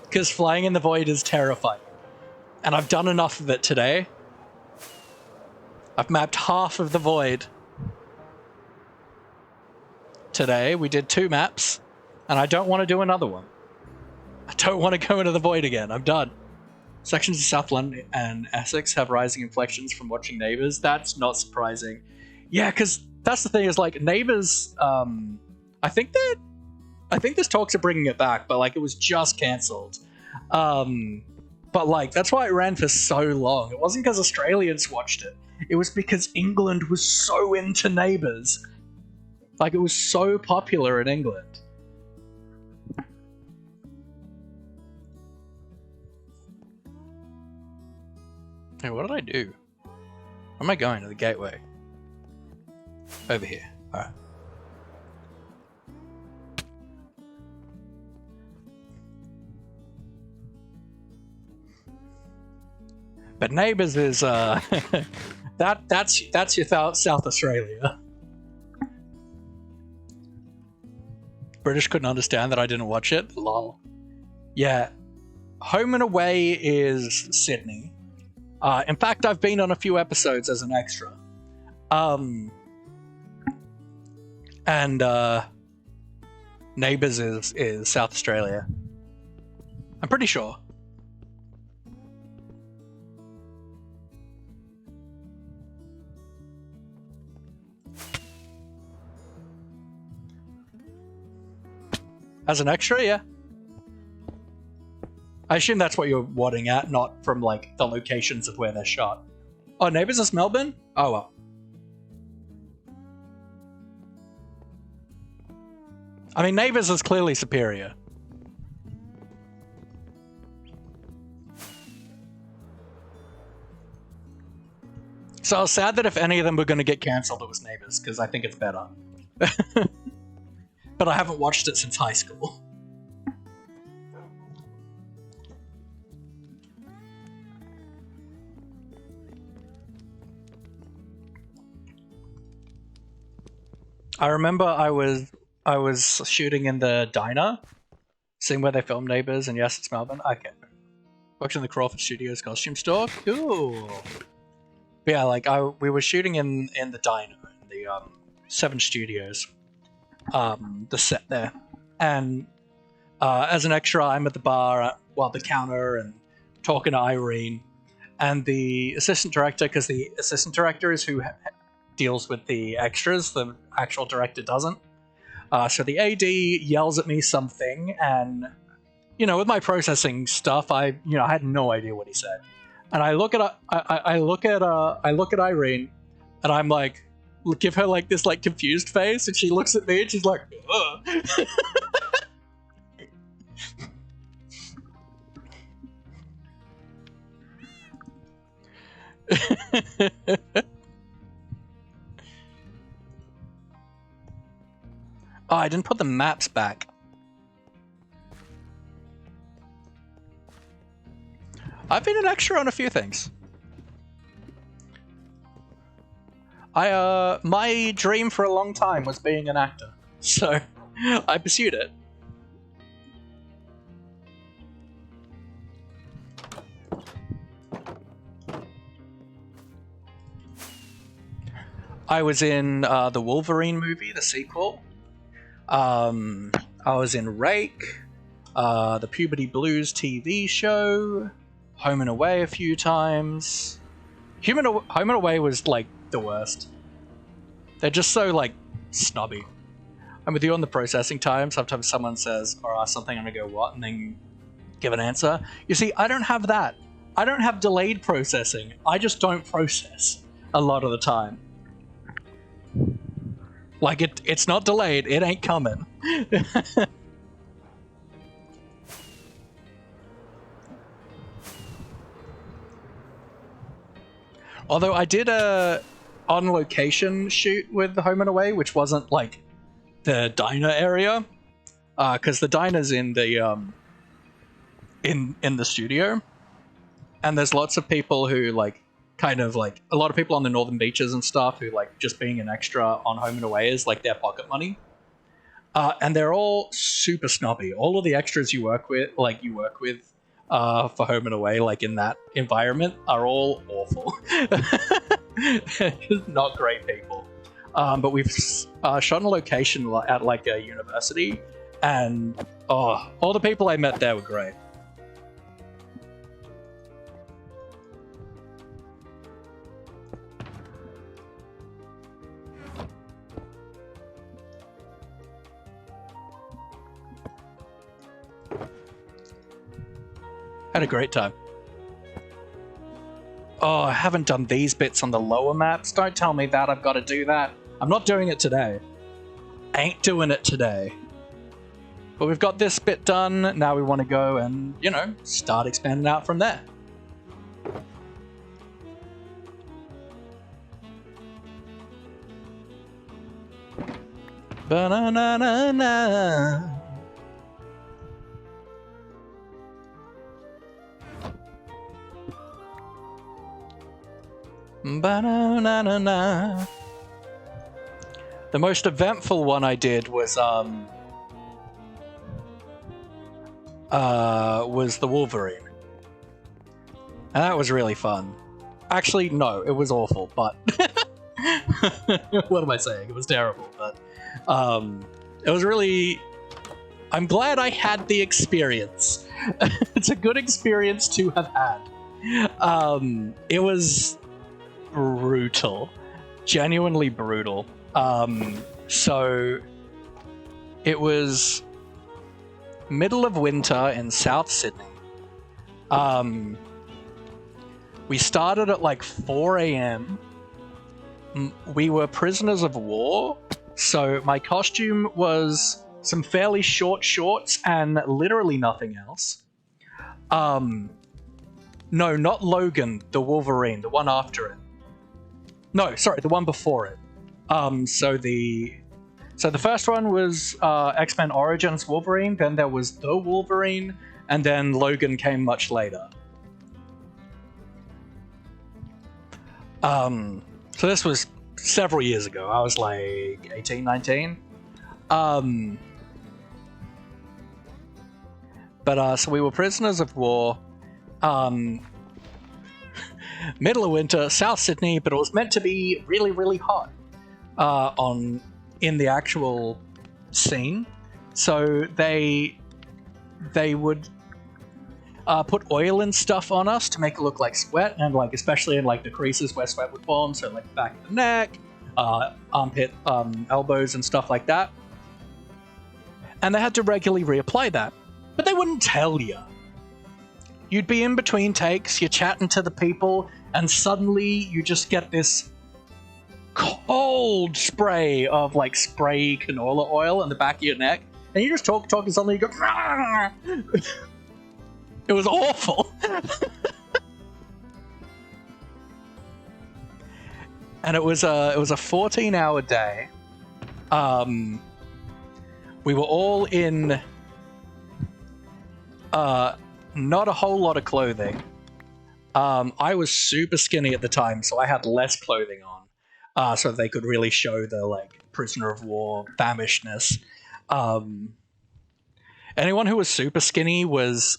because flying in the void is terrifying. And I've done enough of it today. I've mapped half of the void today. We did 2 maps, and I don't want to do another one. I don't want to go into the void again. I'm done. Sections of South London and Essex have rising inflections from watching Neighbours. That's not surprising. Yeah, because that's the thing is like Neighbours. I think there's talks of bringing it back, but like it was just cancelled. But like that's why it ran for so long. It wasn't because Australians watched it. It was because England was so into Neighbours. Like it was so popular in England. Hey, what did I do? Where am I going? To the gateway. Over here. Alright. But Neighbours is that's your South Australia. British couldn't understand that I didn't watch it. Lol. Yeah. Home and Away is Sydney. In fact, I've been on a few episodes as an extra. And Neighbours is South Australia. I'm pretty sure. As an extra, yeah. I assume that's what you're wanting at, not from like the locations of where they're shot. Oh, Neighbours is Melbourne? Oh well. I mean, Neighbours is clearly superior. So I was sad that if any of them were going to get cancelled, it was Neighbours, because I think it's better. But I haven't watched it since high school. I remember I was shooting in the diner, seeing where they filmed Neighbours, and yes, it's Melbourne. Okay. Worked in the Crawford Studios costume store. Cool. But yeah, like we were shooting in the diner, in the 7 Studios, the set there, and as an extra, I'm at the bar, the counter, and talking to Irene, and the assistant director, because the assistant director is who deals with the extras, the actual director doesn't. So the AD yells at me something, and with my processing stuff, I had no idea what he said. And I look at Irene, and I'm like, give her like this like confused face, and she looks at me and she's like, ugh. Oh, I didn't put the maps back. I've been an extra on a few things. My dream for a long time was being an actor, so I pursued it. I was in the Wolverine movie, the sequel. I was in Rake, the Puberty Blues TV show, Home and Away a few times. Home and Away was like the worst. They're just so like snobby. I'm with you on the processing time. Sometimes someone says or asks something and I go what, and then give an answer. You see, I don't have that. I don't have delayed processing. I just don't process a lot of the time. Like it's not delayed. It ain't coming. Although I did a on-location shoot with Home and Away, which wasn't like the diner area, because the diner's in the in the studio, and there's lots of people who like kind of like a lot of people on the northern beaches and stuff who like just being an extra on Home and Away is like their pocket money, and they're all super snobby. All of the extras you work with for Home and Away, like in that environment, are all awful. Just not great people. But we've shot on location at like a university, and all the people I met there were great. Had a great time. Oh, I haven't done these bits on the lower maps. Don't tell me that I've got to do that. I'm not doing it today. Ain't doing it today. But we've got this bit done. Now we want to go and, you know, start expanding out from there. Ba-na-na-na-na. Ba-na-na-na-na. The most eventful one I did was the Wolverine. And that was really fun. Actually, no, it was awful, but what am I saying? It was terrible, but it was really... I'm glad I had the experience. It's a good experience to have had. It was brutal. Genuinely brutal. So it was middle of winter in South Sydney. We started at like 4 a.m. We were prisoners of war, so my costume was some fairly short shorts and literally nothing else. No, not Logan, the Wolverine, the one after it. No, sorry, the one before it. So the first one was X-Men Origins Wolverine, then there was the Wolverine, and then Logan came much later. So this was several years ago. I was like 18, 19. So we were prisoners of war. Middle of winter, South Sydney, but it was meant to be really, really hot in the actual scene. So they would put oil and stuff on us to make it look like sweat, and like especially in like the creases where sweat would form, so like the back of the neck, armpit, elbows, and stuff like that. And they had to regularly reapply that, but they wouldn't tell you. You'd be in between takes, you're chatting to the people, and suddenly you just get this cold spray of like spray canola oil in the back of your neck, and you just talk, and suddenly you go. Rah! It was awful. And it was a 14-hour day. We were all in not a whole lot of clothing. I was super skinny at the time, so I had less clothing on, so they could really show the like prisoner of war famishness. Anyone who was super skinny was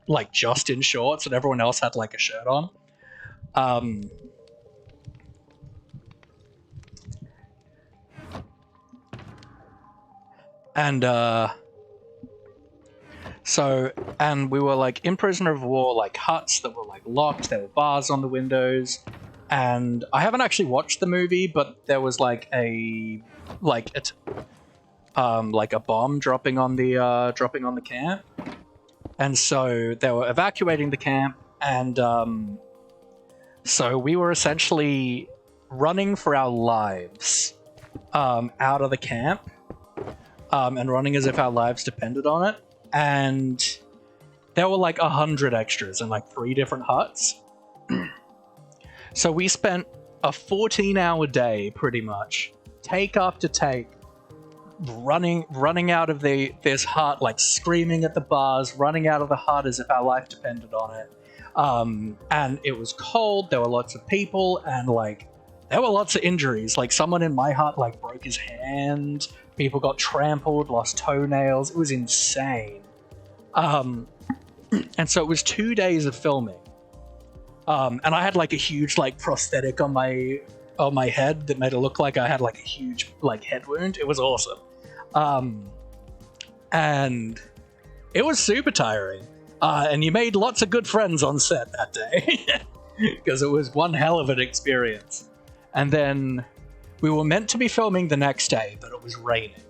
like just in shorts, and everyone else had like a shirt on. And we were like in prisoner of war, like huts that were like locked. There were bars on the windows, and I haven't actually watched the movie, but there was like a bomb dropping on the camp, and so they were evacuating the camp, and so we were essentially running for our lives out of the camp, and running as if our lives depended on it. And there were like 100 extras in like 3 different huts. So we spent a 14-hour day pretty much, take after take, running out of this hut, like screaming at the bars, running out of the hut as if our life depended on it. And it was cold, there were lots of people, and like there were lots of injuries. Like someone in my hut like broke his hand, people got trampled, lost toenails. It was insane. And so it was 2 days of filming. And I had like a huge like prosthetic on my head that made it look like I had like a huge like head wound. It was awesome. And it was super tiring. And you made lots of good friends on set that day because it was one hell of an experience. And then we were meant to be filming the next day, but it was raining.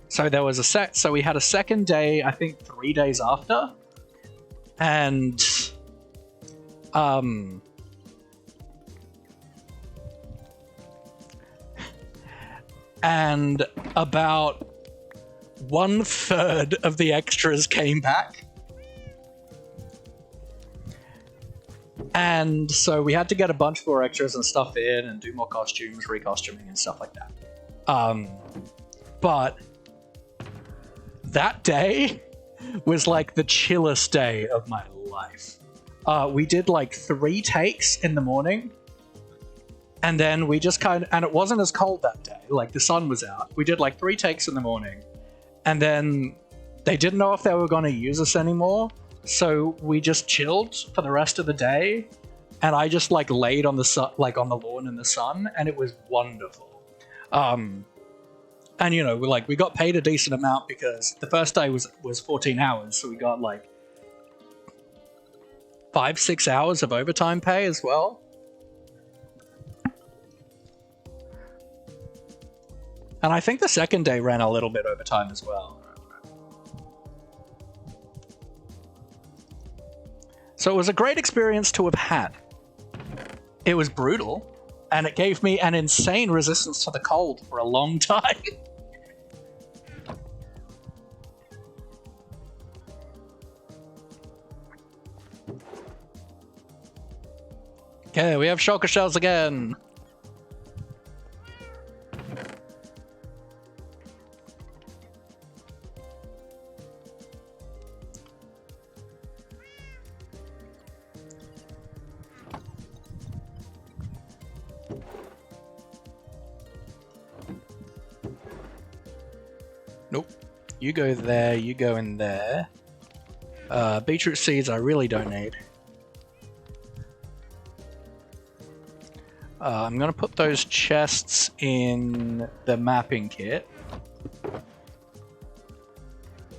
So there was so we had a second day, I think 3 days after. And and about 1/3 of the extras came back. And so we had to get a bunch more extras and stuff in and do more costumes, recostuming and stuff like that. But that day was like the chillest day of my life. We did like 3 takes in the morning. And then we just and it wasn't as cold that day. Like the sun was out. We did like 3 takes in the morning. And then they didn't know if they were going to use us anymore. So we just chilled for the rest of the day. And I just like laid on the on the lawn in the sun, and it was wonderful. And you know, we got paid a decent amount because the first day was 14 hours, so we got like 5-6 hours of overtime pay as well. And I think the second day ran a little bit overtime as well. So it was a great experience to have had. It was brutal, and it gave me an insane resistance to the cold for a long time. Okay, we have shulker shells again. Nope. You go there, you go in there. Beetroot seeds I really don't need. I'm gonna put those chests in the mapping kit.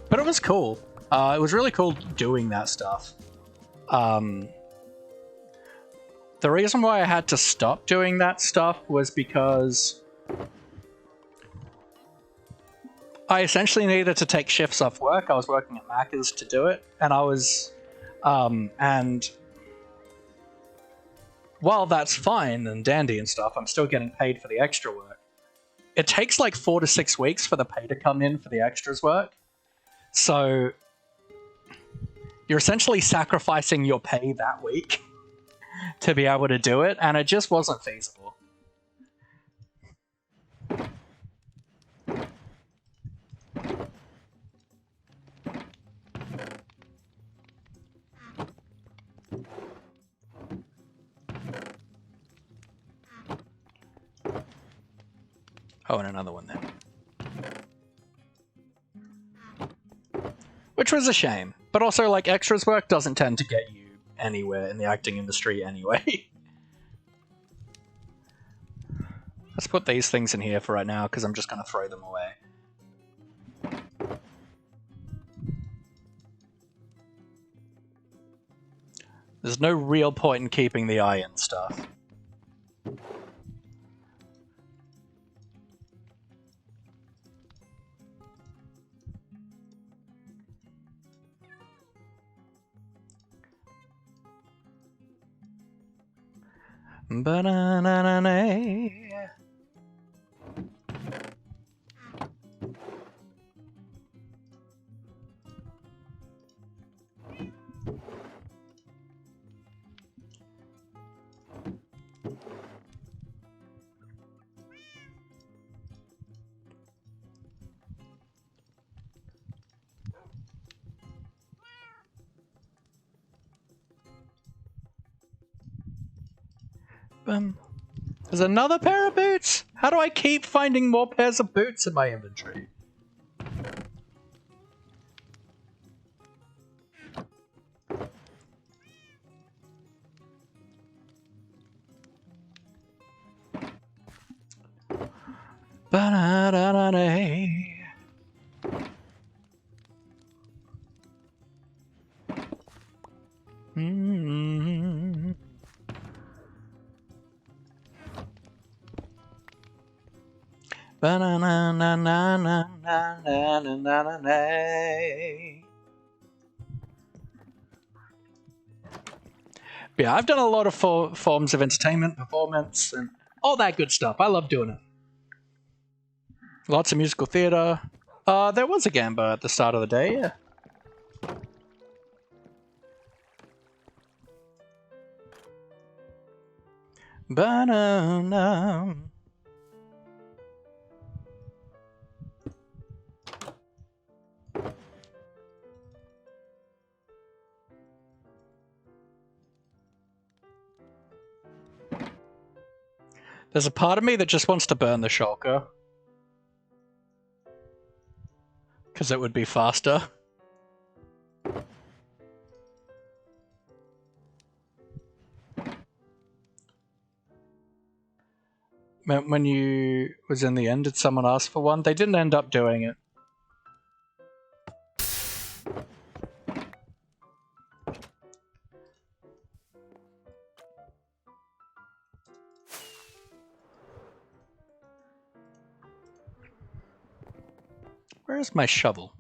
But it was cool. It was really cool doing that stuff. The reason why I had to stop doing that stuff was because I essentially needed to take shifts off work. I was working at Macca's to do it, and I was, and while that's fine and dandy and stuff, I'm still getting paid for the extra work. It takes like 4 to 6 weeks for the pay to come in for the extras work. So you're essentially sacrificing your pay that week to be able to do it, and it just wasn't feasible. Oh, and another one there. Which was a shame. But also, like, extras work doesn't tend to get you anywhere in the acting industry anyway. Let's put these things in here for right now, because I'm just going to throw them away. There's no real point in keeping the iron stuff. Ba-na-na-na-na. There's another pair of boots? How do I keep finding more pairs of boots in my inventory? Ba-da-da-da-da. Ba-na-na-na-na-na-na-na-na-na. But yeah, I've done a lot of forms of entertainment, performance, and all that good stuff. I love doing it. Lots of musical theatre. There was a gamba at the start of the day, yeah. Banana. There's a part of me that just wants to burn the shulker. Because it would be faster. When you was in the end, did someone ask for one? They didn't end up doing it. Where's my shovel?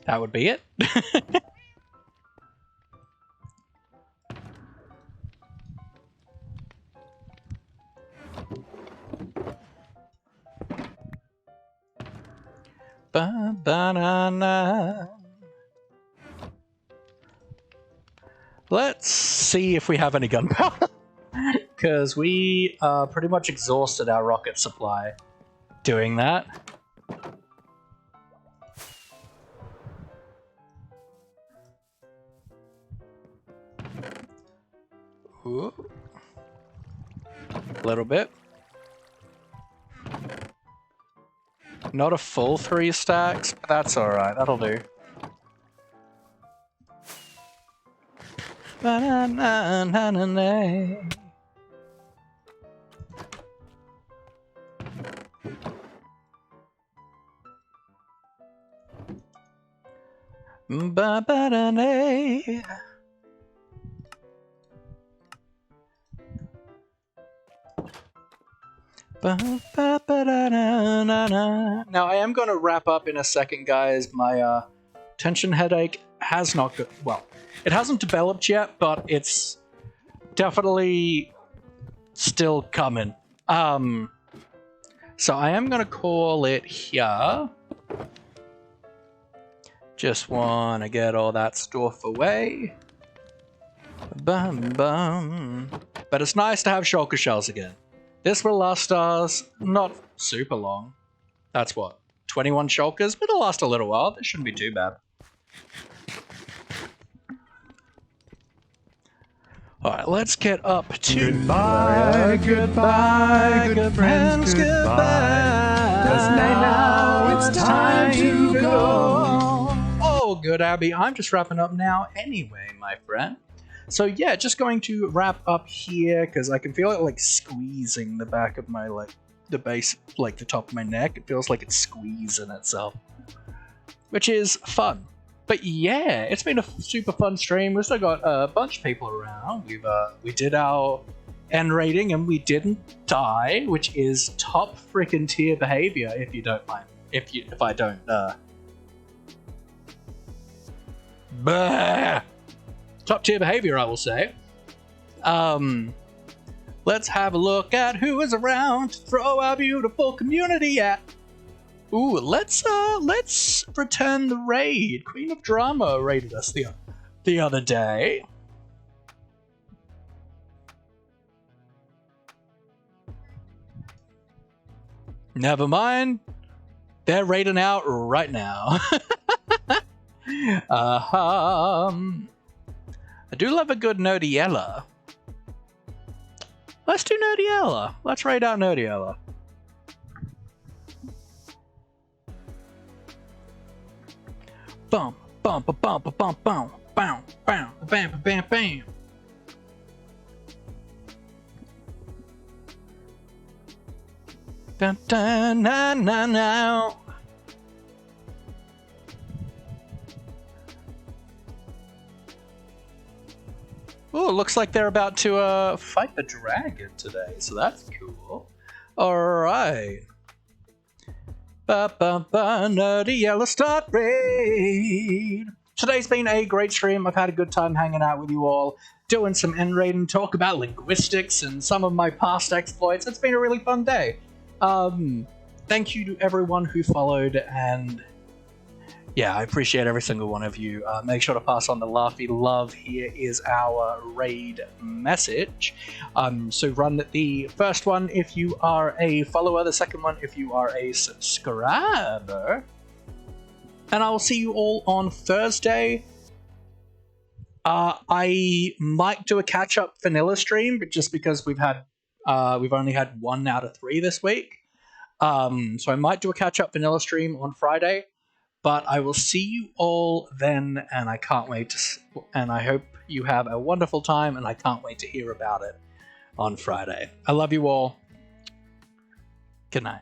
That would be it. Banana. Let's see if we have any gunpowder. Because we pretty much exhausted our rocket supply doing that. Ooh. A little bit. Not a full 3 stacks, but that's alright, that'll do. Ba-na-na-na-na-na. Ba-ba-da-na. Now I am going to wrap up in a second, guys. My tension headache has not well, it hasn't developed yet, but it's definitely still coming. So I am going to call it here. Just want to get all that stuff away. Bum bum. But it's nice to have shulker shells again. This will last us not super long. That's what, 21 shulkers? But it'll last a little while. That shouldn't be too bad. Alright, let's get up to...
Goodbye, goodbye, good friends, goodbye. 'Cause now it's time to go.
Oh, good Abby, I'm just wrapping up now anyway, my friend. So yeah, just going to wrap up here because I can feel it like squeezing the back of my the base, like the top of my neck. It feels like it's squeezing itself, which is fun. But yeah, it's been a super fun stream. We've still got a bunch of people around. We did our N rating and we didn't die, which is top freaking tier behavior. If you don't mind, if I don't. Bah! Top tier behavior, I will say. Let's have a look at who is around to throw our beautiful community at. Ooh, let's return the raid. Queen of Drama raided us the other day. Never mind. They're raiding out right now. I do love a good Nerdiella. Let's do Nerdiella. Let's raid out Nerdiella. Bum, bum, bum, bum, bum, bum, bum, bam, bam, bam, bam, bam. Dun, dun, na, na, na. Oh, looks like they're about to fight the dragon today, so that's cool. Alright. Nerdy Yellow Start Raid. Today's been a great stream. I've had a good time hanging out with you all, doing some end raiding, talk about linguistics and some of my past exploits. It's been a really fun day. Thank you to everyone who followed, and yeah, I appreciate every single one of you. Make sure to pass on the laughy love. Here is our raid message. So run the first one if you are a follower, the second one if you are a subscriber. And I will see you all on Thursday. I might do a catch-up vanilla stream, but just because we've only had 1 out of 3 this week. So I might do a catch-up vanilla stream on Friday. But I will see you all then, and I can't wait and I hope you have a wonderful time, and I can't wait to hear about it on Friday. I love you all. Good night.